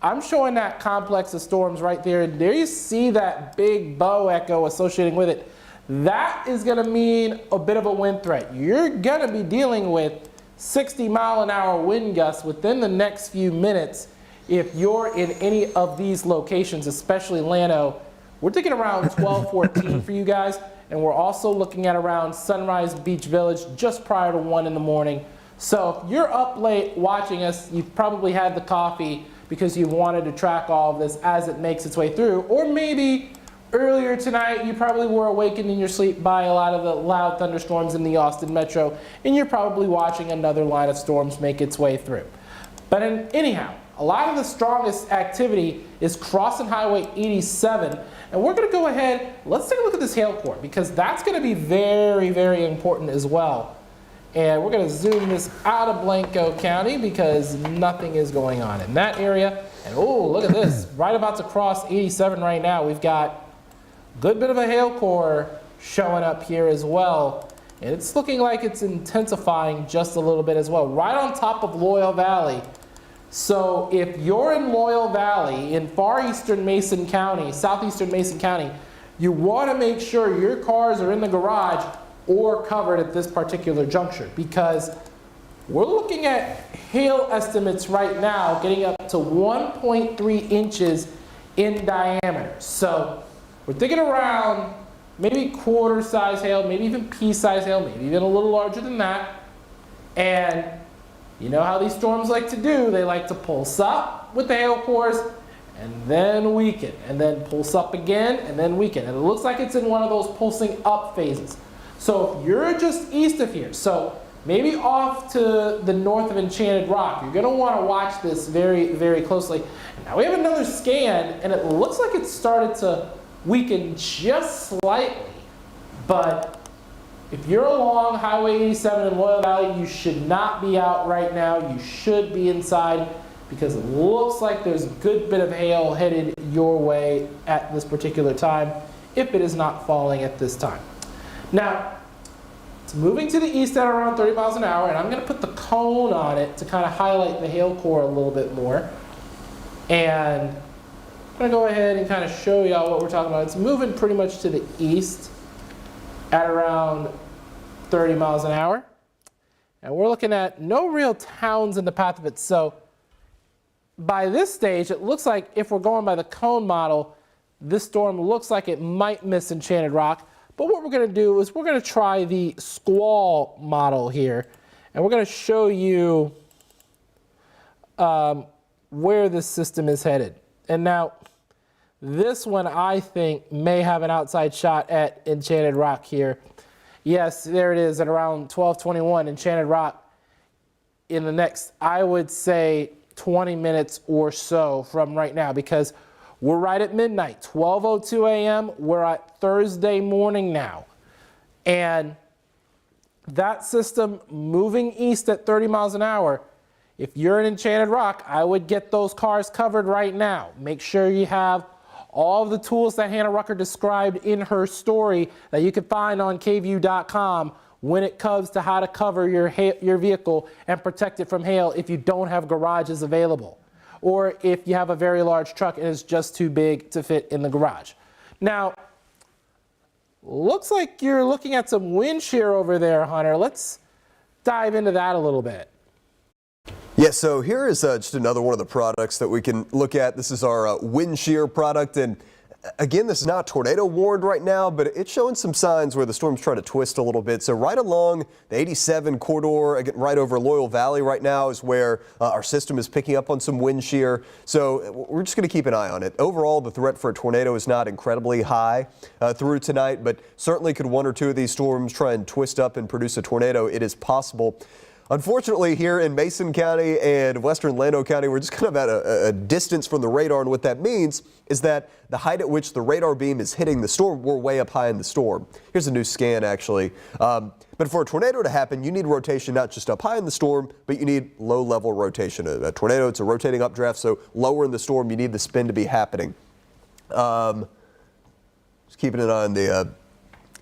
I'm showing that complex of storms right there. And there you see that big bow echo associating with it. That is going to mean a bit of a wind threat. You're going to be dealing with 60-mile-an-hour wind gusts within the next few minutes if you're in any of these locations, especially Llano. We're thinking around 12:14 for you guys, and we're also looking at around Sunrise Beach Village just prior to 1 in the morning. So if you're up late watching us, you've probably had the coffee because you wanted to track all of this as it makes its way through, or maybe earlier tonight, you probably were awakened in your sleep by a lot of the loud thunderstorms in the Austin metro, and you're probably watching another line of storms make its way through. But anyhow, a lot of the strongest activity is crossing Highway 87, and we're going to go ahead, let's take a look at this hail core, because that's going to be very, very important as well. And we're going to zoom this out of Blanco County because nothing is going on in that area. And oh, look at this, right about to cross 87 right now, we've got good bit of a hail core showing up here as well. And it's looking like it's intensifying just a little bit as well, right on top of Loyal Valley. So if you're in Loyal Valley, in far eastern Mason County, southeastern Mason County, you want to make sure your cars are in the garage or covered at this particular juncture, because we're looking at hail estimates right now getting up to 1.3 inches in diameter. So we're thinking around maybe quarter-size hail, maybe even pea-size hail, maybe even a little larger than that. And you know how these storms like to do. They like to pulse up with the hail cores and then weaken, and then pulse up again and then weaken. And it looks like it's in one of those pulsing up phases. So if you're just east of here, so maybe off to the north of Enchanted Rock, you're going to want to watch this very, very closely. Now we have another scan, and it looks like it's started to weaken just slightly, but if you're along Highway 87 in Loyal Valley, you should not be out right now. You should be inside, because it looks like there's a good bit of hail headed your way at this particular time, if it is not falling at this time. Now, it's moving to the east at around 30 miles an hour, and I'm going to put the cone on it to kind of highlight the hail core a little bit more. And I'm going to go ahead and kind of show y'all what we're talking about. It's moving pretty much to the east at around 30 miles an hour. And we're looking at no real towns in the path of it. So by this stage, it looks like if we're going by the cone model, this storm looks like it might miss Enchanted Rock. But what we're going to do is we're going to try the squall model here. And we're going to show you where this system is headed. And now, this one I think may have an outside shot at Enchanted Rock here. Yes, there it is at around 12:21, Enchanted Rock in the next, I would say, 20 minutes or so from right now, because we're right at midnight, 12:02 a.m. We're at Thursday morning now. And that system moving east at 30 miles an hour, if you're in Enchanted Rock, I would get those cars covered right now. Make sure you have all of the tools that Hannah Rucker described in her story that you can find on KVUE.com when it comes to how to cover your vehicle and protect it from hail if you don't have garages available, or if you have a very large truck and it's just too big to fit in the garage. Now, looks like you're looking at some wind shear over there, Hunter. Let's dive into that a little bit. Yeah, so here is just another one of the products that we can look at. This is our wind shear product, and again, this is not tornado warned right now, but it's showing some signs where the storm's trying to twist a little bit. So right along the 87 corridor, again, right over Loyal Valley right now is where our system is picking up on some wind shear. So we're just going to keep an eye on it. Overall, the threat for a tornado is not incredibly high through tonight, but certainly could one or two of these storms try and twist up and produce a tornado. It is possible. Unfortunately, here in Mason County and western Llano County, we're just kind of at a distance from the radar, and what that means is that the height at which the radar beam is hitting the storm, we're way up high in the storm. Here's a new scan, actually. But for a tornado to happen, you need rotation not just up high in the storm, but you need low-level rotation. A tornado, it's a rotating updraft, so lower in the storm, you need the spin to be happening. Just keeping an eye on the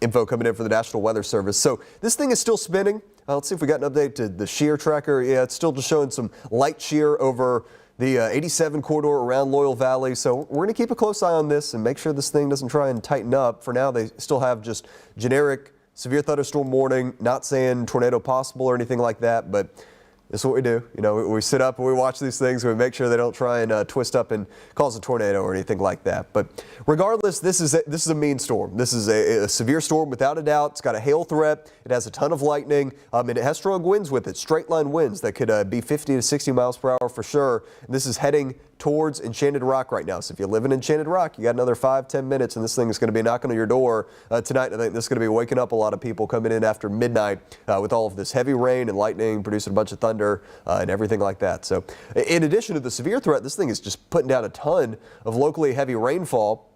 info coming in for the National Weather Service. So this thing is still spinning. Let's see if we got an update to the shear tracker. Yeah, it's still just showing some light shear over the 87 corridor around Loyal Valley. So we're going to keep a close eye on this and make sure this thing doesn't try and tighten up. For now, they still have just generic severe thunderstorm warning, not saying tornado possible or anything like that, but this is what we do. You know, we sit up and we watch these things and we make sure they don't try and twist up and cause a tornado or anything like that. But regardless, this is a mean storm. This is a severe storm without a doubt. It's got a hail threat. It has a ton of lightning, and it has strong winds with it, straight line winds that could be 50 to 60 miles per hour for sure. And this is heading towards Enchanted Rock right now. So if you live in Enchanted Rock, you got another 5-10 minutes and this thing is going to be knocking on your door tonight. I think this is going to be waking up a lot of people coming in after midnight with all of this heavy rain and lightning producing a bunch of thunder and everything like that. So in addition to the severe threat, this thing is just putting down a ton of locally heavy rainfall.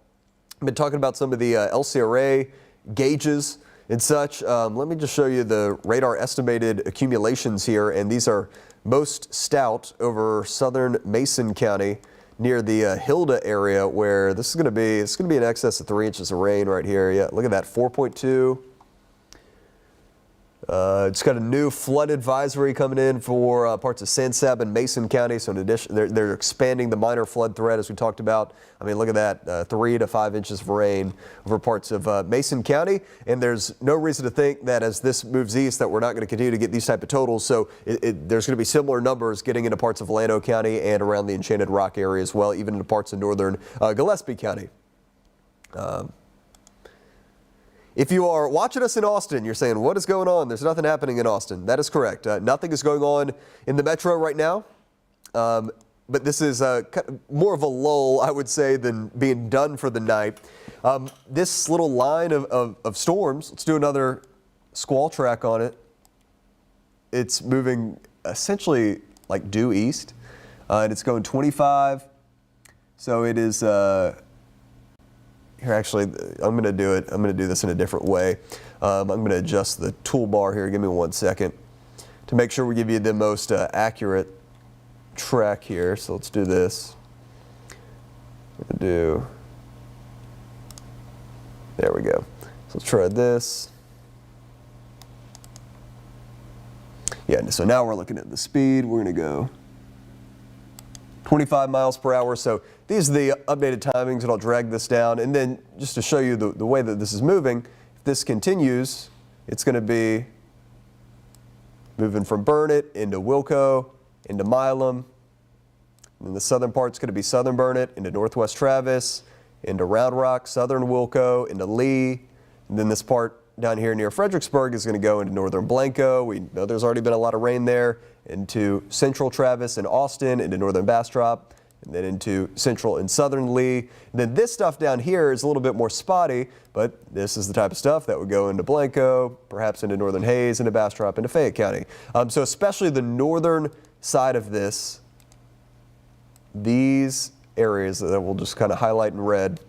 I've been talking about some of the LCRA gauges and such. Let me just show you the radar estimated accumulations here, and these are most stout over southern Mason County near the Hilda area, where this is going to be, it's going to be in excess of 3 inches of rain right here. Yeah, look at that, 4.2. It's got a new flood advisory coming in for parts of San Sab and Mason County. So in addition, they're expanding the minor flood threat as we talked about. I mean, look at that, 3 to 5 inches of rain over parts of Mason County. And there's no reason to think that as this moves east that we're not going to continue to get these type of totals. So there's going to be similar numbers getting into parts of Llano County and around the Enchanted Rock area as well, even into parts of northern Gillespie County. If you are watching us in Austin, you're saying, what is going on? There's nothing happening in Austin. That is correct. Nothing is going on in the metro right now. But this is more of a lull, I would say, than being done for the night. This little line of storms, let's do another squall track on it. It's moving essentially like due east, and it's going 25. So it is... Here, actually, I'm going to do it. I'm going to do this in a different way. I'm going to adjust the toolbar here. Give me 1 second to make sure we give you the most accurate track here. So let's do this. I'm going to do. There we go. So let's try this. Yeah. So now we're looking at the speed. We're going to go 25 miles per hour. So these are the updated timings, and I'll drag this down. And then just to show you the way that this is moving, if this continues, it's going to be moving from Burnett into Wilco, into Milam. And then the southern part's going to be southern Burnett, into northwest Travis, into Round Rock, southern Wilco, into Lee. And then this part down here near Fredericksburg is going to go into northern Blanco. We know there's already been a lot of rain there. Into central Travis and Austin, into northern Bastrop, and then into central and southern Lee. And then this stuff down here is a little bit more spotty, but this is the type of stuff that would go into Blanco, perhaps into northern Hayes, into Bastrop, into Fayette County. So especially the northern side of this, these areas that we'll just kind of highlight in red.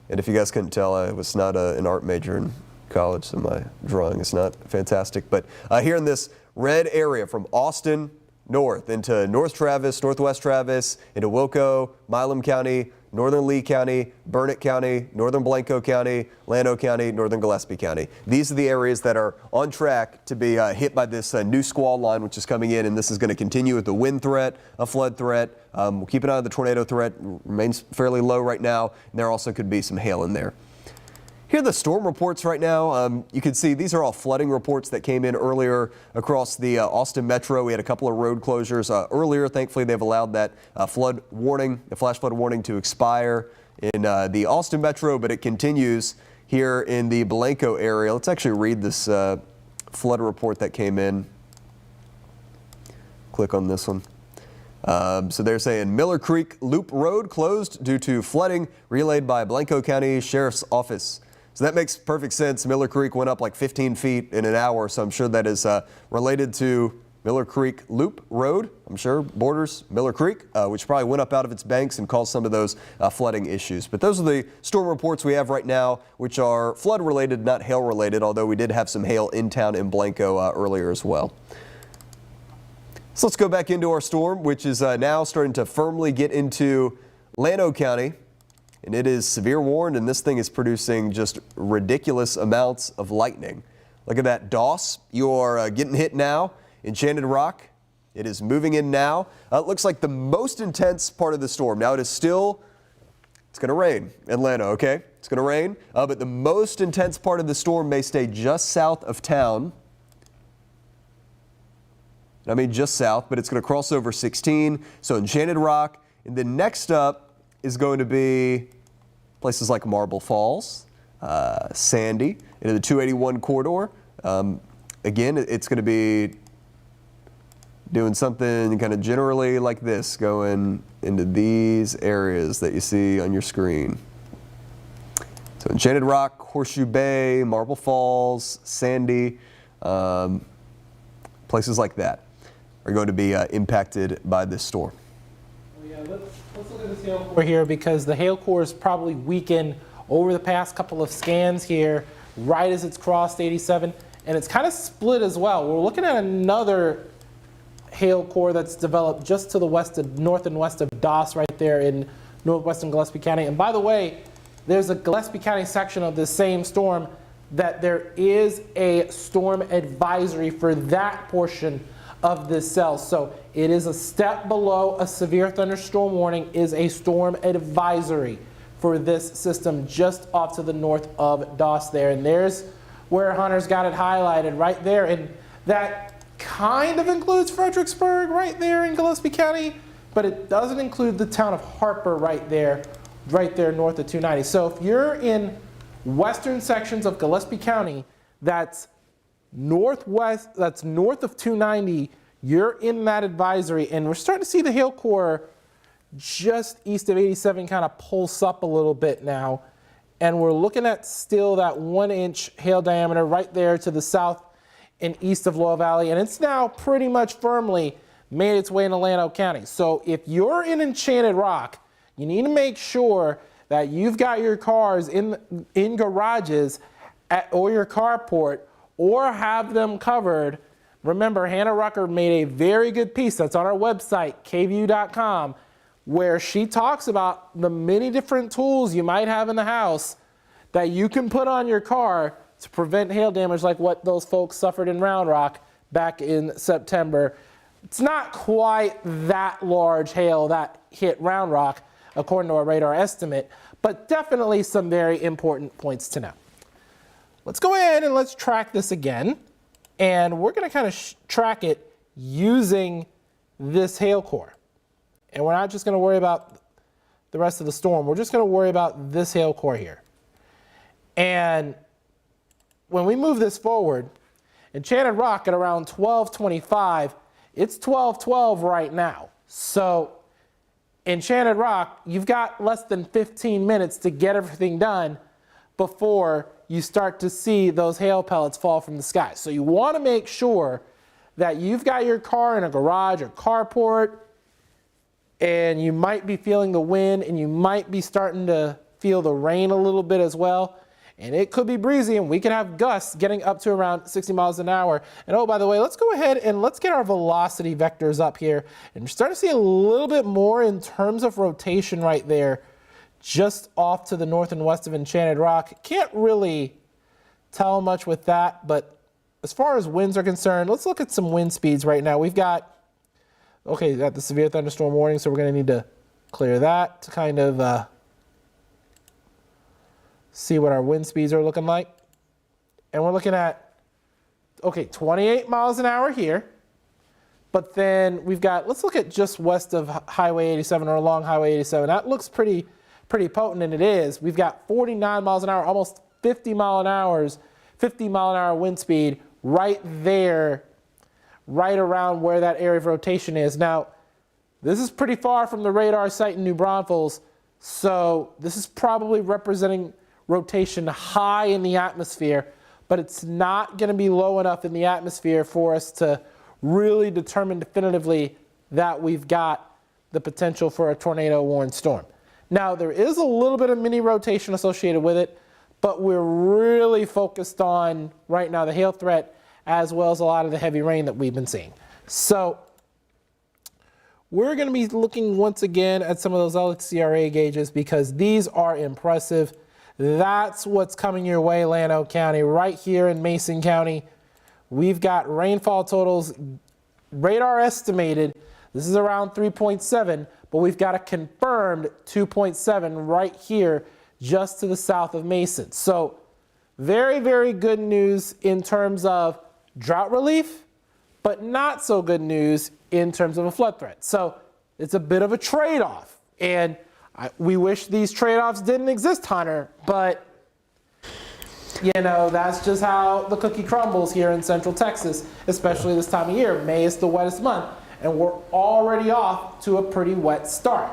And if you guys couldn't tell, I was not an art major in college, so my drawing is not fantastic. But here in this red area from Austin north into North Travis, Northwest Travis, into Wilco, Milam County, northern Lee County, Burnett County, northern Blanco County, Llano County, northern Gillespie County. These are the areas that are on track to be hit by this new squall line, which is coming in, and this is going to continue with the wind threat, a flood threat. We'll keep an eye on the tornado threat. Remains fairly low right now, and there also could be some hail in there. Here are the storm reports right now. You can see these are all flooding reports that came in earlier across the Austin Metro. We had a couple of road closures earlier. Thankfully, they've allowed that flood warning, the flash flood warning, to expire in the Austin Metro, but it continues here in the Blanco area. Let's actually read this flood report that came in. Click on this one. So they're saying Miller Creek Loop Road closed due to flooding relayed by Blanco County Sheriff's Office. So that makes perfect sense. Miller Creek went up like 15 feet in an hour, so I'm sure that is related to Miller Creek Loop Road. I'm sure borders Miller Creek, which probably went up out of its banks and caused some of those flooding issues. But those are the storm reports we have right now, which are flood related, not hail related, although we did have some hail in town in Blanco earlier as well. So let's go back into our storm, which is now starting to firmly get into Llano County. And it is severe warned, and this thing is producing just ridiculous amounts of lightning. Look at that, Doss. You are getting hit now. Enchanted Rock, it is moving in now. It looks like the most intense part of the storm. Now it's going to rain in Llano, okay? It's going to rain, but the most intense part of the storm may stay just south of town. I mean just south, but it's going to cross over 16. So Enchanted Rock, and then next up is going to be places like Marble Falls, Sandy, into the 281 corridor. Again, it's going to be doing something kind of generally like this, going into these areas that you see on your screen. So Enchanted Rock, Horseshoe Bay, Marble Falls, Sandy, places like that are going to be impacted by this storm. Yeah, let's look at this hail core here, because the hail core is probably weakened over the past couple of scans here, right as it's crossed 87, and it's kind of split as well. We're looking at another hail core that's developed just to the west of, north and west of Doss, right there in northwestern Gillespie County. And by the way, there's a Gillespie County section of this same storm that there is a storm advisory for that portion of this cell. So it is a step below a severe thunderstorm warning, is a storm advisory for this system just off to the north of Doss there. And there's where Hunter's got it highlighted right there. And that kind of includes Fredericksburg right there in Gillespie County, but it doesn't include the town of Harper right there north of 290. So if you're in western sections of Gillespie County, that's northwest, that's north of 290, you're in that advisory, and we're starting to see the hail core just east of 87 kind of pulse up a little bit now, and we're looking at still that 1-inch hail diameter right there to the south and east of Loyal Valley, and it's now pretty much firmly made its way into Llano County. So if you're in Enchanted Rock, you need to make sure that you've got your cars in garages or your carport, or have them covered. Remember, Hannah Rucker made a very good piece that's on our website, KVUE.com, where she talks about the many different tools you might have in the house that you can put on your car to prevent hail damage like what those folks suffered in Round Rock back in September. It's not quite that large hail that hit Round Rock, according to our radar estimate, but definitely some very important points to know. Let's go ahead and let's track this again, and we're going to kind of track it using this hail core. And we're not just going to worry about the rest of the storm, we're just going to worry about this hail core here. And when we move this forward, Enchanted Rock at around 1225, it's 1212 right now. So Enchanted Rock, you've got less than 15 minutes to get everything done before you start to see those hail pellets fall from the sky. So you want to make sure that you've got your car in a garage or carport, and you might be feeling the wind, and you might be starting to feel the rain a little bit as well. And it could be breezy, and we could have gusts getting up to around 60 miles an hour. And oh, by the way, let's go ahead and let's get our velocity vectors up here. And we're starting to see a little bit more in terms of rotation right there, just off to the north and west of Enchanted Rock. Can't really tell much with that, but as far as winds are concerned, let's look at some wind speeds right now. We've got, okay, we've got the severe thunderstorm warning, so we're going to need to clear that to kind of see what our wind speeds are looking like. And we're looking at, okay, 28 miles an hour here. But then we've got, let's look at just west of Highway 87 or along Highway 87. That looks pretty potent, and it is. We've got 49 miles an hour, almost 50 mile an hour wind speed right there, right around where that area of rotation is. Now, this is pretty far from the radar site in New Braunfels, so this is probably representing rotation high in the atmosphere, but it's not going to be low enough in the atmosphere for us to really determine definitively that we've got the potential for a tornado warned storm. Now, there is a little bit of mini rotation associated with it, but we're really focused on right now the hail threat as well as a lot of the heavy rain that we've been seeing. So we're going to be looking once again at some of those LCRA gauges because these are impressive. That's what's coming your way, Llano County. Right here in Mason County, we've got rainfall totals, radar estimated, this is around 3.7, but we've got a confirmed 2.7 right here just to the south of Mason. So very, very good news in terms of drought relief, but not so good news in terms of a flood threat. So it's a bit of a trade-off. And we wish these trade-offs didn't exist, Hunter, but you know, that's just how the cookie crumbles here in Central Texas, especially this time of year. May is the wettest month, and we're already off to a pretty wet start.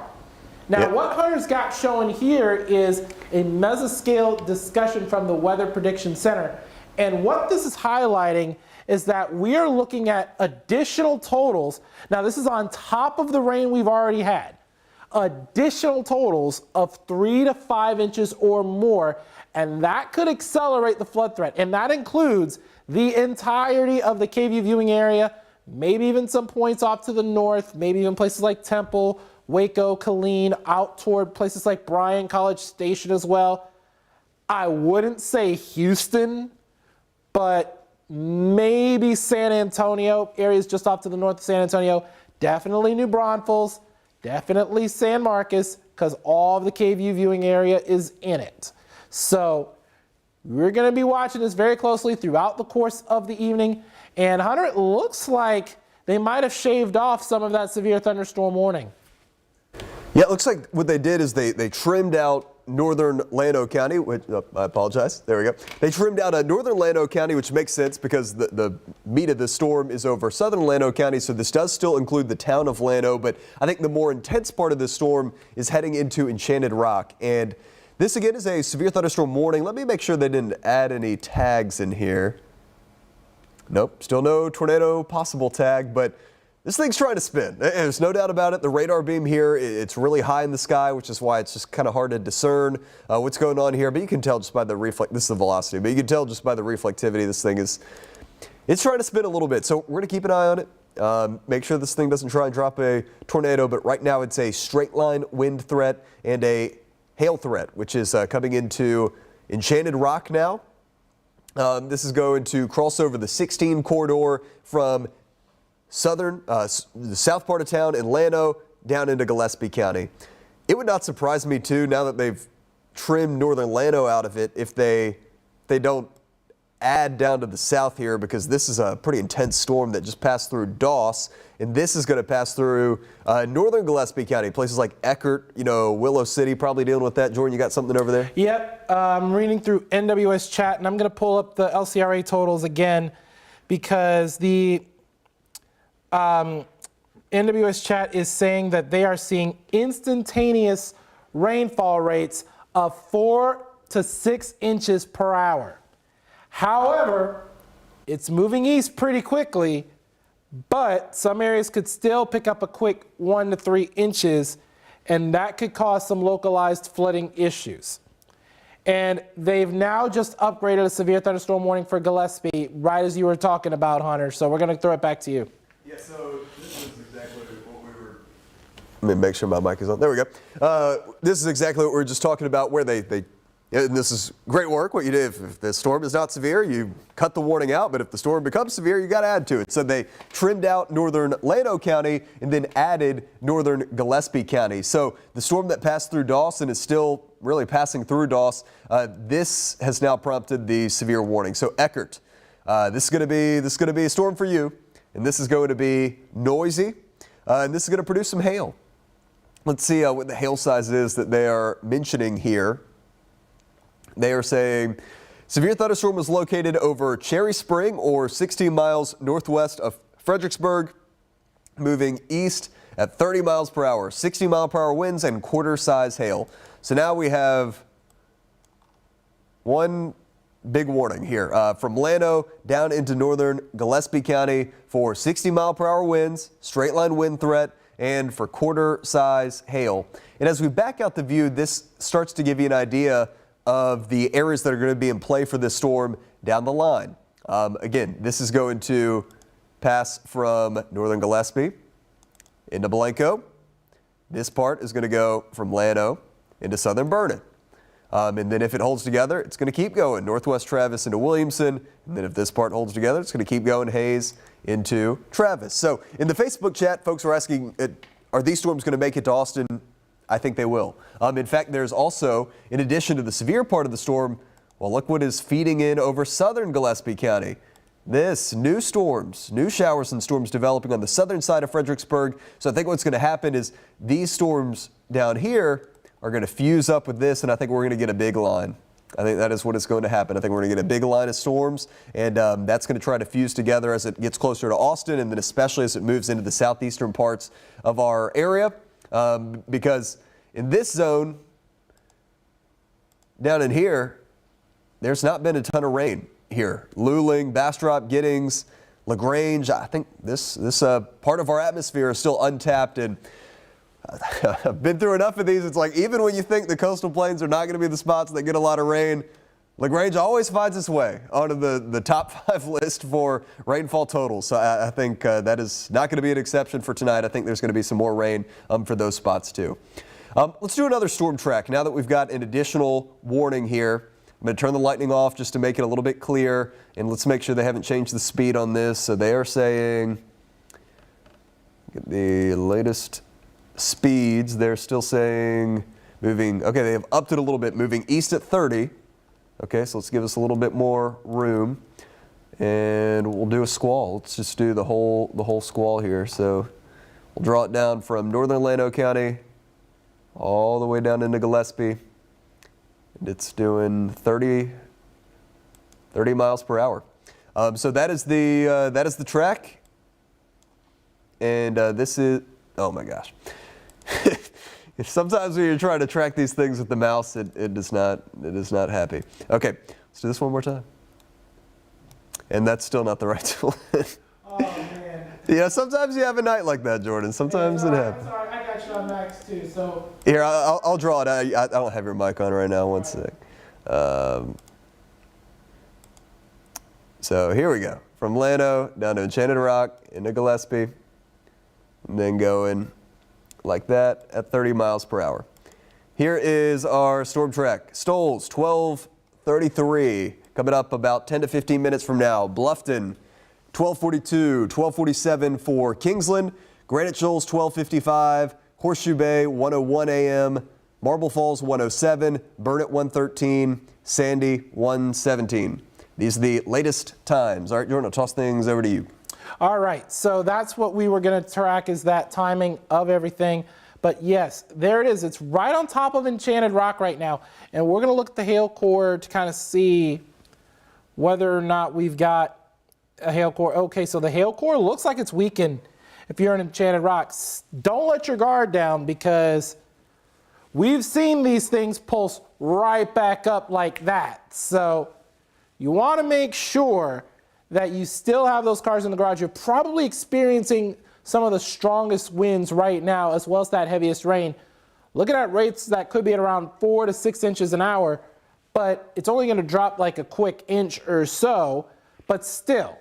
Now, what Hunter's got shown here is a mesoscale discussion from the Weather Prediction Center. And what this is highlighting is that we are looking at additional totals. Now, this is on top of the rain we've already had. Additional totals of 3 to 5 inches or more, and that could accelerate the flood threat. And that includes the entirety of the KVUE viewing area, maybe even some points off to the north, maybe even places like Temple, Waco, Killeen, out toward places like Bryan, College Station as well. I wouldn't say Houston, but maybe San Antonio, areas just off to the north of San Antonio, definitely New Braunfels, definitely San Marcos, because all of the KVUE viewing area is in it. So we're going to be watching this very closely throughout the course of the evening. And Hunter, it looks like they might have shaved off some of that severe thunderstorm warning. Yeah, it looks like what they did is they trimmed out northern Llano County, which, I apologize, there we go. They trimmed out northern Llano County, which makes sense because the meat of the storm is over southern Llano County, so this does still include the town of Llano, but I think the more intense part of this storm is heading into Enchanted Rock. And this again is a severe thunderstorm warning. Let me make sure they didn't add any tags in here. Nope, still no tornado possible tag, but this thing's trying to spin. There's no doubt about it. The radar beam here, it's really high in the sky, which is why it's just kind of hard to discern what's going on here. But you can tell just by the this is the velocity, but you can tell just by the reflectivity this thing is, it's trying to spin a little bit. So we're going to keep an eye on it. Make sure this thing doesn't try and drop a tornado. But right now it's a straight line wind threat and a hail threat, which is coming into Enchanted Rock now. This is going to cross over the 16 corridor from the south part of town in Llano down into Gillespie County. It would not surprise me too, now that they've trimmed northern Llano out of it, if they don't add down to the south here, because this is a pretty intense storm that just passed through Doss, and this is going to pass through northern Gillespie County, places like Eckert, Willow City, probably dealing with that. Jordan, you got something over there? Yep, I'm reading through NWS chat, and I'm going to pull up the LCRA totals again because the NWS chat is saying that they are seeing instantaneous rainfall rates of 4 to 6 inches per hour. However, it's moving east pretty quickly, but some areas could still pick up a quick 1 to 3 inches, and that could cause some localized flooding issues. And they've now just upgraded a severe thunderstorm warning for Gillespie, right as you were talking about, Hunter. So we're going to throw it back to you. Yeah, so this is exactly what we were Let me make sure my mic is on. There we go. This is exactly what we were just talking about, where and this is great work. What you do, if the storm is not severe, you cut the warning out. But if the storm becomes severe, you got to add to it. So they trimmed out northern Llano County and then added northern Gillespie County. So the storm that passed through Dawson is still really passing through Dawson. This has now prompted the severe warning. So Eckert, this is going to be a storm for you, and this is going to be noisy, and this is going to produce some hail. Let's see what the hail size is that they are mentioning here. They are saying severe thunderstorm was located over Cherry Spring or 16 miles northwest of Fredericksburg, moving east at 30 miles per hour, 60-mile-per-hour winds and quarter-size hail. So now we have one big warning here from Llano down into northern Gillespie County for 60-mile-per-hour winds, straight-line wind threat, and for quarter-size hail. And as we back out the view, this starts to give you an idea of the areas that are going to be in play for this storm down the line. Again, this is going to pass from northern Gillespie into Blanco. This part is going to go from Llano into southern Vernon. And then if it holds together, it's going to keep going northwest Travis into Williamson. And then if this part holds together, it's going to keep going Hayes into Travis. So in the Facebook chat, folks are asking, are these storms going to make it to Austin? I think they will. In fact, there's also, in addition to the severe part of the storm, well, look what is feeding in over southern Gillespie County. This, new showers and storms developing on the southern side of Fredericksburg. So I think what's going to happen is these storms down here are going to fuse up with this, and I think we're going to get a big line. I think that is what is going to happen. I think we're going to get a big line of storms, and that's going to try to fuse together as it gets closer to Austin, and then especially as it moves into the southeastern parts of our area. Because in this zone, down in here, there's not been a ton of rain here. Luling, Bastrop, Giddings, LaGrange, I think this part of our atmosphere is still untapped, and I've been through enough of these. It's like even when you think the coastal plains are not going to be the spots that get a lot of rain, LaGrange always finds its way onto the top 5 list for rainfall totals. So I think that is not going to be an exception for tonight. I think there's going to be some more rain for those spots too. Let's do another storm track now that we've got an additional warning here. I'm going to turn the lightning off just to make it a little bit clear, and let's make sure they haven't changed the speed on this. So they are saying, get the latest speeds. They're still saying moving, okay, they have upped it a little bit, moving east at 30. Okay, so let's give us a little bit more room, and we'll do a squall. Let's just do the whole squall here. So we'll draw it down from northern Llano County all the way down into Gillespie, and it's doing 30 miles per hour. So that is the track, and this is, oh my gosh. Sometimes when you're trying to track these things with the mouse, it is not happy. Okay, let's do this one more time. And that's still not the right tool. Oh, man. Yeah, sometimes you have a night like that, Jordan. Sometimes it happens. Sorry, I got you on Max too, so. Here, I'll draw it. I don't have your mic on right now. One sec. So here we go. From Llano down to Enchanted Rock, into Gillespie, and then going like that at 30 miles per hour. Here is our storm track. Stoles, 12:33, coming up about 10 to 15 minutes from now. Bluffton, 12:42, 12:47 for Kingsland. Granite Shoals, 12:55. Horseshoe Bay, 1:01 a.m. Marble Falls, 1:07. Burnett, 1:13. Sandy, 1:17. These are the latest times. All right, Jordan, I'll toss things over to you. All right, so that's what we were going to track, is that timing of everything. But yes, there it is. It's right on top of Enchanted Rock right now. And we're going to look at the hail core to kind of see whether or not we've got a hail core. Okay, so the hail core looks like it's weakened if you're in Enchanted Rock. Don't let your guard down, because we've seen these things pulse right back up like that. So you want to make sure that you still have those cars in the garage. You're probably experiencing some of the strongest winds right now, as well as that heaviest rain. Looking at rates that could be at around 4 to 6 inches an hour, but it's only going to drop like a quick inch or so. But still,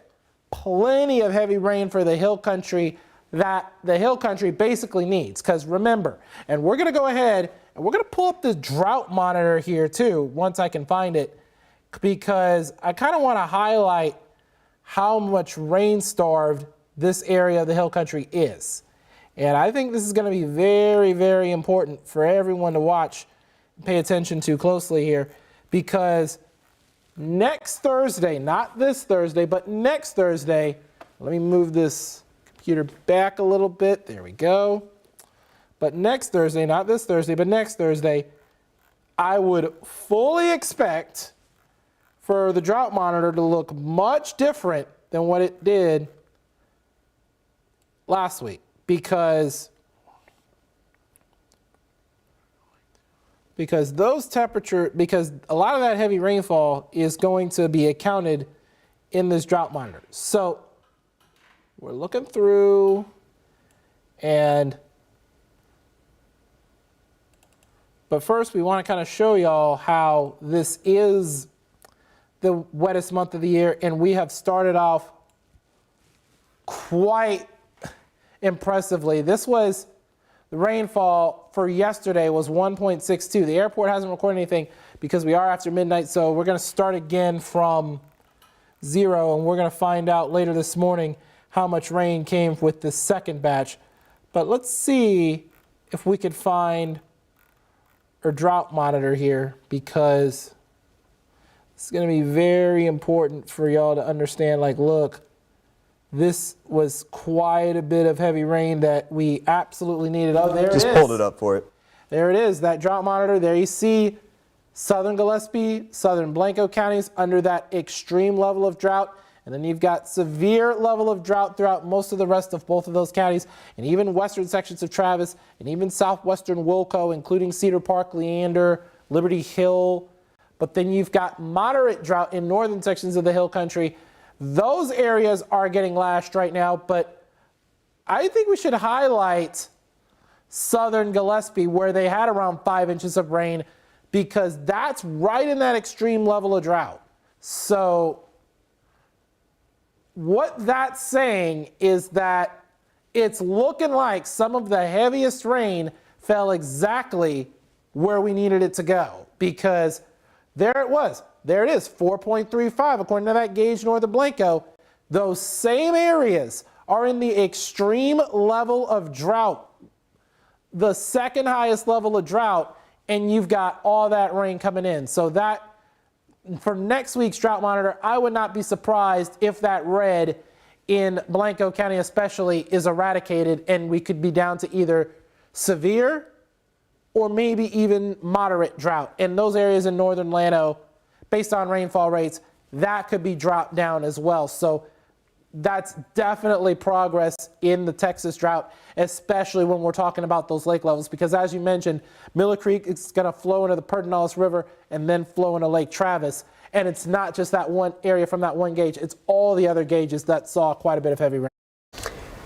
plenty of heavy rain for the hill country. that the hill country basically needs. Because remember, and we're going to go ahead and we're going to pull up the drought monitor here too, once I can find it, because I kind of want to highlight how much rain starved this area of the hill country is. And I think this is going to be very, very important for everyone to watch and pay attention to closely here, because next Thursday, not this Thursday, but next Thursday, let me move this computer back a little bit. There we go. But next Thursday, not this Thursday, but next Thursday, I would fully expect for the drought monitor to look much different than what it did last week, because those temperature, because a lot of that heavy rainfall is going to be accounted in this drought monitor. So we're looking through, but first we want to kind of show y'all how this is the wettest month of the year, and we have started off quite impressively. This was the rainfall for yesterday was 1.62. The airport hasn't recorded anything because we are after midnight, so we're going to start again from 0, and we're going to find out later this morning how much rain came with the second batch. But let's see if we could find our drought monitor here, because it's going to be very important for y'all to understand, like, look, this was quite a bit of heavy rain that we absolutely needed. Oh, there it is. Just pulled it up for it. There it is, that drought monitor. There you see southern Gillespie, southern Blanco counties under that extreme level of drought. And then you've got severe level of drought throughout most of the rest of both of those counties, and even western sections of Travis, and even southwestern Wilco, including Cedar Park, Leander, Liberty Hill. But then you've got moderate drought in northern sections of the hill country. Those areas are getting lashed right now, but I think we should highlight southern Gillespie, where they had around 5 inches of rain, because that's right in that extreme level of drought. So what that's saying is that it's looking like some of the heaviest rain fell exactly where we needed it to go, because there it was. There it is, 4.35 according to that gauge north of Blanco. Those same areas are in the extreme level of drought, the second highest level of drought, and you've got all that rain coming in. So that, for next week's drought monitor, I would not be surprised if that red in Blanco County especially is eradicated, and we could be down to either severe or maybe even moderate drought. In those areas in northern Llano, based on rainfall rates, that could be dropped down as well. So that's definitely progress in the Texas drought, especially when we're talking about those lake levels, because as you mentioned, Miller Creek is going to flow into the Pedernales River and then flow into Lake Travis. And it's not just that one area from that one gauge, it's all the other gauges that saw quite a bit of heavy rain.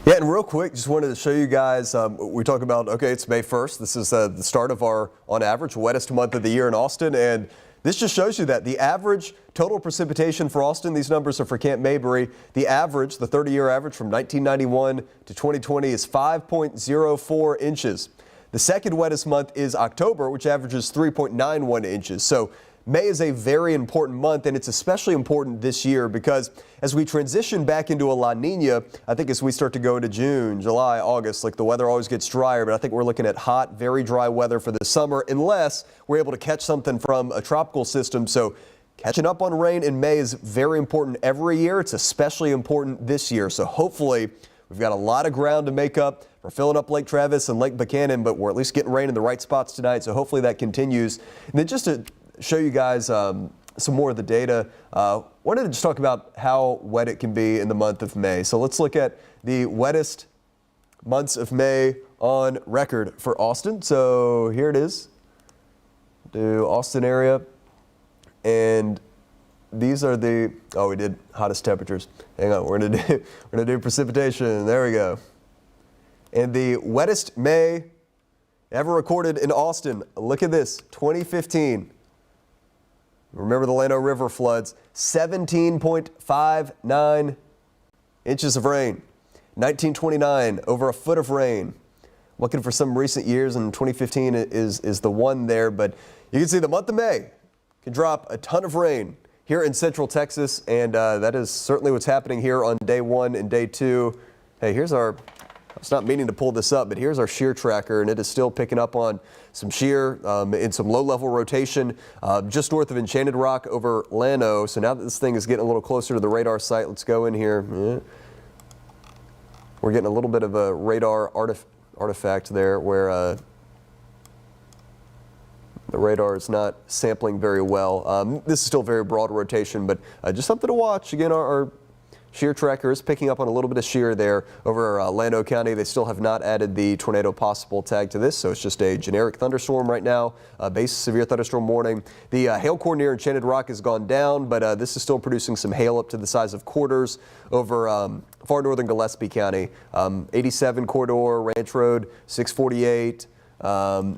Yeah, and real quick, just wanted to show you guys, we talk about, okay, it's May 1st. This is the start of our, on average, wettest month of the year in Austin. And this just shows you that the average total precipitation for Austin, these numbers are for Camp Mabry, the average, the 30-year average from 1991 to 2020 is 5.04 inches. The second wettest month is October, which averages 3.91 inches. So May is a very important month, and it's especially important this year because as we transition back into a La Nina, I think as we start to go into June, July, August, like the weather always gets drier, but I think we're looking at hot, very dry weather for the summer unless we're able to catch something from a tropical system. So catching up on rain in May is very important every year. It's especially important this year. So hopefully we've got a lot of ground to make up. We're filling up Lake Travis and Lake Buchanan, but we're at least getting rain in the right spots tonight. So hopefully that continues. And then just to show you guys some more of the data, wanted to just talk about how wet it can be in the month of May. So let's look at the wettest months of May on record for Austin. So here it is, the Austin area, and these are the, oh, we did hottest temperatures. Hang on, we're gonna do precipitation. There we go. And the wettest May ever recorded in Austin. Look at this, 2015. Remember the Llano River floods, 17.59 inches of rain. 1929, over a foot of rain. Looking for some recent years, and 2015 is the one there, but you can see the month of May can drop a ton of rain here in Central Texas, and that is certainly what's happening here on day 1 and day 2. Hey, here's our, I was not meaning to pull this up, but here's our shear tracker, and it is still picking up on some shear in some low-level rotation just north of Enchanted Rock over Llano. So now that this thing is getting a little closer to the radar site, let's go in here. Yeah. We're getting a little bit of a radar artifact there where the radar is not sampling very well. This is still very broad rotation, but just something to watch. Again, our shear tracker is picking up on a little bit of shear there over Llano County. They still have not added the tornado possible tag to this, so it's just a generic thunderstorm right now. Base severe thunderstorm warning. The hail core near Enchanted Rock has gone down, but this is still producing some hail up to the size of quarters over far northern Gillespie County. 87 corridor, Ranch Road 648.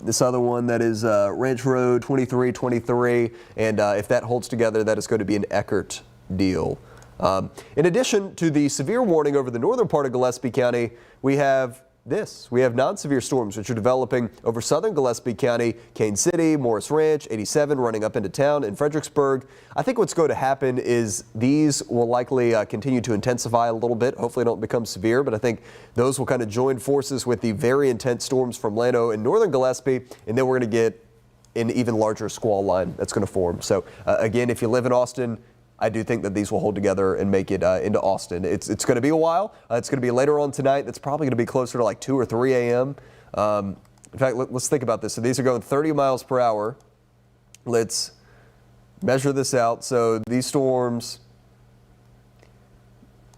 This other one that is Ranch Road 2323, and if that holds together, that is going to be an Eckert deal. In addition to the severe warning over the northern part of Gillespie County, we have this. We have non-severe storms which are developing over southern Gillespie County, Kane City, Morris Ranch, 87 running up into town, and Fredericksburg. I think what's going to happen is these will likely continue to intensify a little bit. Hopefully don't become severe, but I think those will kind of join forces with the very intense storms from Llano and northern Gillespie, and then we're going to get an even larger squall line that's going to form. So again, if you live in Austin, I do think that these will hold together and make it into Austin. It's going to be a while. It's going to be later on tonight. That's probably going to be closer to like 2 or 3 a.m. In fact, let's think about this. So these are going 30 miles per hour. Let's measure this out. So these storms,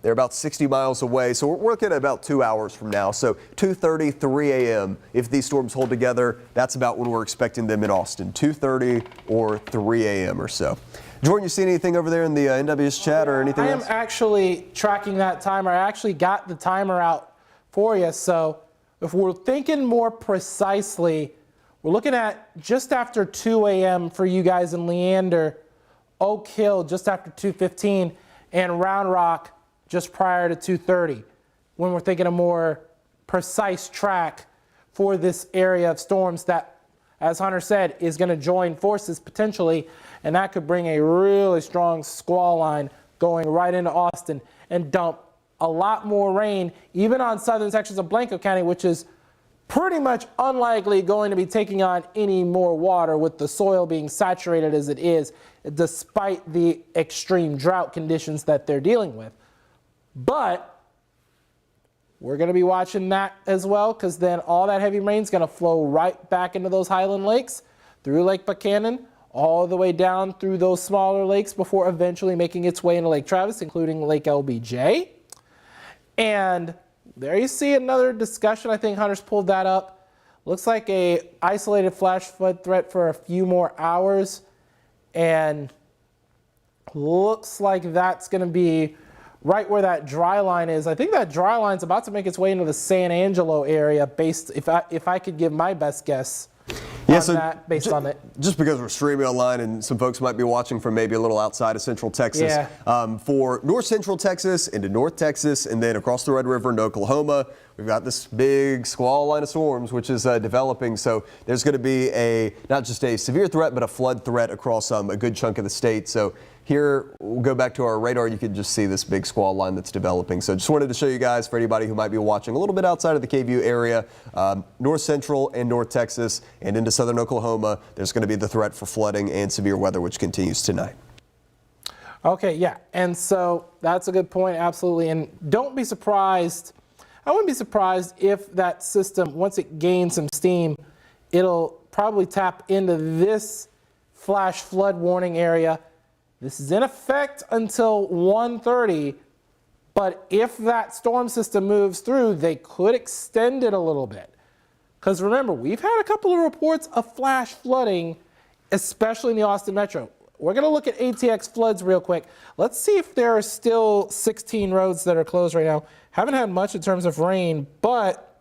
they're about 60 miles away. So we're looking at about 2 hours from now. So 2:30, 3 a.m. If these storms hold together, that's about when we're expecting them in Austin. 2:30 or 3 a.m. or so. Jordan, you see anything over there in the NWS chat or anything else? I am actually tracking that timer. I actually got the timer out for you. So if we're thinking more precisely, we're looking at just after 2 a.m. for you guys in Leander, Oak Hill just after 2:15, and Round Rock just prior to 2:30. When we're thinking a more precise track for this area of storms that, as Hunter said, is going to join forces potentially, and that could bring a really strong squall line going right into Austin and dump a lot more rain, even on southern sections of Blanco County, which is pretty much unlikely going to be taking on any more water with the soil being saturated as it is, despite the extreme drought conditions that they're dealing with. But we're going to be watching that as well, because then all that heavy rain is going to flow right back into those highland lakes, through Lake Buchanan, all the way down through those smaller lakes before eventually making its way into Lake Travis, including Lake LBJ. And there you see another discussion. I think Hunter's pulled that up. Looks like a isolated flash flood threat for a few more hours. And looks like that's going to be right where that dry line is. I think that dry line's about to make its way into the San Angelo area, based, if I could give my best guess. Yeah, so based on it. Just because we're streaming online and some folks might be watching from maybe a little outside of Central Texas. Yeah. For North Central Texas into North Texas and then across the Red River into Oklahoma, we've got this big squall line of storms which is developing. So there's going to be not just a severe threat, but a flood threat across a good chunk of the state. So here, we'll go back to our radar. You can just see this big squall line that's developing. So just wanted to show you guys, for anybody who might be watching a little bit outside of the KVUE area, North Central and North Texas and into southern Oklahoma, there's going to be the threat for flooding and severe weather, which continues tonight. Okay, yeah, and so that's a good point, absolutely. And don't be surprised, I wouldn't be surprised if that system, once it gains some steam, it'll probably tap into this flash flood warning area. This is in effect until 1:30, but if that storm system moves through, they could extend it a little bit. Because remember, we've had a couple of reports of flash flooding, especially in the Austin metro. We're going to look at ATX floods real quick. Let's see if there are still 16 roads that are closed right now. Haven't had much in terms of rain, but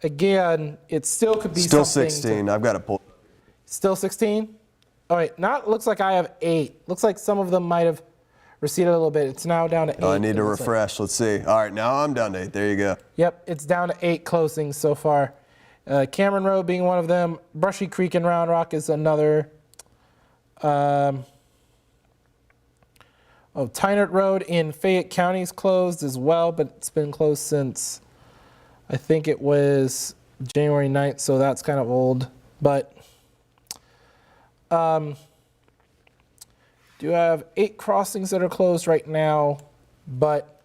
again, it still could be still something. 16. I've got to pull. Still 16? All right, looks like I have 8. Looks like some of them might have receded a little bit. It's now down to 8. Oh, I need to refresh. Let's see. All right, now I'm down to 8. There you go. Yep, it's down to 8 closings so far. Cameron Road being one of them. Brushy Creek in Round Rock is another. Tynert Road in Fayette County is closed as well, but it's been closed since, I think it was January 9th, so that's kind of old. But do have 8 crossings that are closed right now, but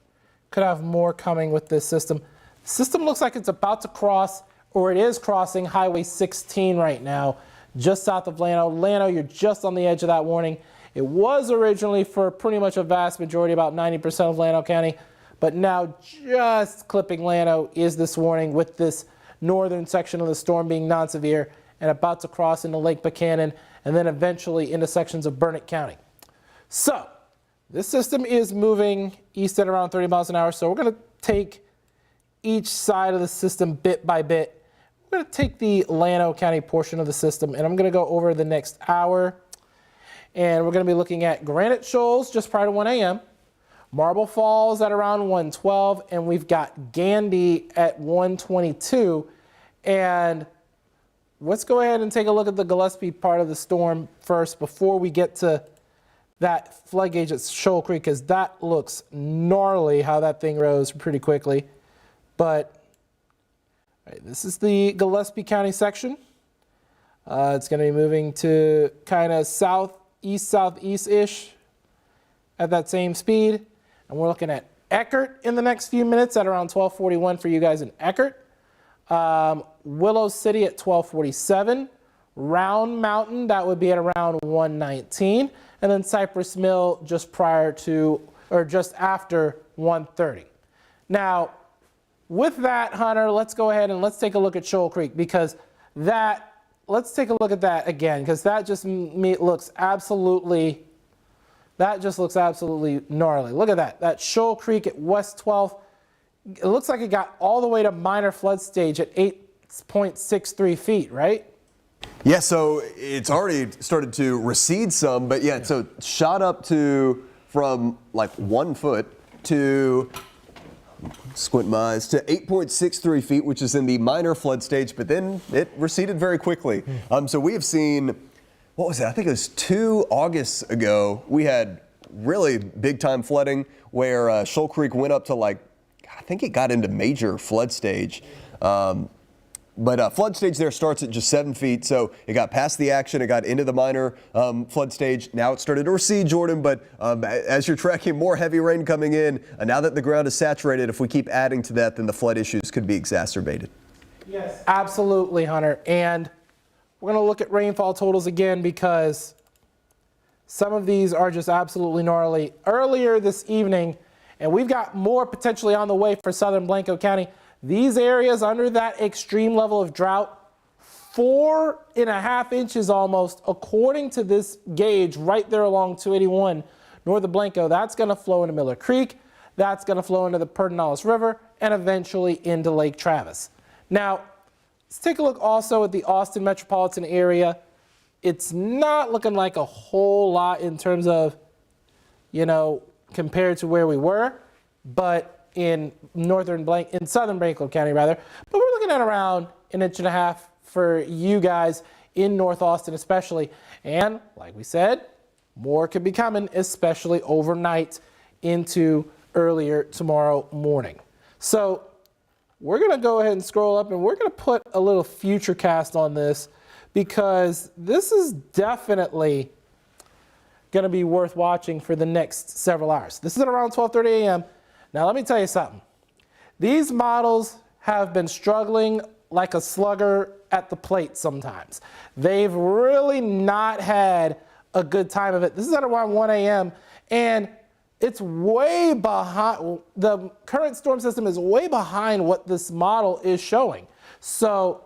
could have more coming with this system. The system looks like it's about to cross, or it is crossing Highway 16 right now, just south of Llano. Llano, you're just on the edge of that warning. It was originally for pretty much a vast majority, about 90% of Llano County, but now just clipping Llano is this warning, with this northern section of the storm being non-severe and about to cross into Lake Buchanan and then eventually into sections of Burnett County. So this system is moving east at around 30 miles an hour. So we're going to take each side of the system bit by bit. We're going to take the Llano County portion of the system, and I'm going to go over the next hour. And we're going to be looking at Granite Shoals just prior to 1 a.m., Marble Falls at around 1:12, and we've got Gandy at 1:22. And let's go ahead and take a look at the Gillespie part of the storm first before we get to that flood gauge at Shoal Creek, because that looks gnarly how that thing rose pretty quickly. But all right, this is the Gillespie County section. It's going to be moving to kind of southeast-ish at that same speed. And we're looking at Eckert in the next few minutes at around 12:41 for you guys in Eckert. Willow City at 12:47. Round Mountain, that would be at around 1:19. And then Cypress Mill just prior to, or just after 1:30. Now, with that, Hunter, let's go ahead and let's take a look at Shoal Creek, because that, let's take a look at that again, because that just looks absolutely, that just looks absolutely gnarly. Look at that. That Shoal Creek at West 12th, it looks like it got all the way to minor flood stage at 8.63 feet, right? Yeah, so it's already started to recede some, but yeah, so shot up to from like 1 foot to, squint my eyes, to 8.63 feet, which is in the minor flood stage, but then it receded very quickly. So we have seen, what was it? I think it was 2 Augusts ago, we had really big time flooding where Shoal Creek went up to like, I think it got into major flood stage. But flood stage there starts at just 7 feet, so it got past the action, it got into the minor flood stage. Now it started to recede, Jordan, but as you're tracking more heavy rain coming in, now that the ground is saturated, if we keep adding to that, then the flood issues could be exacerbated. Yes, absolutely, Hunter. And we're going to look at rainfall totals again, because some of these are just absolutely gnarly. Earlier this evening, and we've got more potentially on the way for southern Blanco County, these areas under that extreme level of drought, 4.5 inches almost, according to this gauge right there along 281 north of Blanco. That's going to flow into Miller Creek. That's going to flow into the Pedernales River and eventually into Lake Travis. Now, let's take a look also at the Austin metropolitan area. It's not looking like a whole lot in terms of, compared to where we were, but in southern Blanco County rather, but we're looking at around 1.5 inches for you guys in North Austin especially. And like we said, more could be coming, especially overnight into earlier tomorrow morning. So we're gonna go ahead and scroll up, and we're gonna put a little Futurecast on this, because this is definitely gonna be worth watching for the next several hours. This is at around 12:30 a.m. Now, let me tell you something. These models have been struggling like a slugger at the plate sometimes. They've really not had a good time of it. This is at around 1 a.m. and it's way behind. The current storm system is way behind what this model is showing. So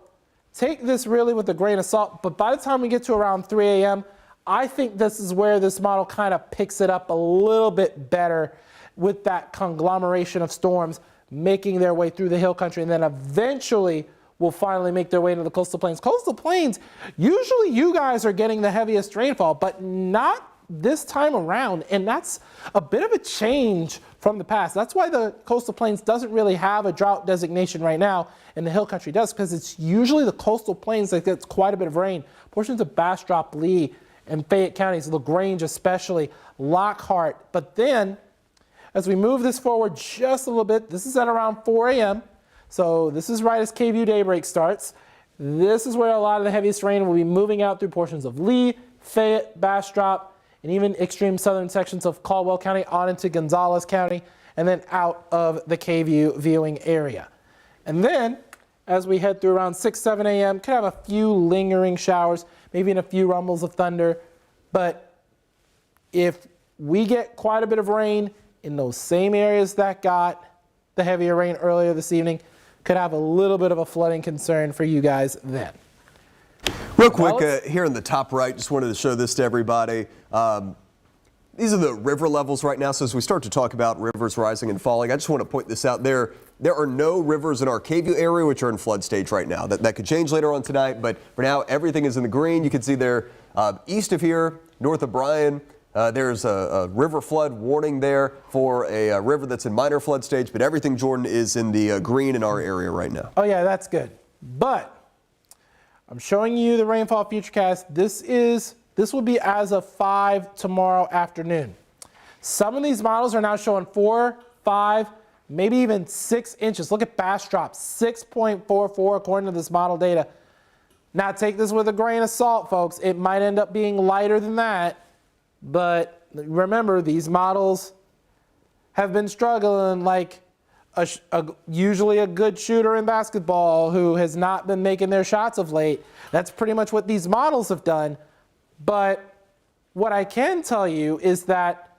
take this really with a grain of salt. But by the time we get to around 3 a.m., I think this is where this model kind of picks it up a little bit better, with that conglomeration of storms making their way through the hill country, and then eventually will finally make their way into the coastal plains. Coastal plains, usually you guys are getting the heaviest rainfall, but not this time around, and that's a bit of a change from the past. That's why the coastal plains doesn't really have a drought designation right now, and the hill country does, because it's usually the coastal plains that gets quite a bit of rain. Portions of Bastrop, Lee, and Fayette counties, LaGrange especially, Lockhart. But then, as we move this forward just a little bit, this is at around 4 a.m., so this is right as KVUE Daybreak starts. This is where a lot of the heaviest rain will be moving out through portions of Lee, Fayette, Bastrop, and even extreme southern sections of Caldwell County on into Gonzales County, and then out of the KVUE viewing area. And then, as we head through around 6, 7 a.m., could have a few lingering showers, maybe in a few rumbles of thunder. But if we get quite a bit of rain in those same areas that got the heavier rain earlier this evening, could have a little bit of a flooding concern for you guys then. Real quick, here in the top right, just wanted to show this to everybody. These are the river levels right now. So as we start to talk about rivers rising and falling, I just want to point this out. There are no rivers in our KVUE area which are in flood stage right now. That could change later on tonight, but for now, everything is in the green. You can see there east of here, north of Bryan, there's a river flood warning there for a river that's in minor flood stage, but everything, Jordan, is in the green in our area right now. Oh yeah, that's good. But I'm showing you the rainfall futurecast. This will be as of 5 tomorrow afternoon. Some of these models are now showing 4, 5, maybe even 6 inches. Look at Bastrop, 6.44 according to this model data. Now take this with a grain of salt, folks. It might end up being lighter than that, but remember, these models have been struggling like usually a good shooter in basketball who has not been making their shots of late. That's pretty much what these models have done. But what I can tell you is that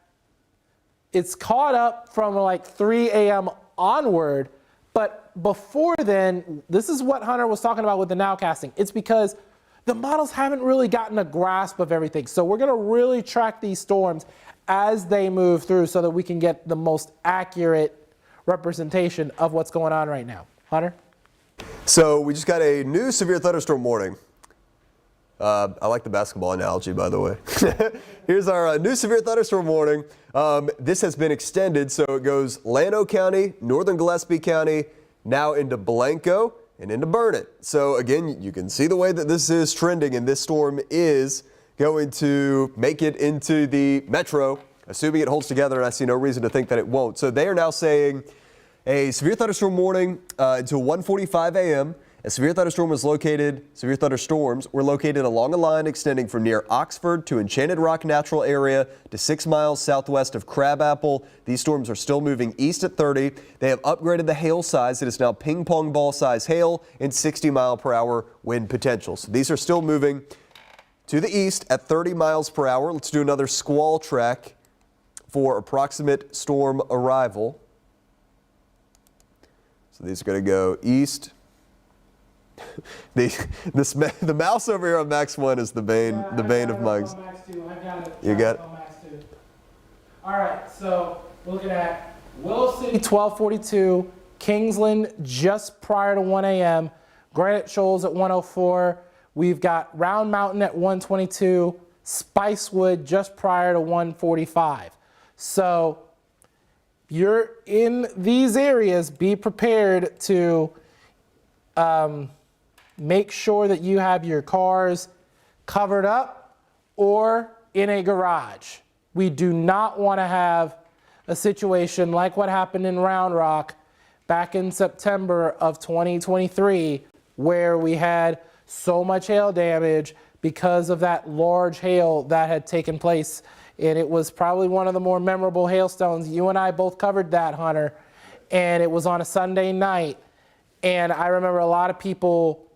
it's caught up from like 3 a.m. onward. But before then, this is what Hunter was talking about with the nowcasting. It's because the models haven't really gotten a grasp of everything. So we're going to really track these storms as they move through so that we can get the most accurate representation of what's going on right now. Hunter? So we just got a new severe thunderstorm warning. I like the basketball analogy, by the way. Here's our new severe thunderstorm warning. This has been extended, so it goes Llano County, northern Gillespie County, now into Blanco and into Burnett. So again, you can see the way that this is trending, and this storm is going to make it into the metro, assuming it holds together, and I see no reason to think that it won't. So they are now saying a severe thunderstorm warning until 1:45 a.m. Severe thunderstorms were located along a line extending from near Oxford to Enchanted Rock Natural Area to 6 miles southwest of Crabapple. These storms are still moving east at 30. They have upgraded the hail size. It is now ping pong ball size hail and 60-mile-per-hour wind potential. So these are still moving to the east at 30 miles per hour. Let's do another squall track for approximate storm arrival. So these are going to go east. The mouse over here on Max 1 is the bane of mugs. You got it? All right, so we're looking at Willow City 1242, Kingsland just prior to 1 a.m., Granite Shoals at 104. We've got Round Mountain at 122, Spicewood just prior to 145. So you're in these areas, be prepared to make sure that you have your cars covered up or in a garage. We do not want to have a situation like what happened in Round Rock back in September of 2023, where we had so much hail damage because of that large hail that had taken place. And it was probably one of the more memorable hailstones. You and I both covered that, Hunter, and it was on a Sunday night. And I remember a lot of people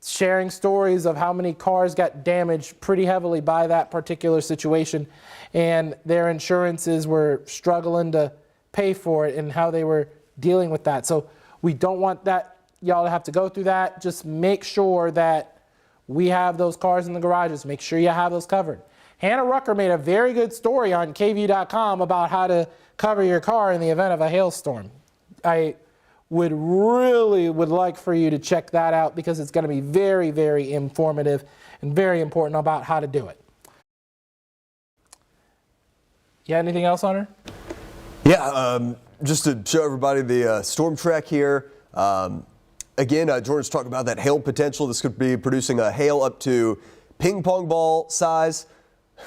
sharing stories of how many cars got damaged pretty heavily by that particular situation, and their insurances were struggling to pay for it and how they were dealing with that. So we don't want that y'all to have to go through that. Just make sure that we have those cars in the garages. Make sure you have those covered. Hannah Rucker made a very good story on KVUE.com about how to cover your car in the event of a hailstorm. I would like for you to check that out because it's going to be very, very informative and very important about how to do it. Yeah, anything else, Hunter? Yeah, just to show everybody the storm track here. Again, Jordan's talking about that hail potential. This could be producing a hail up to ping pong ball size.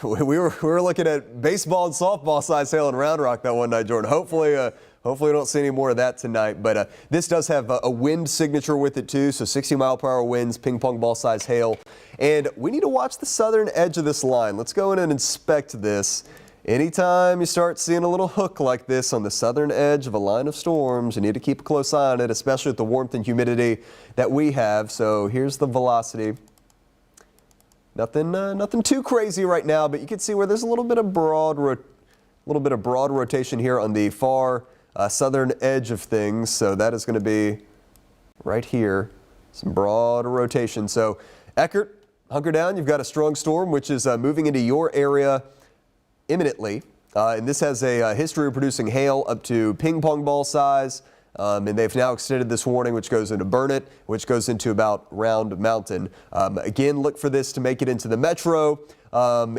We were looking at baseball and softball size hail in Round Rock that one night, Jordan. Hopefully we don't see any more of that tonight. But this does have a wind signature with it too, so 60-mile-per-hour winds, ping pong ball size hail. And we need to watch the southern edge of this line. Let's go in and inspect this. Anytime you start seeing a little hook like this on the southern edge of a line of storms, you need to keep a close eye on it, especially with the warmth and humidity that we have. So here's the velocity. Nothing too crazy right now, but you can see where there's a little bit of broad rotation here on the far southern edge of things. So that is going to be right here, some broad rotation. So Eckert, hunker down. You've got a strong storm which is moving into your area imminently, and this has a history of producing hail up to ping pong ball size, and they've now extended this warning, which goes into Burnett, which goes into about Round Mountain. Again, look for this to make it into the metro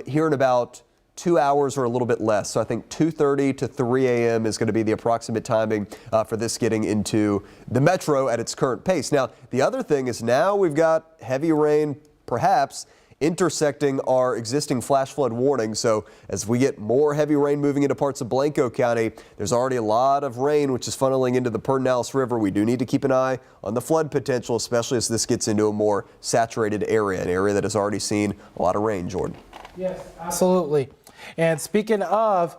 here in about 2 hours or a little bit less. So I think 2:30 to 3 a.m. is going to be the approximate timing for this getting into the metro at its current pace. Now, the other thing is now we've got heavy rain, perhaps intersecting our existing flash flood warning. So as we get more heavy rain moving into parts of Blanco County, there's already a lot of rain which is funneling into the Pedernales River. We do need to keep an eye on the flood potential, especially as this gets into a more saturated area, an area that has already seen a lot of rain, Jordan. Yes, absolutely. And speaking of,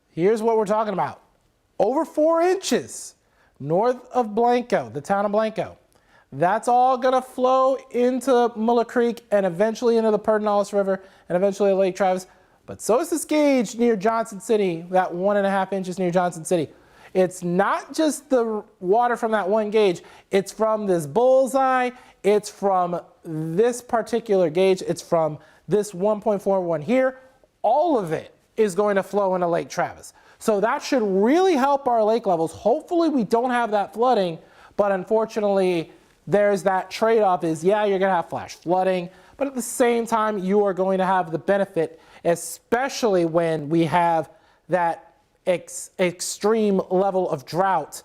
here's what we're talking about. Over 4 inches north of Blanco, the town of Blanco. That's all going to flow into Muller Creek and eventually into the Pedernales River and eventually Lake Travis. But so is this gauge near Johnson City, that 1.5 inches near Johnson City. It's not just the water from that one gauge. It's from this bullseye. It's from this particular gauge. It's from this 1.41 here. All of it is going to flow into Lake Travis. So that should really help our lake levels. Hopefully we don't have that flooding, but unfortunately, there's that trade-off is, yeah, you're going to have flash flooding, but at the same time, you are going to have the benefit, especially when we have that extreme level of drought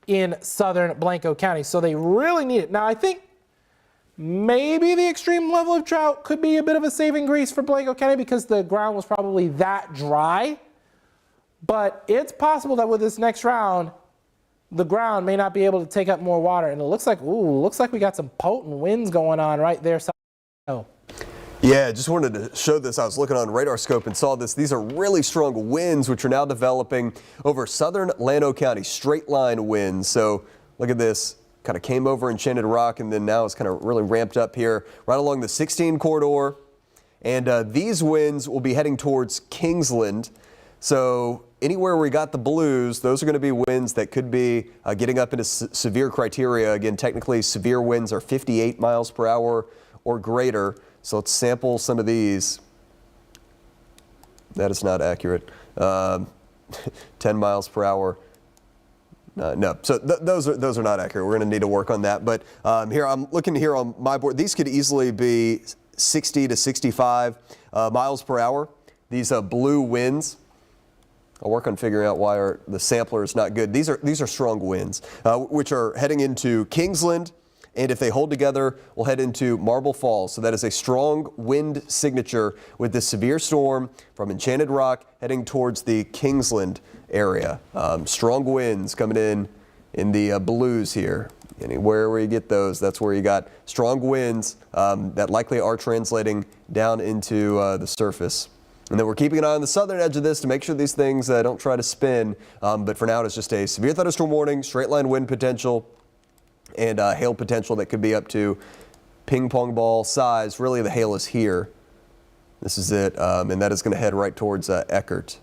in southern Blanco County. So they really need it. Now, I think maybe the extreme level of drought could be a bit of a saving grace for Blanco County because the ground was probably that dry. But it's possible that with this next round, the ground may not be able to take up more water. And it looks like, we got some potent winds going on right there. Oh. Yeah, just wanted to show this. I was looking on radar scope and saw this. These are really strong winds, which are now developing over southern Llano County, straight line winds. So look at this, kind of came over Enchanted Rock and then now it's kind of really ramped up here right along the 16 corridor. And these winds will be heading towards Kingsland. So anywhere we got the blues, those are going to be winds that could be getting up into severe criteria. Again, technically severe winds are 58 miles per hour or greater. So let's sample some of these. That is not accurate. 10 miles per hour. No, so those are not accurate. We're going to need to work on that. But here I'm looking here on my board. These could easily be 60 to 65 miles per hour. These blue winds. I'll work on figuring out why the sampler is not good. These are strong winds, which are heading into Kingsland, and if they hold together, we'll head into Marble Falls. So that is a strong wind signature with this severe storm from Enchanted Rock heading towards the Kingsland area. Strong winds coming in the blues here. Anywhere where you get those, that's where you got strong winds that likely are translating down into the surface. And then we're keeping an eye on the southern edge of this to make sure these things don't try to spin. But for now, it's just a severe thunderstorm warning, straight line wind potential, and hail potential that could be up to ping pong ball size. Really, the hail is here. This is it. And that is going to head right towards Eckert.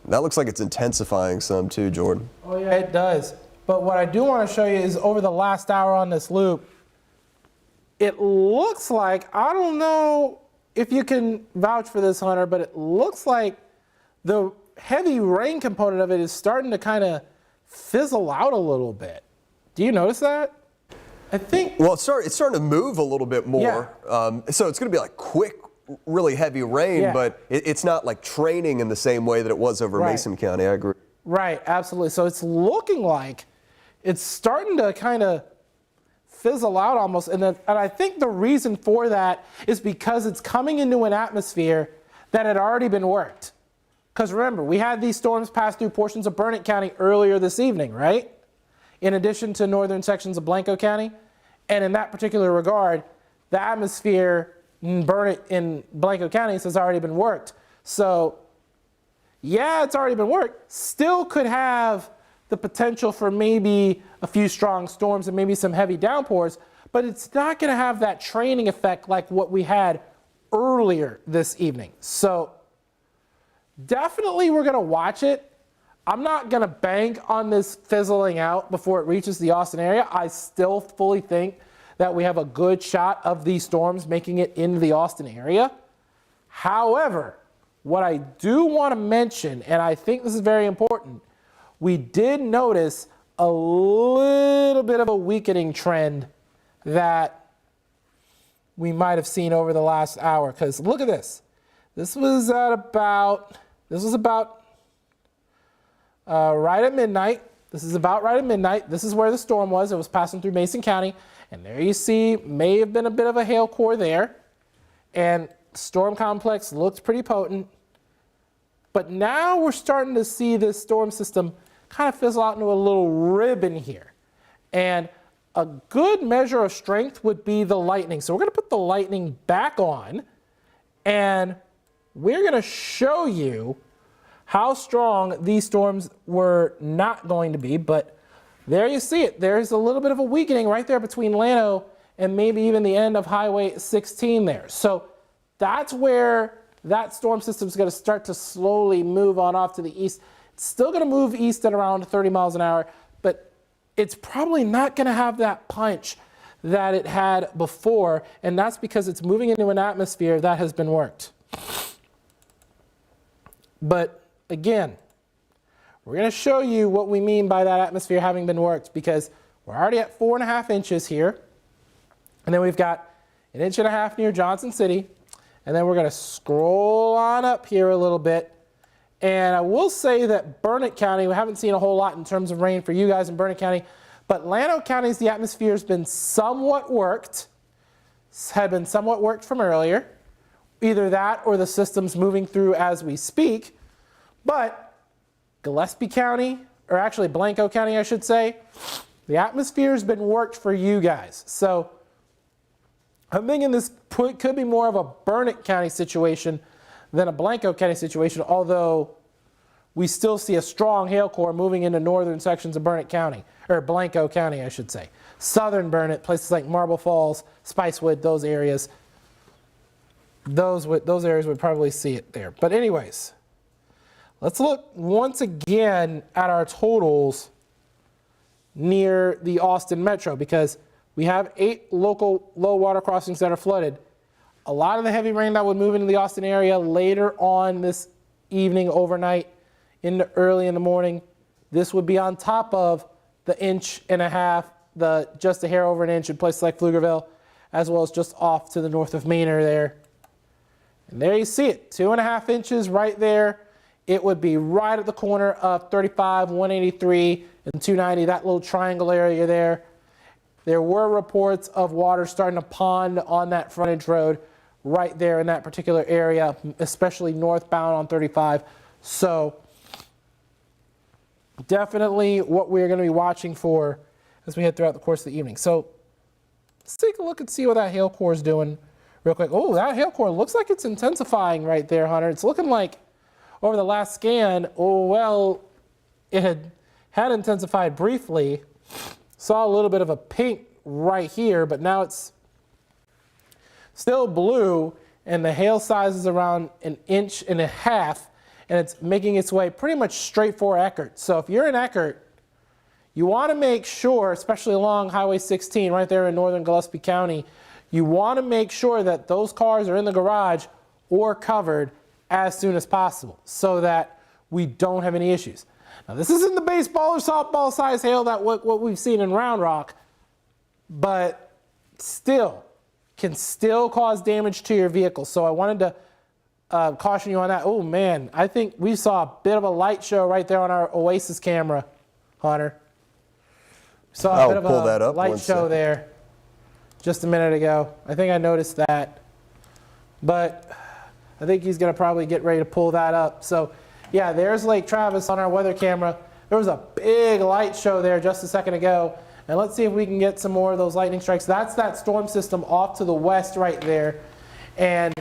That looks like it's intensifying some too, Jordan. Oh, yeah, it does. But what I do want to show you is over the last hour on this loop, it looks like, I don't know if you can vouch for this, Hunter, but it looks like the heavy rain component of it is starting to kind of fizzle out a little bit. Do you notice that? I think. Well, it's starting to move a little bit more. Yeah. So it's going to be like quick really heavy rain, Yeah. but it's not like training in the same way that it was over Right. Mason County. I agree. Right, absolutely. So it's looking like it's starting to kind of fizzle out almost. And I think the reason for that is because it's coming into an atmosphere that had already been worked. Because remember, we had these storms pass through portions of Burnett County earlier this evening, right? In addition to northern sections of Blanco County. And in that particular regard, the atmosphere in Blanco County has already been worked. So yeah, it's already been worked, still could have the potential for maybe a few strong storms and maybe some heavy downpours, but it's not going to have that training effect like what we had earlier this evening. So definitely we're going to watch it. I'm not going to bank on this fizzling out before it reaches the Austin area. I still fully think that we have a good shot of these storms making it into the Austin area. However, what I do want to mention, and I think this is very important, we did notice a little bit of a weakening trend that we might have seen over the last hour. Because look at this. This was about right at midnight. This is about right at midnight. This is where the storm was. It was passing through Mason County. And there you see, may have been a bit of a hail core there. And storm complex looked pretty potent. But now we're starting to see this storm system kind of fizzle out into a little ribbon here. And a good measure of strength would be the lightning. So we're going to put the lightning back on. And we're going to show you how strong these storms were not going to be. But there you see it. There's a little bit of a weakening right there between Llano and maybe even the end of Highway 16 there. So that's where that storm system is going to start to slowly move on off to the east. It's still going to move east at around 30 miles an hour, but it's probably not going to have that punch that it had before, and that's because it's moving into an atmosphere that has been worked. But again, we're going to show you what we mean by that atmosphere having been worked, because we're already at 4.5 inches here, and then we've got 1.5 inches near Johnson City. And then we're going to scroll on up here a little bit. And I will say that Burnett County, we haven't seen a whole lot in terms of rain for you guys in Burnett County. But Llano County's, the atmosphere has been somewhat worked. Had been somewhat worked from earlier. Either that or the system's moving through as we speak. But Gillespie County, or actually Blanco County, I should say, the atmosphere has been worked for you guys. So I'm thinking this could be more of a Burnett County situation than a Blanco County situation, although we still see a strong hail core moving into northern sections of Burnett County, or Blanco County, I should say. Southern Burnett, places like Marble Falls, Spicewood, those areas. Those areas would probably see it there. But anyways, let's look once again at our totals near the Austin Metro, because we have 8 local low water crossings that are flooded. A lot of the heavy rain that would move into the Austin area later on this evening, overnight, into early in the morning. This would be on top of the 1.5 inches, just a hair over an inch in places like Pflugerville, as well as just off to the north of Manor there. And there you see it, 2.5 inches right there. It would be right at the corner of 35, 183, and 290, that little triangle area there. There were reports of water starting to pond on that frontage road right there in that particular area, especially northbound on 35. So definitely what we're going to be watching for as we head throughout the course of the evening. So let's take a look and see what that hail core is doing real quick. Oh, that hail core looks like it's intensifying right there, Hunter. It's looking like over the last scan, oh, well, it had intensified briefly. Saw a little bit of a pink right here, but now it's still blue, and the hail size is around 1.5 inches, and it's making its way pretty much straight for Eckerd. So if you're in Eckerd, you want to make sure, especially along Highway 16 right there in northern Gillespie County, you want to make sure that those cars are in the garage or covered as soon as possible so that we don't have any issues. Now, this isn't the baseball or softball size hail that what we've seen in Round Rock, but still, can still cause damage to your vehicle. So I wanted to caution you on that. Oh man, I think we saw a bit of a light show right there on our Oasis camera, Hunter. Saw a bit of a light show there just a minute ago. I think I noticed that. But I think he's going to probably get ready to pull that up. So yeah, there's Lake Travis on our weather camera. There was a big light show there just a second ago. And let's see if we can get some more of those lightning strikes. That's that storm system off to the west right there. And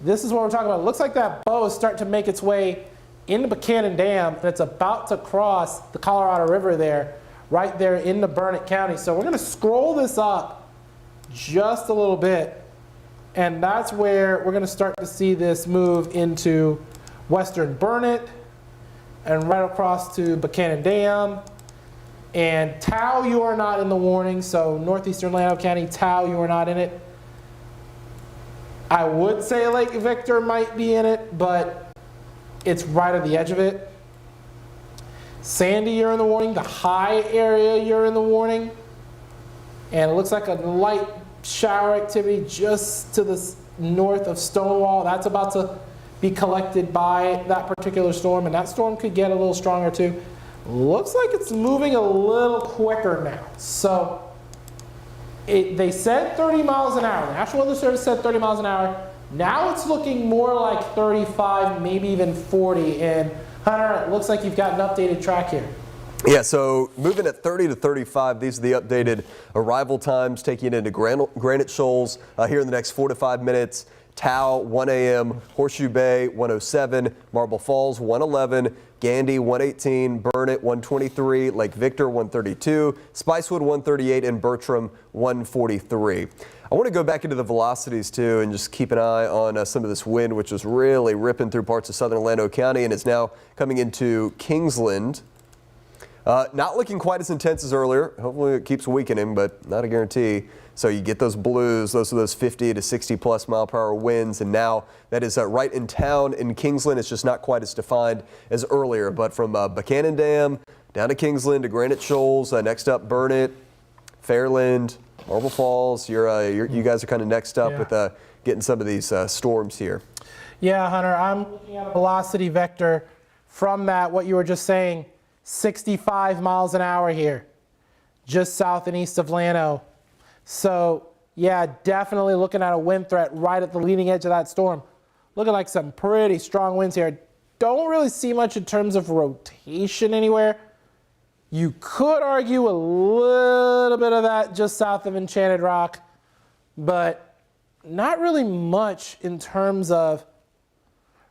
this is what we're talking about. It looks like that bow is starting to make its way into Buchanan Dam, and it's about to cross the Colorado River there, right there into Burnett County. So we're going to scroll this up just a little bit, and that's where we're going to start to see this move into western Burnett and right across to Buchanan Dam. And Tao, you are not in the warning, so northeastern Llano County, Tao, you are not in it. I would say Lake Victor might be in it, but it's right at the edge of it. Sandy, you're in the warning. The high area, you're in the warning. And it looks like a light shower activity just to the north of Stonewall. That's about to be collected by that particular storm, and that storm could get a little stronger too. Looks like it's moving a little quicker now. So they said 30 miles an hour. The National Weather Service said 30 miles an hour. Now it's looking more like 35, maybe even 40. And Hunter, it looks like you've got an updated track here. Yeah, so moving at 30 to 35, these are the updated arrival times, taking it into Granite Shoals here in the next 4 to 5 minutes. Tao, 1 a.m., Horseshoe Bay, 107, Marble Falls, 111, Gandy, 118, Burnett, 123, Lake Victor, 132, Spicewood, 138, and Bertram, 143. I want to go back into the velocities, too, and just keep an eye on some of this wind, which was really ripping through parts of southern Llano County and is now coming into Kingsland. Not looking quite as intense as earlier. Hopefully it keeps weakening, but not a guarantee. So you get those blues, those are those 50 to 60 plus mile per hour winds, and now that is right in town in Kingsland. It's just not quite as defined as earlier, but from Buchanan Dam down to Kingsland to Granite Shoals, next up Burnett, Fairland, Marble Falls. You guys are kind of next up with getting some of these storms here. Yeah, Hunter, I'm looking at a velocity vector from that, what you were just saying, 65 miles an hour here, just south and east of Llano. So, yeah, definitely looking at a wind threat right at the leading edge of that storm. Looking like some pretty strong winds here. Don't really see much in terms of rotation anywhere. You could argue a little bit of that just south of Enchanted Rock, but not really much in terms of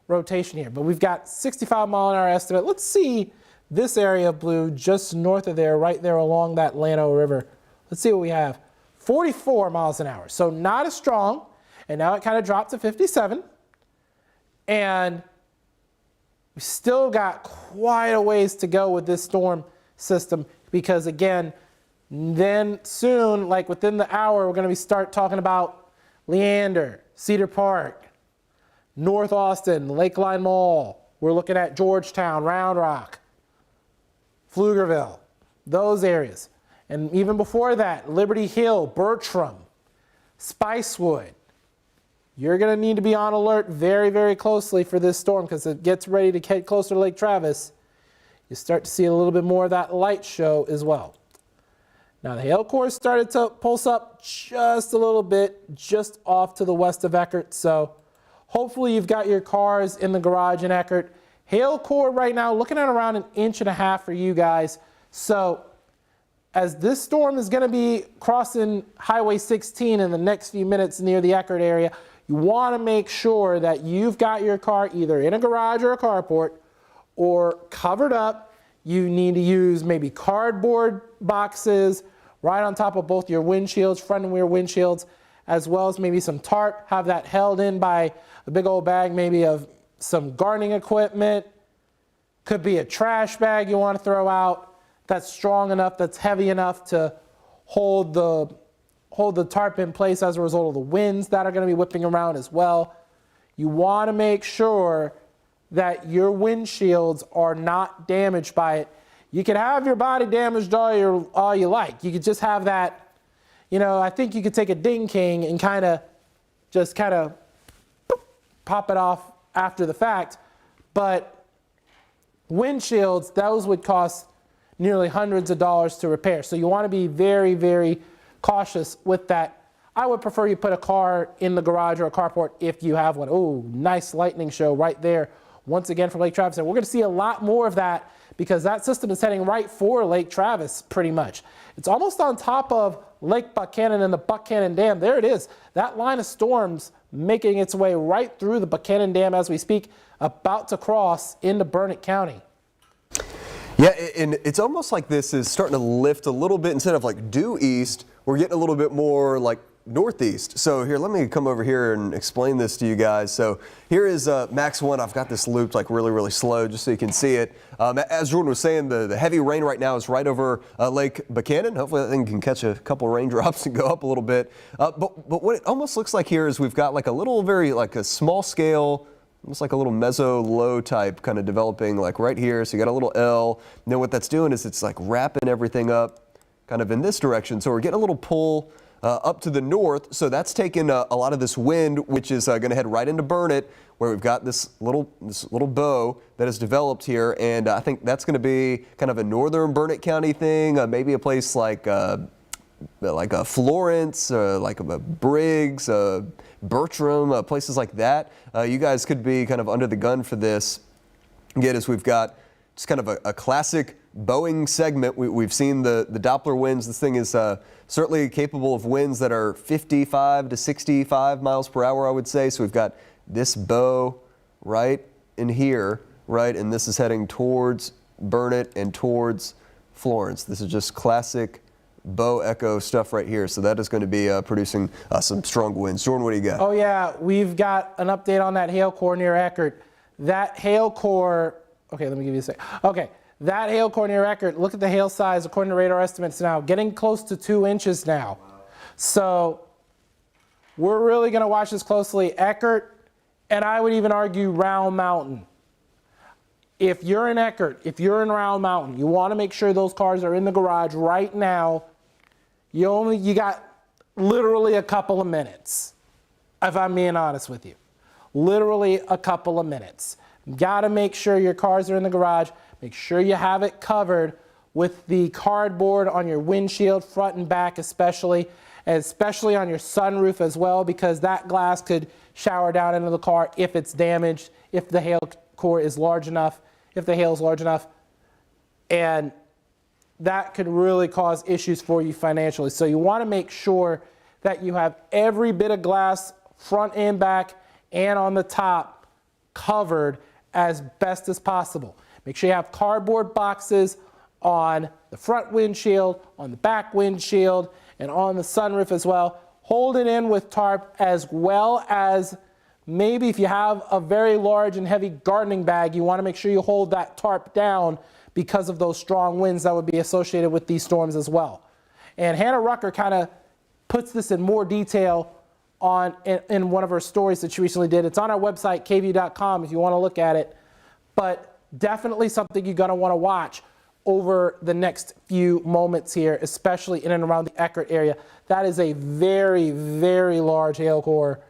rotation here. But we've got 65 mile an hour estimate. Let's see this area of blue just north of there, right there along that Llano River. Let's see what we have. 44 miles an hour, so not as strong, and now it kind of dropped to 57, and we still got quite a ways to go with this storm system, because again, then soon, like within the hour, we're going to start talking about Leander, Cedar Park, North Austin, Lakeline Mall. We're looking at Georgetown, Round Rock, Pflugerville, those areas. And even before that, Liberty Hill, Bertram, Spicewood. You're going to need to be on alert very, very closely for this storm, because it gets ready to get closer to Lake Travis. You start to see a little bit more of that light show as well. Now the hail core started to pulse up just a little bit, just off to the west of Eckert. So hopefully you've got your cars in the garage in Eckert. Hail core right now looking at around 1.5 inches for you guys. So as this storm is going to be crossing Highway 16 in the next few minutes near the Eckert area, you want to make sure that you've got your car either in a garage or a carport or covered up. You need to use maybe cardboard boxes right on top of both your windshields, front and rear windshields, as well as maybe some tarp. Have that held in by a big old bag maybe of some gardening equipment. Could be a trash bag you want to throw out that's strong enough, that's heavy enough to hold the tarp in place as a result of the winds that are going to be whipping around as well. You want to make sure that your windshields are not damaged by it. You can have your body damaged all you like. You could just have that, I think you could take a Ding King and kind of just kind of pop it off after the fact. But windshields, those would cost nearly hundreds of dollars to repair. So you want to be very, very cautious with that. I would prefer you put a car in the garage or a carport if you have one. Oh, nice lightning show right there. Once again from Lake Travis. And we're going to see a lot more of that because that system is heading right for Lake Travis pretty much. It's almost on top of Lake Buchanan and the Buchanan Dam. There it is. That line of storms making its way right through the Buchanan Dam as we speak, about to cross into Burnett County. Yeah, and it's almost like this is starting to lift a little bit. Instead of like due east, we're getting a little bit more like northeast. So here, let me come over here and explain this to you guys. So here is Max 1. I've got this looped like really, really slow just so you can see it. As Jordan was saying, the heavy rain right now is right over Lake Buchanan. Hopefully that thing can catch a couple raindrops and go up a little bit. But what it almost looks like here is we've got like a little, very like a small scale, almost like a little mezzo-low type kind of developing like right here. So you got a little L. And then what that's doing is it's like wrapping everything up kind of in this direction. So we're getting a little pull up to the north. So that's taking a lot of this wind, which is going to head right into Burnett, where we've got this little bow that has developed here. And I think that's going to be kind of a northern Burnett County thing, maybe a place like a Florence, like a Briggs, Bertram, places like that. You guys could be kind of under the gun for this. Again, as we've got just kind of a classic bowing segment. We've seen the Doppler winds. This thing is certainly capable of winds that are 55 to 65 miles per hour, I would say. So we've got this bow right in here, right? And this is heading towards Burnett and towards Florence. This is just classic bow echo stuff right here. So that is going to be producing some strong winds. Jordan, what do you got? Oh yeah, we've got an update on that hail core near Eckerd. That hail core, okay, let me give you a sec. Okay, that hail core near Eckerd, look at the hail size according to radar estimates now, getting close to 2 inches now. Wow. So we're really going to watch this closely. Eckerd, and I would even argue Round Mountain. If you're in Eckerd, if you're in Round Mountain, you want to make sure those cars are in the garage right now. You got literally a couple of minutes, if I'm being honest with you. Literally a couple of minutes. Got to make sure your cars are in the garage. Make sure you have it covered with the cardboard on your windshield, front and back especially on your sunroof as well, because that glass could shower down into the car if it's damaged, if the hail core is large enough, if the hail is large enough. And that could really cause issues for you financially. So you want to make sure that you have every bit of glass, front and back, and on the top covered as best as possible. Make sure you have cardboard boxes on the front windshield, on the back windshield, and on the sunroof as well. Hold it in with tarp, as well as maybe if you have a very large and heavy gardening bag, you want to make sure you hold that tarp down because of those strong winds that would be associated with these storms as well. And Hannah Rucker kind of puts this in more detail in one of her stories that she recently did. It's on our website, KVUE.com, if you want to look at it. But definitely something you're going to want to watch over the next few moments here, especially in and around the Eckerd area. That is a very, very large hail core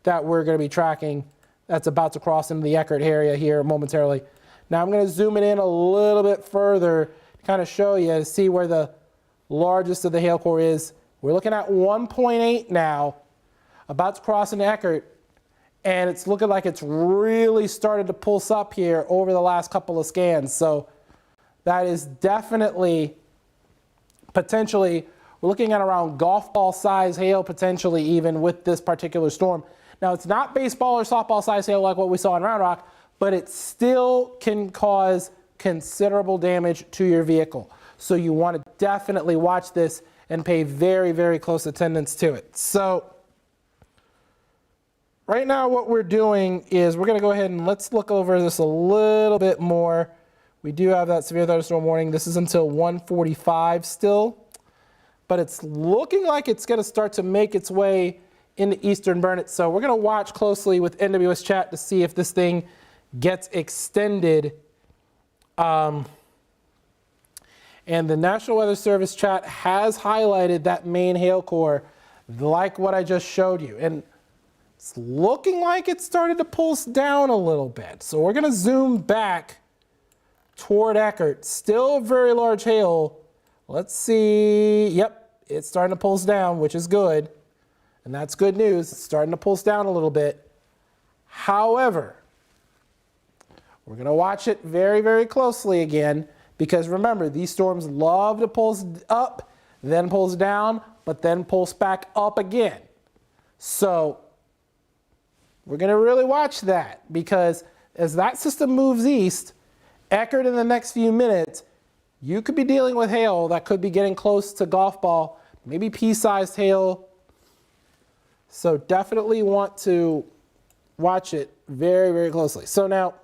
that we're going to be tracking that's about to cross into the Eckerd area here momentarily. Now I'm going to zoom it in a little bit further to kind of show you, to see where the largest of the hail core is. We're looking at 1.8 now, about to cross into Eckerd. And it's looking like it's really started to pulse up here over the last couple of scans. So that is definitely, potentially, we're looking at around golf ball size hail potentially even with this particular storm. Now it's not baseball or softball size hail like what we saw in Round Rock, but it still can cause considerable damage to your vehicle. So you want to definitely watch this and pay very, very close attendance to it. So right now what we're doing is we're going to go ahead and let's look over this a little bit more. We do have that severe thunderstorm warning. This is until 1:45 still, but it's looking like it's going to start to make its way into eastern Burnett. So we're going to watch closely with NWS chat to see if this thing gets extended. And the National Weather Service chat has highlighted that main hail core like what I just showed you. And It's looking like it started to pulse down a little bit. So we're going to zoom back toward Eckert. Still very large hail. Let's see. Yep, it's starting to pulse down, which is good. And that's good news. It's starting to pulse down a little bit. However, we're going to watch it very, very closely again, because remember, these storms love to pulse up, then pulse down, but then pulse back up again. So we're going to really watch that, because as that system moves east, Eckert in the next few minutes, you could be dealing with hail that could be getting close to golf ball, maybe pea-sized hail. So definitely want to watch it very, very closely. So now,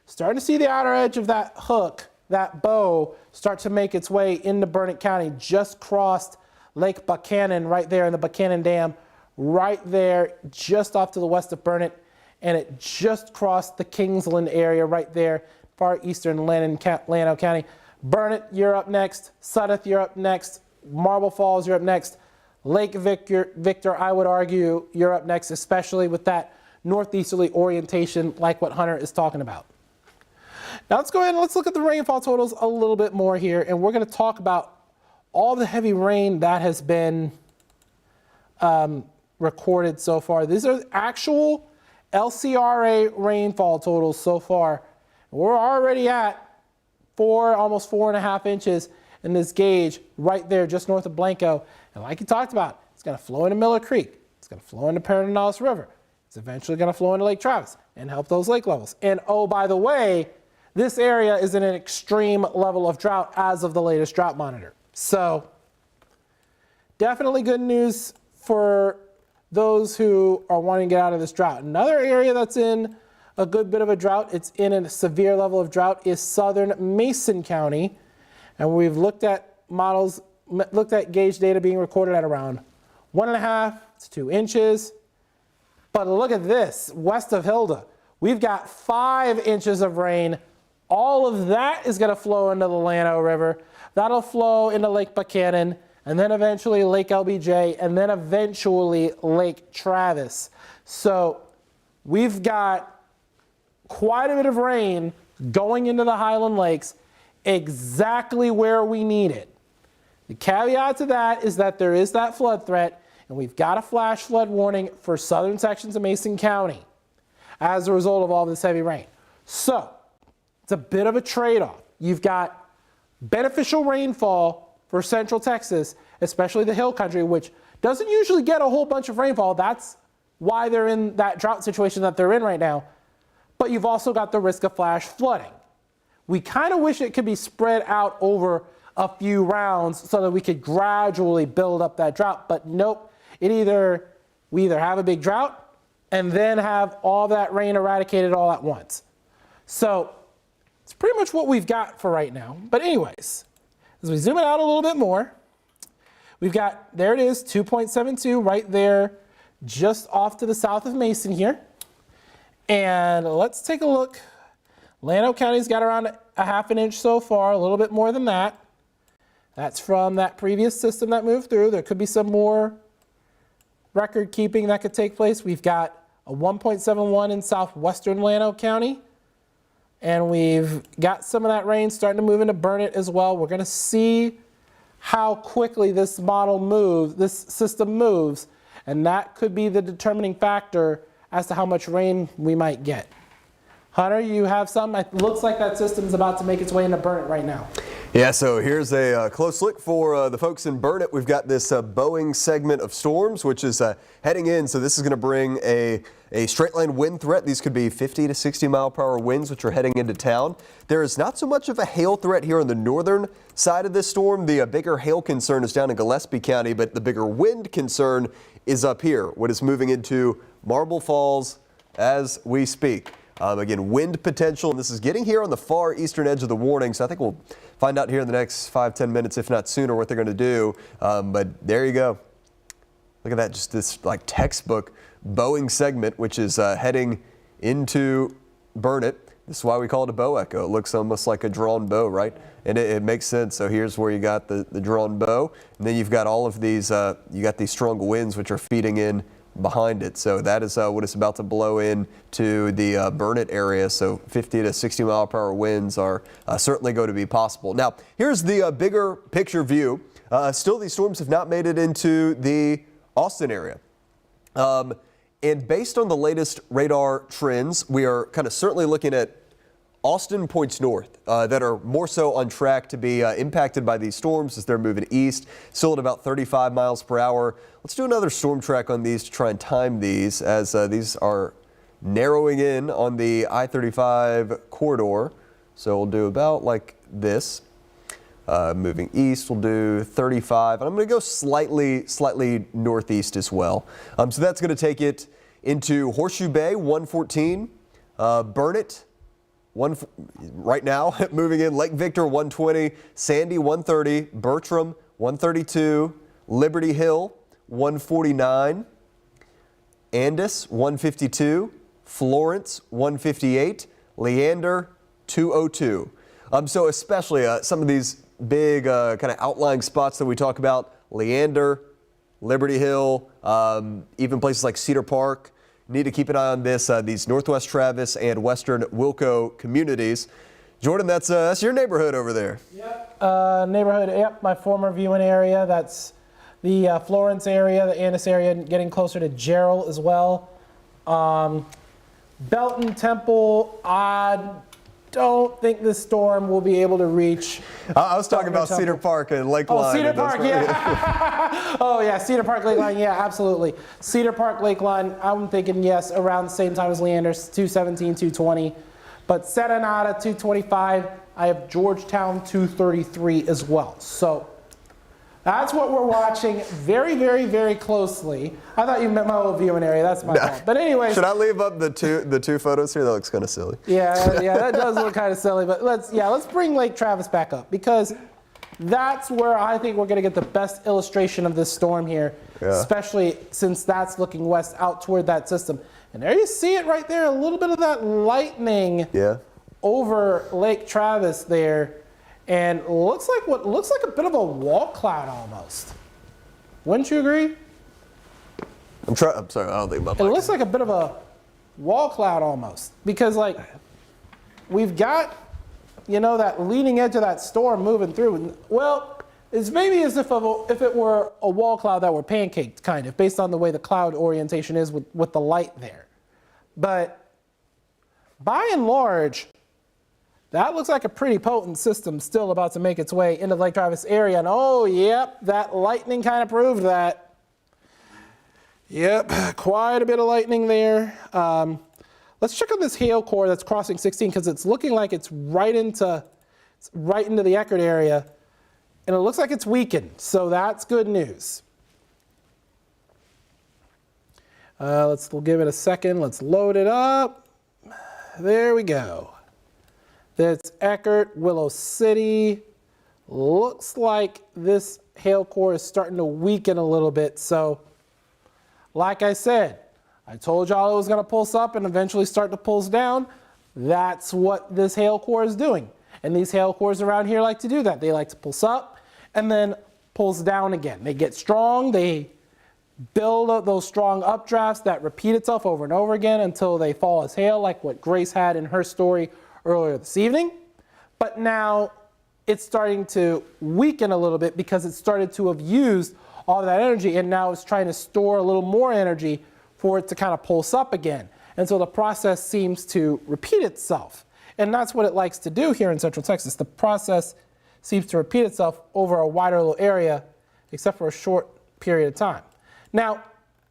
starting to see the outer edge of that hook, that bow, start to make its way into Burnett County. Just crossed Lake Buchanan right there in the Buchanan Dam, right there just off to the west of Burnett. And it just crossed the Kingsland area right there, far eastern Llano County. Burnett, you're up next. Sudeth, you're up next. Marble Falls, you're up next. Lake Victor, I would argue, you're up next, especially with that northeasterly orientation like what Hunter is talking about. Now let's go ahead and let's look at the rainfall totals a little bit more here, and we're going to talk about all the heavy rain that has been recorded so far. These are actual LCRA rainfall totals so far. We're already at almost 4.5 inches in this gauge right there just north of Blanco. And like you talked about, it's going to flow into Miller Creek. It's going to flow into Pedernales River. It's eventually going to flow into Lake Travis and help those lake levels. And oh, by the way, this area is in an extreme level of drought as of the latest drought monitor. So definitely good news for those who are wanting to get out of this drought. Another area that's in a good bit of a drought, it's in a severe level of drought, is southern Mason County. And we've looked at gauge data being recorded at around 1.5 to 2 inches. But look at this, west of Hilda, we've got 5 inches of rain. All of that is going to flow into the Llano River. That'll flow into Lake Buchanan, and then eventually Lake LBJ, and then eventually Lake Travis. So we've got quite a bit of rain going into the Highland Lakes, exactly where we need it. The caveat to that is that there is that flood threat, and we've got a flash flood warning for southern sections of Mason County as a result of all this heavy rain. So it's a bit of a trade-off. You've got beneficial rainfall for central Texas, especially the hill country, which doesn't usually get a whole bunch of rainfall. That's why they're in that drought situation that they're in right now. But you've also got the risk of flash flooding. We kind of wish it could be spread out over a few rounds so that we could gradually build up that drought. But nope, we either have a big drought and then have all that rain eradicated all at once. So it's pretty much what we've got for right now. But anyways, as we zoom it out a little bit more, we've got, there it is, 2.72 right there, just off to the south of Mason here. And let's take a look. Llano County's got around 1/2 inch so far, a little bit more than that. That's from that previous system that moved through. There could be some more record keeping that could take place. We've got a 1.71 in southwestern Llano County. And we've got some of that rain starting to move into Burnett as well. We're going to see how quickly this system moves. And that could be the determining factor as to how much rain we might get. Hunter, you have some? It looks like that system's about to make its way into Burnett right now. Yeah, so here's a close look for the folks in Burnett. We've got this Boeing segment of storms, which is heading in. So this is going to bring a straight line wind threat. These could be 50 to 60 mile per hour winds, which are heading into town. There is not so much of a hail threat here on the northern side of this storm. The bigger hail concern is down in Gillespie County, but the bigger wind concern is up here, what is moving into Marble Falls as we speak. Again, wind potential, and this is getting here on the far eastern edge of the warning, so I think we'll find out here in the next 5-10 minutes, if not sooner, what they're going to do. But there you go. Look at that, just this like textbook Boeing segment, which is heading into Burnett. This is why we call it a bow echo. It looks almost like a drawn bow, right? And it makes sense. So here's where you got the drawn bow, and then you've got all of these, you got these strong winds which are feeding in behind it. So that is what is about to blow in to the Burnett area. So 50 to 60 mile per hour winds are certainly going to be possible. Now, here's the bigger picture view. Still, these storms have not made it into the Austin area. And based on the latest radar trends, we are kind of certainly looking at Austin points north that are more so on track to be impacted by these storms as they're moving east, still at about 35 miles per hour. Let's do another storm track on these to try and time these as these are narrowing in on the I-35 corridor. So we'll do about like this. Moving east, we'll do 35. And I'm going to go slightly northeast as well. So that's going to take it into Horseshoe Bay, 114, Burnett, right now, moving in Lake Victor 120, Sandy 130, Bertram 132, Liberty Hill 149, Andis 152, Florence 158, Leander 202. So especially some of these big kind of outlying spots that we talk about, Leander, Liberty Hill, even places like Cedar Park. Need to keep an eye on this, these Northwest Travis and Western Wilco communities. Jordan, that's your neighborhood over there. Yep, neighborhood, yep, my former viewing area. That's the Florence area, the Andis area, getting closer to Gerald as well. Belton, Temple, I don't think this storm will be able to reach. I was talking about Cedar Park and Lakeline. Oh, Cedar Park, yeah. Oh, yeah, Cedar Park, Lakeline, yeah, absolutely. Cedar Park, Lakeline, I'm thinking, yes, around the same time as Leander's, 217, 220. But Serenata, 225. I have Georgetown, 233 as well. So that's what we're watching very, very, very closely. I thought you meant my old viewing area. That's my fault. But anyways. Should I leave up the two photos here? That looks kind of silly. Yeah, that does look kind of silly. But let's bring Lake Travis back up because that's where I think we're going to get the best illustration of this storm here, especially since that's looking west out toward that system. And there you see it right there, a little bit of that lightning over Lake Travis there. And looks like what looks like a bit of a wall cloud almost. Wouldn't you agree? I'm sorry, I don't think about that. It looks like a bit of a wall cloud almost. Because like we've got, that leading edge of that storm moving through. Well, it's maybe as if it were a wall cloud that were pancaked, kind of, based on the way the cloud orientation is with the light there. But by and large, that looks like a pretty potent system still about to make its way into the Lake Travis area. And oh, yep, that lightning kind of proved that. Yep, quite a bit of lightning there. Let's check on this hail core that's crossing 16 because it's looking like it's right into the Eckerd area. And it looks like it's weakened, so that's good news. We'll give it a second. Let's load it up. There we go. That's Eckerd, Willow City. Looks like this hail core is starting to weaken a little bit. So, like I said, I told y'all it was going to pulse up and eventually start to pulse down. That's what this hail core is doing. And these hail cores around here like to do that. They like to pulse up and then pulse down again. They get strong. They build up those strong updrafts that repeat itself over and over again until they fall as hail, like what Grace had in her story earlier this evening. But now it's starting to weaken a little bit because it started to have used all of that energy and now it's trying to store a little more energy for it to kind of pulse up again. And so the process seems to repeat itself. And that's what it likes to do here in Central Texas. The process seems to repeat itself over a wider little area, except for a short period of time. Now,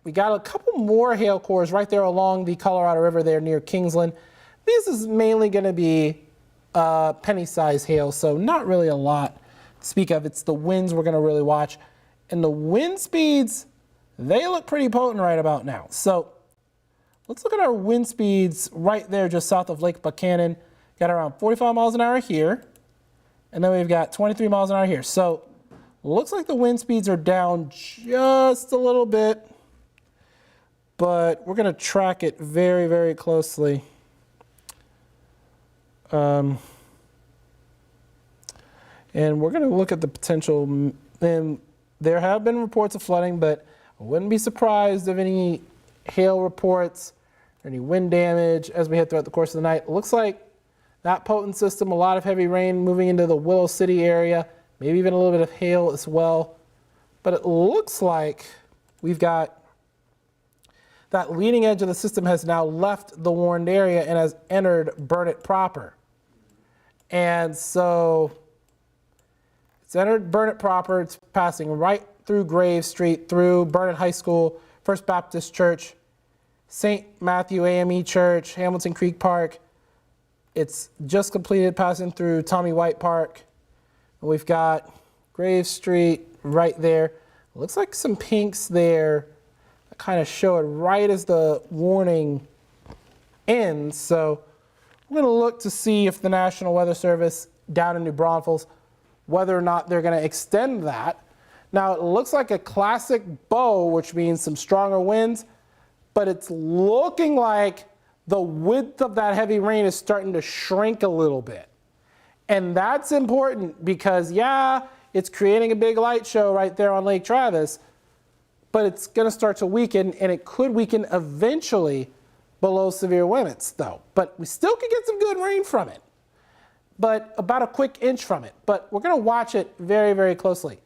we got a couple more hail cores right there along the Colorado River there near Kingsland. This is mainly going to be penny-sized hail, so not really a lot to speak of. It's the winds we're going to really watch. And the wind speeds, they look pretty potent right about now. So let's look at our wind speeds right there just south of Lake Buchanan. Got around 45 miles an hour here, and then we've got 23 miles an hour here. So looks like the wind speeds are down just a little bit, but we're going to track it very, very closely. And we're going to look at the potential, and there have been reports of flooding, but I wouldn't be surprised if any hail reports, any wind damage as we head throughout the course of the night. It looks like that potent system, a lot of heavy rain moving into the Willow City area, maybe even a little bit of hail as well. But it looks like we've got that leading edge of the system has now left the warned area and has entered Burnett proper. And so it's entered Burnett proper. It's passing right through Grave Street, through Burnett High School, First Baptist Church, St. Matthew AME Church, Hamilton Creek Park. It's just completed passing through Tommy White Park. And we've got Grave Street right there. It looks like some pinks there that kind of show it right as the warning ends. So we're going to look to see if the National Weather Service down in New Braunfels, whether or not they're going to extend that. Now, it looks like a classic bow, which means some stronger winds, but it's looking like the width of that heavy rain is starting to shrink a little bit. And that's important because, yeah, it's creating a big light show right there on Lake Travis, but it's going to start to weaken, and it could weaken eventually below severe limits, though. But we still could get some good rain from it, but about a quick inch from it. But we're going to watch it very, very closely.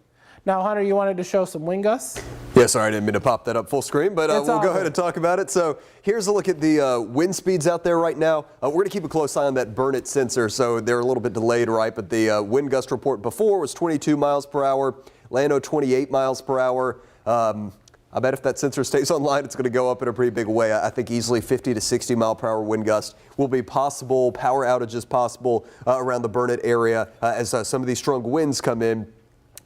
Now, Hunter, you wanted to show some wind gusts? Yeah, sorry, I didn't mean to pop that up full screen, but we'll go ahead and talk about it. So here's a look at the wind speeds out there right now. We're going to keep a close eye on that Burnett sensor, so they're a little bit delayed, right? But the wind gust report before was 22 miles per hour, Lano 28 miles per hour. I bet if that sensor stays online, it's going to go up in a pretty big way. I think easily 50 to 60 mile per hour wind gust will be possible, power outages possible around the Burnett area as some of these strong winds come in.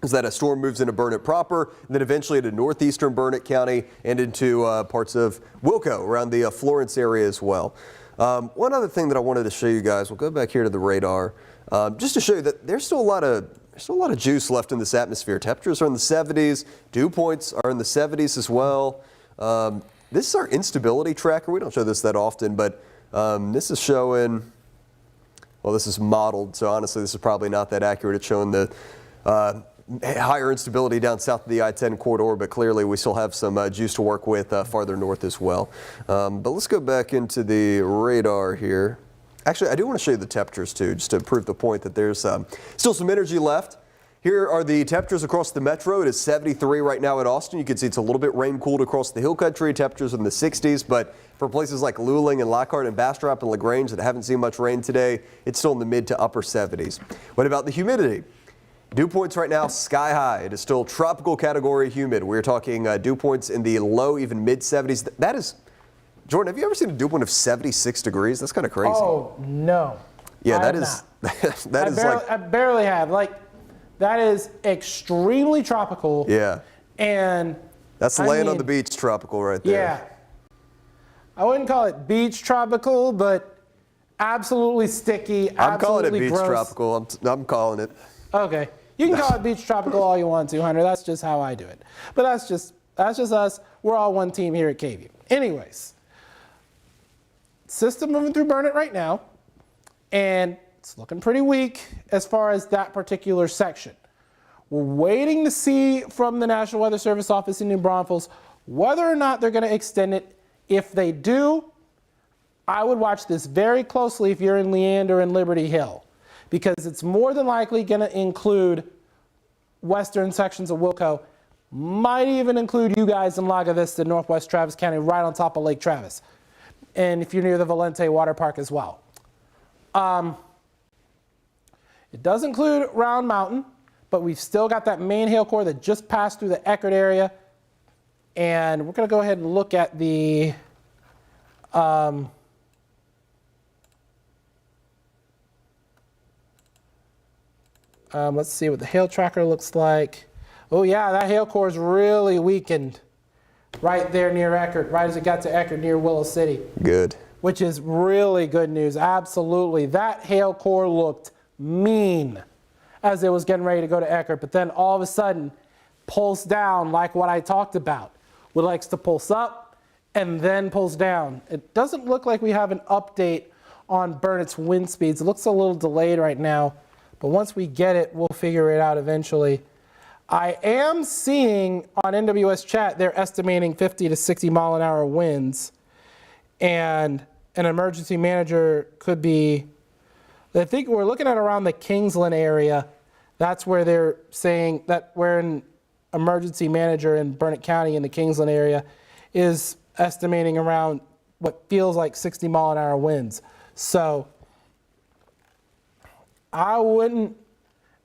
Is that a storm moves into Burnett proper, then eventually into northeastern Burnett County and into parts of Wilco around the Florence area as well. One other thing that I wanted to show you guys, we'll go back here to the radar, just to show you that there's still a lot of juice left in this atmosphere. Temperatures are in the 70s, dew points are in the 70s as well. This is our instability tracker. We don't show this that often, but this is showing, well, this is modeled, so honestly this is probably not that accurate. It's showing the higher instability down south of the I-10 corridor, but clearly we still have some juice to work with farther north as well. But let's go back into the radar here. Actually, I do want to show you the temperatures too, just to prove the point that there's still some energy left. Here are the temperatures across the metro. It is 73 right now at Austin. You can see it's a little bit rain-cooled across the hill country. Temperatures in the 60s, but for places like Luling and Lockhart and Bastrop and LaGrange that haven't seen much rain today, it's still in the mid to upper 70s. What about the humidity? Dew points right now sky high. It is still tropical category humid. We're talking dew points in the low, even mid 70s. That is, Jordan, have you ever seen a dew point of 76 degrees? That's kind of crazy. Oh, no. Yeah, that is, I barely have. Like, that is extremely tropical. Yeah. And that's laying on the beach tropical right there. Yeah. I wouldn't call it beach tropical, but absolutely sticky. I'm calling it beach gross. tropical. I'm calling it. Okay. You can call it beach tropical all you want to, Hunter. That's just how I do it. But that's just us. We're all one team here at KVUE. Anyways, system moving through Burnett right now, and it's looking pretty weak as far as that particular section. We're waiting to see from the National Weather Service office in New Braunfels whether or not they're going to extend it. If they do, I would watch this very closely if you're in Leander and Liberty Hill, because it's more than likely going to include western sections of Wilco, might even include you guys in Laga Vista, northwest Travis County, right on top of Lake Travis. And if you're near the Valente Water Park as well. It does include Round Mountain, but we've still got that main hail core that just passed through the Eckerd area. And we're going to go ahead and look at the let's see what the hail tracker looks like. Oh yeah, that hail core is really weakened right there near Eckerd, right as it got to Eckerd near Willow City. Good. Which is really good news, absolutely. That hail core looked mean as it was getting ready to go to Eckerd, but then all of a sudden pulse down like what I talked about. It likes to pulse up and then pulls down. It doesn't look like we have an update on Burnett's wind speeds. It looks a little delayed right now, but once we get it, we'll figure it out eventually. I am seeing on NWS chat, they're estimating 50 to 60 mile an hour winds. And an emergency manager could be, I think we're looking at around the Kingsland area. That's where they're saying that we're an emergency manager in Burnett County in the Kingsland area is estimating around what feels like 60 mile an hour winds. So I would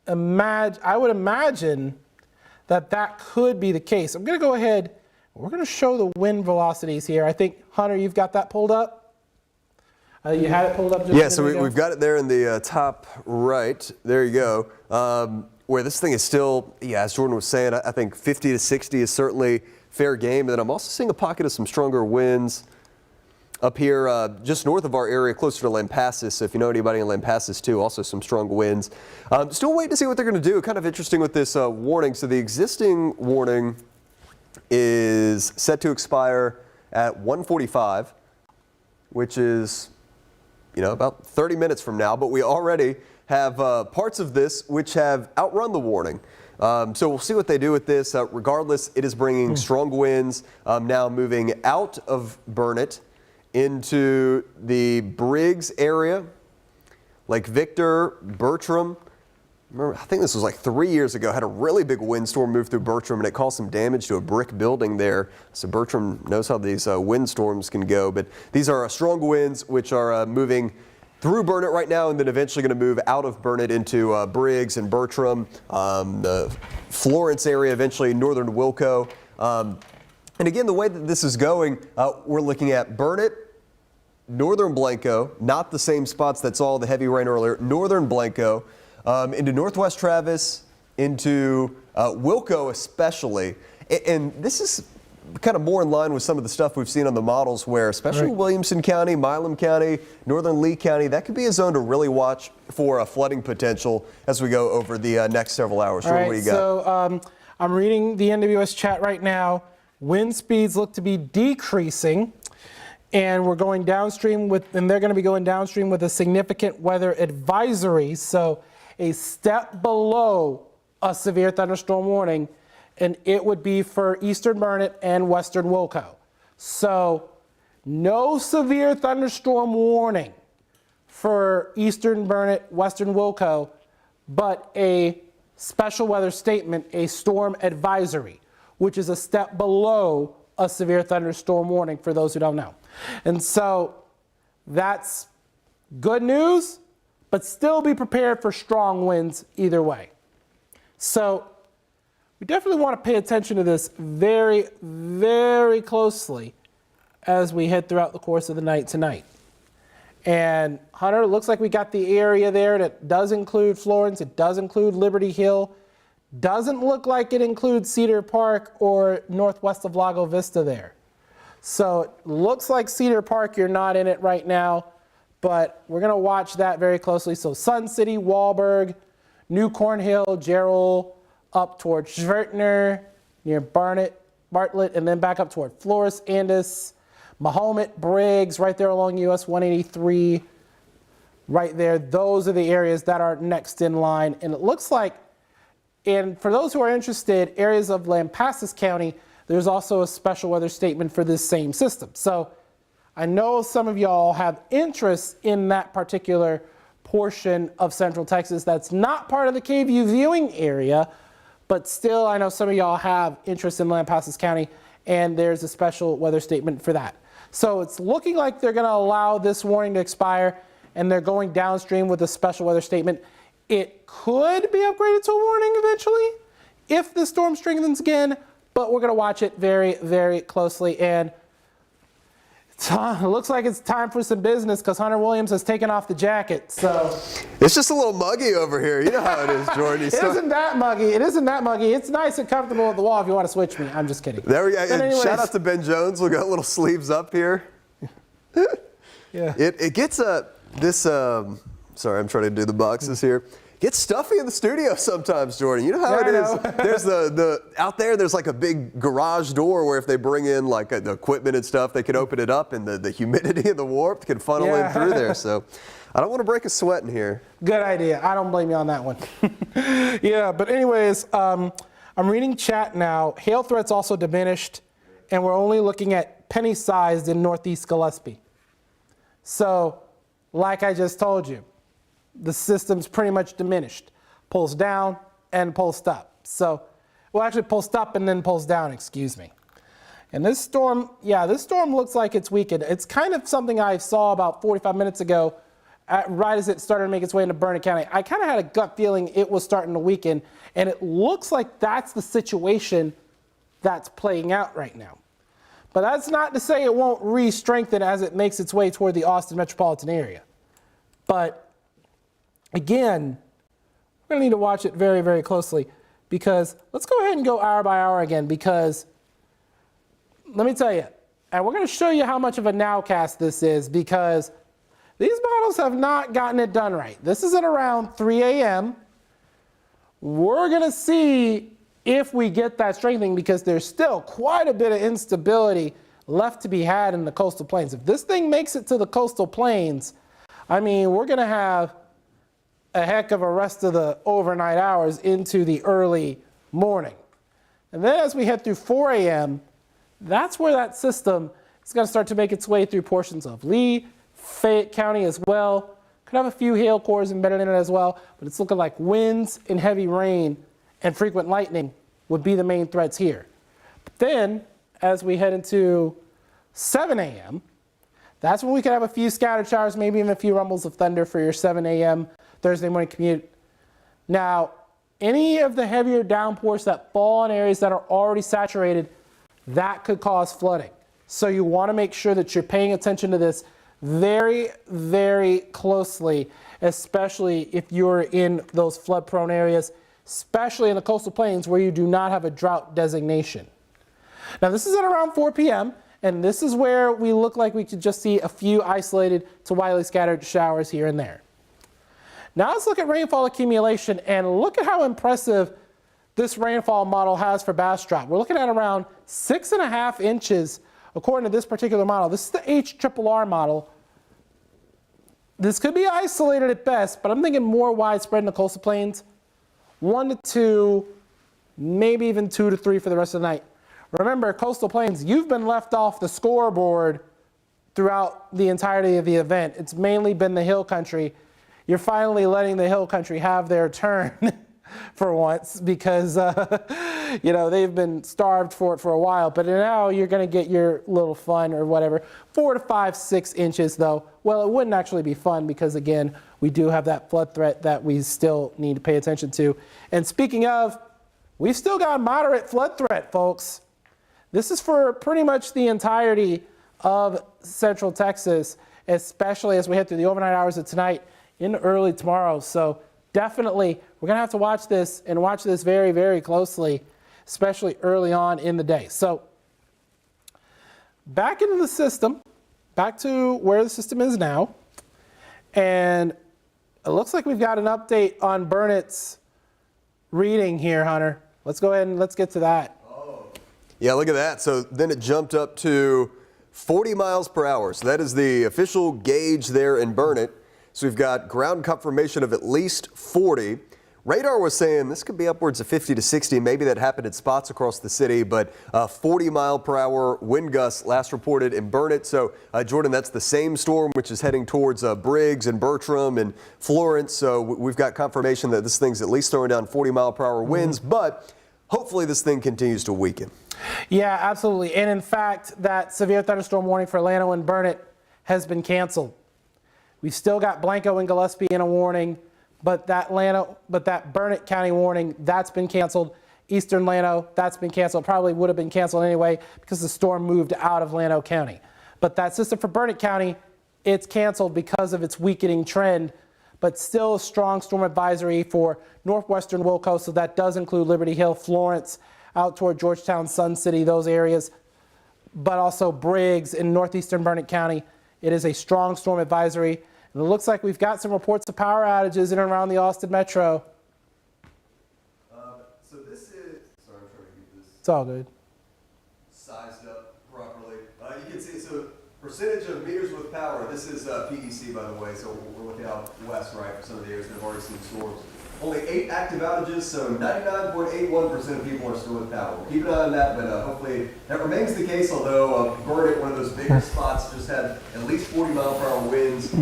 imagine that that could be the case. I'm going to go ahead. We're going to show the wind velocities here. I think, Hunter, you've got that pulled up? You had it pulled up just Yeah, so we've got it there in the top right. There you go. Where this thing is still, as Jordan was saying, I think 50 to 60 is certainly fair game. And then I'm also seeing a pocket of some stronger winds up here just north of our area, closer to Lampasas. So if you know anybody in Lampasas too, also some strong winds. Still waiting to see what they're going to do. Kind of interesting with this warning. So the existing warning is set to expire at 1:45, which is, about 30 minutes from now. But we already have parts of this which have outrun the warning. So we'll see what they do with this. Regardless, it is bringing strong winds now moving out of Burnett into the Briggs area, Lake Victor, Bertram. Remember, I think this was like 3 years ago, had a really big windstorm move through Bertram and it caused some damage to a brick building there. So Bertram knows how these windstorms can go, but these are strong winds which are moving through Burnett right now and then eventually going to move out of Burnett into Briggs and Bertram, the Florence area, eventually northern Wilco. And again, the way that this is going, we're looking at Burnett, northern Blanco, not the same spots that saw the heavy rain earlier, northern Blanco, into northwest Travis, into Wilco especially. And this is kind of more in line with some of the stuff we've seen on the models where especially Williamson County, Milam County, northern Lee County, that could be a zone to really watch for a flooding potential as we go over the next several hours. Jordan, what do you got? So I'm reading the NWS chat right now. Wind speeds look to be decreasing, and we're going downstream and they're going to be going downstream with a significant weather advisory. So a step below a severe thunderstorm warning, and it would be for eastern Burnett and western Wilco. So no severe thunderstorm warning for eastern Burnett, western Wilco, but a special weather statement, a storm advisory, which is a step below a severe thunderstorm warning for those who don't know. And so that's good news, but still be prepared for strong winds either way. So we definitely want to pay attention to this very, very closely as we head throughout the course of the night tonight. And Hunter, it looks like we got the area there that does include Florence. It does include Liberty Hill. Doesn't look like it includes Cedar Park or northwest of Lago Vista there. So it looks like Cedar Park, you're not in it right now, but we're going to watch that very closely. So Sun City, Wahlberg, New Cornhill, Gerald, up toward Schwertner, near Bartlett, and then back up toward Flores, Andis, Mahomet, Briggs, right there along US 183, right there. Those are the areas that are next in line. And it looks like, and for those who are interested, areas of Lampasas County, there's also a special weather statement for this same system. So I know some of y'all have interest in that particular portion of Central Texas that's not part of the KVUE viewing area, but still I know some of y'all have interest in Lampasas County, and there's a special weather statement for that. So it's looking like they're going to allow this warning to expire, and they're going downstream with a special weather statement. It could be upgraded to a warning eventually if the storm strengthens again, but we're going to watch it very, very closely. And it looks like it's time for some business because Hunter Williams has taken off the jacket. So it's just a little muggy over here. You know how it is, Jordan. It isn't that muggy. It isn't that muggy. It's nice and comfortable at the wall if you want to switch me. I'm just kidding. There we go. And shout out to Ben Jones. We got little sleeves up here. Yeah. It gets sorry, I'm trying to do the boxes here. Gets stuffy in the studio sometimes, Jordan. You know how it is. There's out there, there's like a big garage door where if they bring in like the equipment and stuff, they can open it up and the humidity and the warmth can funnel in through there. So I don't want to break a sweat in here. Good idea. I don't blame you on that one. Yeah, but anyways, I'm reading chat now. Hail threats also diminished, and we're only looking at penny-sized in northeast Gillespie. So, like I just told you, the system's pretty much diminished. Pulls down and pulls up. So, well, actually pulls up and then pulls down, excuse me. And this storm, yeah, this storm looks like it's weakened. It's kind of something I saw about 45 minutes ago, right as it started to make its way into Burnett County. I kind of had a gut feeling it was starting to weaken, and it looks like that's the situation that's playing out right now. But that's not to say it won't re-strengthen as it makes its way toward the Austin metropolitan area. But again, we're going to need to watch it very, very closely, because let's go ahead and go hour by hour again, because let me tell you, and we're going to show you how much of a nowcast this is, because these models have not gotten it done right. This is at around 3 a.m. We're going to see if we get that strengthening, because there's still quite a bit of instability left to be had in the coastal plains. If this thing makes it to the coastal plains, I mean, we're going to have a heck of a rest of the overnight hours into the early morning. And then as we head through 4 a.m., that's where that system is going to start to make its way through portions of Lee, Fayette County as well. Could have a few hail cores embedded in it as well, but it's looking like winds and heavy rain and frequent lightning would be the main threats here. But then, as we head into 7 a.m., that's when we could have a few scattered showers, maybe even a few rumbles of thunder for your 7 a.m. Thursday morning commute. Now, any of the heavier downpours that fall on areas that are already saturated, that could cause flooding. So you want to make sure that you're paying attention to this very, very closely, especially if you're in those flood-prone areas, especially in the coastal plains where you do not have a drought designation. Now, this is at around 4 p.m., and this is where we look like we could just see a few isolated to widely scattered showers here and there. Now let's look at rainfall accumulation, and look at how impressive this rainfall model has for Bastrop. We're looking at around 6.5 inches according to this particular model. This is the HRRR model. This could be isolated at best, but I'm thinking more widespread in the coastal plains. 1 to 2, maybe even 2 to 3 for the rest of the night. Remember, coastal plains, you've been left off the scoreboard throughout the entirety of the event. It's mainly been the hill country. You're finally letting the hill country have their turn for once, because they've been starved for it for a while, but now you're going to get your little fun or whatever. 4 to 5, 6 inches though. Well, it wouldn't actually be fun, because again, we do have that flood threat that we still need to pay attention to. And speaking of, we've still got a moderate flood threat, folks. This is for pretty much the entirety of central Texas, especially as we head through the overnight hours of tonight into early tomorrow. So definitely, we're going to have to watch this, and watch this very, very closely, especially early on in the day. So back into the system, back to where the system is now. And it looks like we've got an update on Burnett's reading here, Hunter. Let's go ahead and let's get to that. Yeah, look at that. So then it jumped up to 40 miles per hour. So that is the official gauge there in Burnett. So we've got ground confirmation of at least 40. Radar was saying this could be upwards of 50 to 60. Maybe that happened at spots across the city, but 40 mile per hour wind gusts last reported in Burnett. So Jordan, that's the same storm which is heading towards Briggs and Bertram and Florence. So we've got confirmation that this thing's at least throwing down 40 mile per hour winds, but hopefully this thing continues to weaken. Yeah, absolutely. And in fact, that severe thunderstorm warning for Llano and Burnett has been canceled. We've still got Blanco and Gillespie in a warning, but that Burnett County warning, that's been canceled. Eastern Llano, that's been canceled. Probably would have been canceled anyway because the storm moved out of Llano County. But that system for Burnett County, it's canceled because of its weakening trend, but still a strong storm advisory for northwestern Wilco, so that does include Liberty Hill, Florence, out toward Georgetown, Sun City, those areas, but also Briggs in northeastern Burnett County. It is a strong storm advisory. And it looks like we've got some reports of power outages in and around the Austin Metro. So this is, sorry, I'm trying to get this It's all good. sized up properly. You can see, so percentage of meters with power, this is PEC by the way, so we're looking out west, right, for some of the areas that have already seen storms. Only 8 active outages, so 99.81% of people are still with power. We'll keep an eye on that, but hopefully that remains the case, although Burnett, one of those bigger spots, just had at least 40-mile-per-hour winds.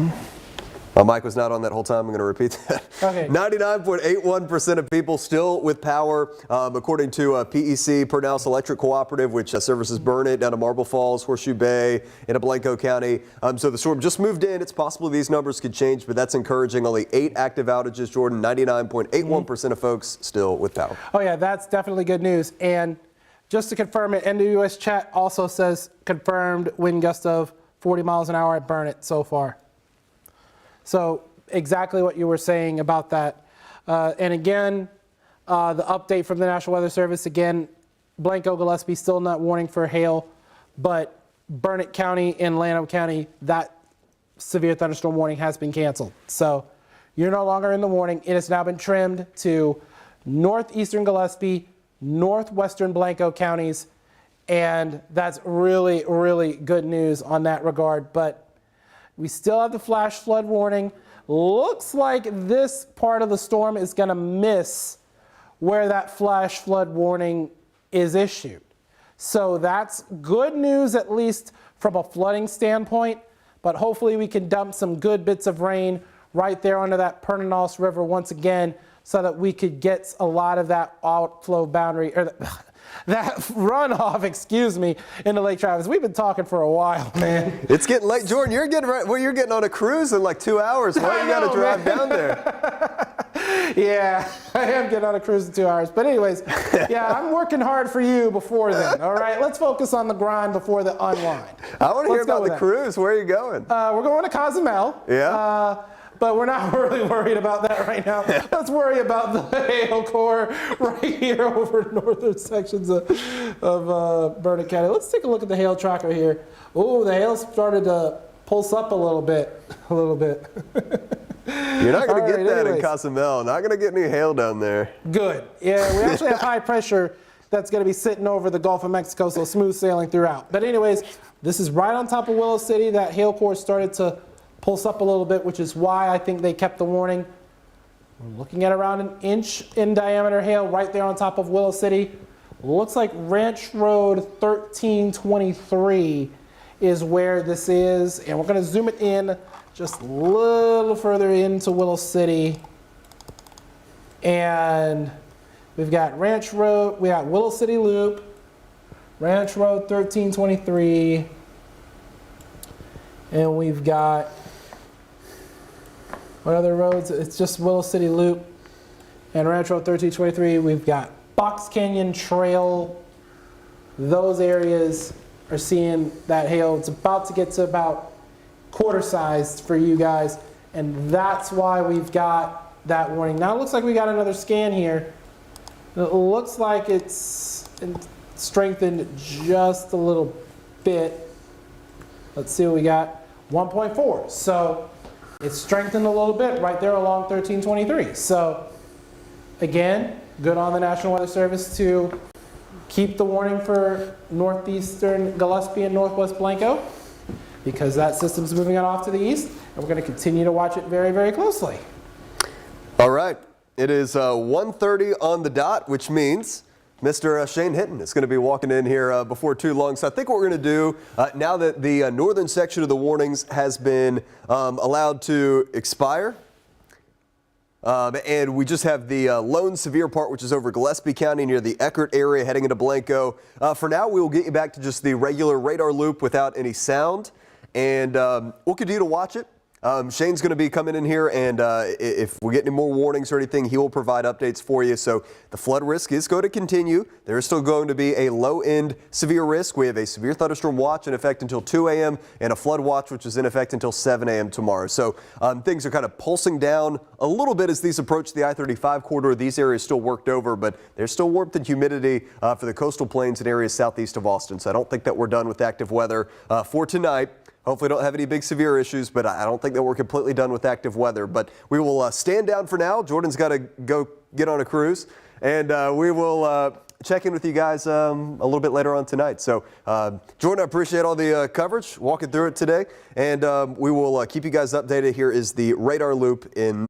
My mic was not on that whole time. I'm going to repeat that. Okay. 99.81% of people still with power, according to PEC, Pedernales Electric Cooperative, which services Burnett down to Marble Falls, Horseshoe Bay, into Blanco County. So the storm just moved in. It's possible these numbers could change, but that's encouraging. Only 8 active outages, Jordan. 99.81% of folks still with power. Oh, yeah, that's definitely good news. And just to confirm it, NWS chat also says confirmed wind gust of 40 miles an hour at Burnett so far. So exactly what you were saying about that. And again, the update from the National Weather Service, again, Blanco, Gillespie still not warning for hail, but Burnett County and Lanham County, that severe thunderstorm warning has been canceled. So you're no longer in the warning. It has now been trimmed to northeastern Gillespie, northwestern Blanco counties, and that's really, really good news on that regard. But we still have the flash flood warning. Looks like this part of the storm is going to miss where that flash flood warning is issued. So that's good news, at least from a flooding standpoint, but hopefully we can dump some good bits of rain right there under that Pedernales River once again so that we could get a lot of that outflow boundary, or that runoff, excuse me, into Lake Travis. We've been talking for a while, man. It's getting late. Jordan, you're getting on a cruise in like 2 hours. Why you got to drive down there? Yeah, I am getting on a cruise in 2 hours. But anyways, yeah, I'm working hard for you before then, all right? Let's focus on the grind before the unwind. I want to hear about the cruise. Where are you going? We're going to Cozumel. Yeah. But we're not really worried about that right now. Let's worry about the hail core right here over northern sections of Burnett County. Let's take a look at the hail tracker here. Oh, the hail started to pulse up a little bit. You're not going to get that in Cozumel. Not going to get any hail down there. Good. Yeah, we actually have high pressure that's going to be sitting over the Gulf of Mexico, so smooth sailing throughout. But anyways, this is right on top of Willow City. That hail core started to pulse up a little bit, which is why I think they kept the warning. We're looking at around 1 inch in diameter hail right there on top of Willow City. Looks like Ranch Road 1323 is where this is, and we're going to zoom it in just a little further into Willow City. And we've got Ranch Road, we got Willow City Loop, Ranch Road 1323, and we've got, what other roads? It's just Willow City Loop and Ranch Road 1323. We've got Box Canyon Trail. Those areas are seeing that hail. It's about to get to about quarter sized for you guys, and that's why we've got that warning. Now it looks like we got another scan here. It looks like it's strengthened just a little bit. Let's see what we got. 1.4. So it's strengthened a little bit right there along 1323. So again, good on the National Weather Service to keep the warning for northeastern Gillespie and northwest Blanco, because that system's moving on off to the east, and we're going to continue to watch it very, very closely. All right. It is 1:30 on the dot, which means Mr. Shane Hinton is going to be walking in here before too long. So I think what we're going to do, now that the northern section of the warnings has been allowed to expire, and we just have the lone severe part, which is over Gillespie County near the Eckert area heading into Blanco. For now, we will get you back to just the regular radar loop without any sound, and we'll continue to watch it. Shane's going to be coming in here, and if we get any more warnings or anything, he will provide updates for you. So the flood risk is going to continue. There is still going to be a low-end severe risk. We have a severe thunderstorm watch in effect until 2 a.m. and a flood watch, which is in effect until 7 a.m. tomorrow. So things are kind of pulsing down a little bit as these approach the I-35 corridor. These areas still worked over, but there's still warmth and humidity for the coastal plains and areas southeast of Austin. So I don't think that we're done with active weather for tonight. Hopefully don't have any big severe issues, but I don't think that we're completely done with active weather. But we will stand down for now. Jordan's got to go get on a cruise, and we will check in with you guys a little bit later on tonight. So, Jordan, I appreciate all the coverage, walking through it today, and we will keep you guys updated. Here is the radar loop in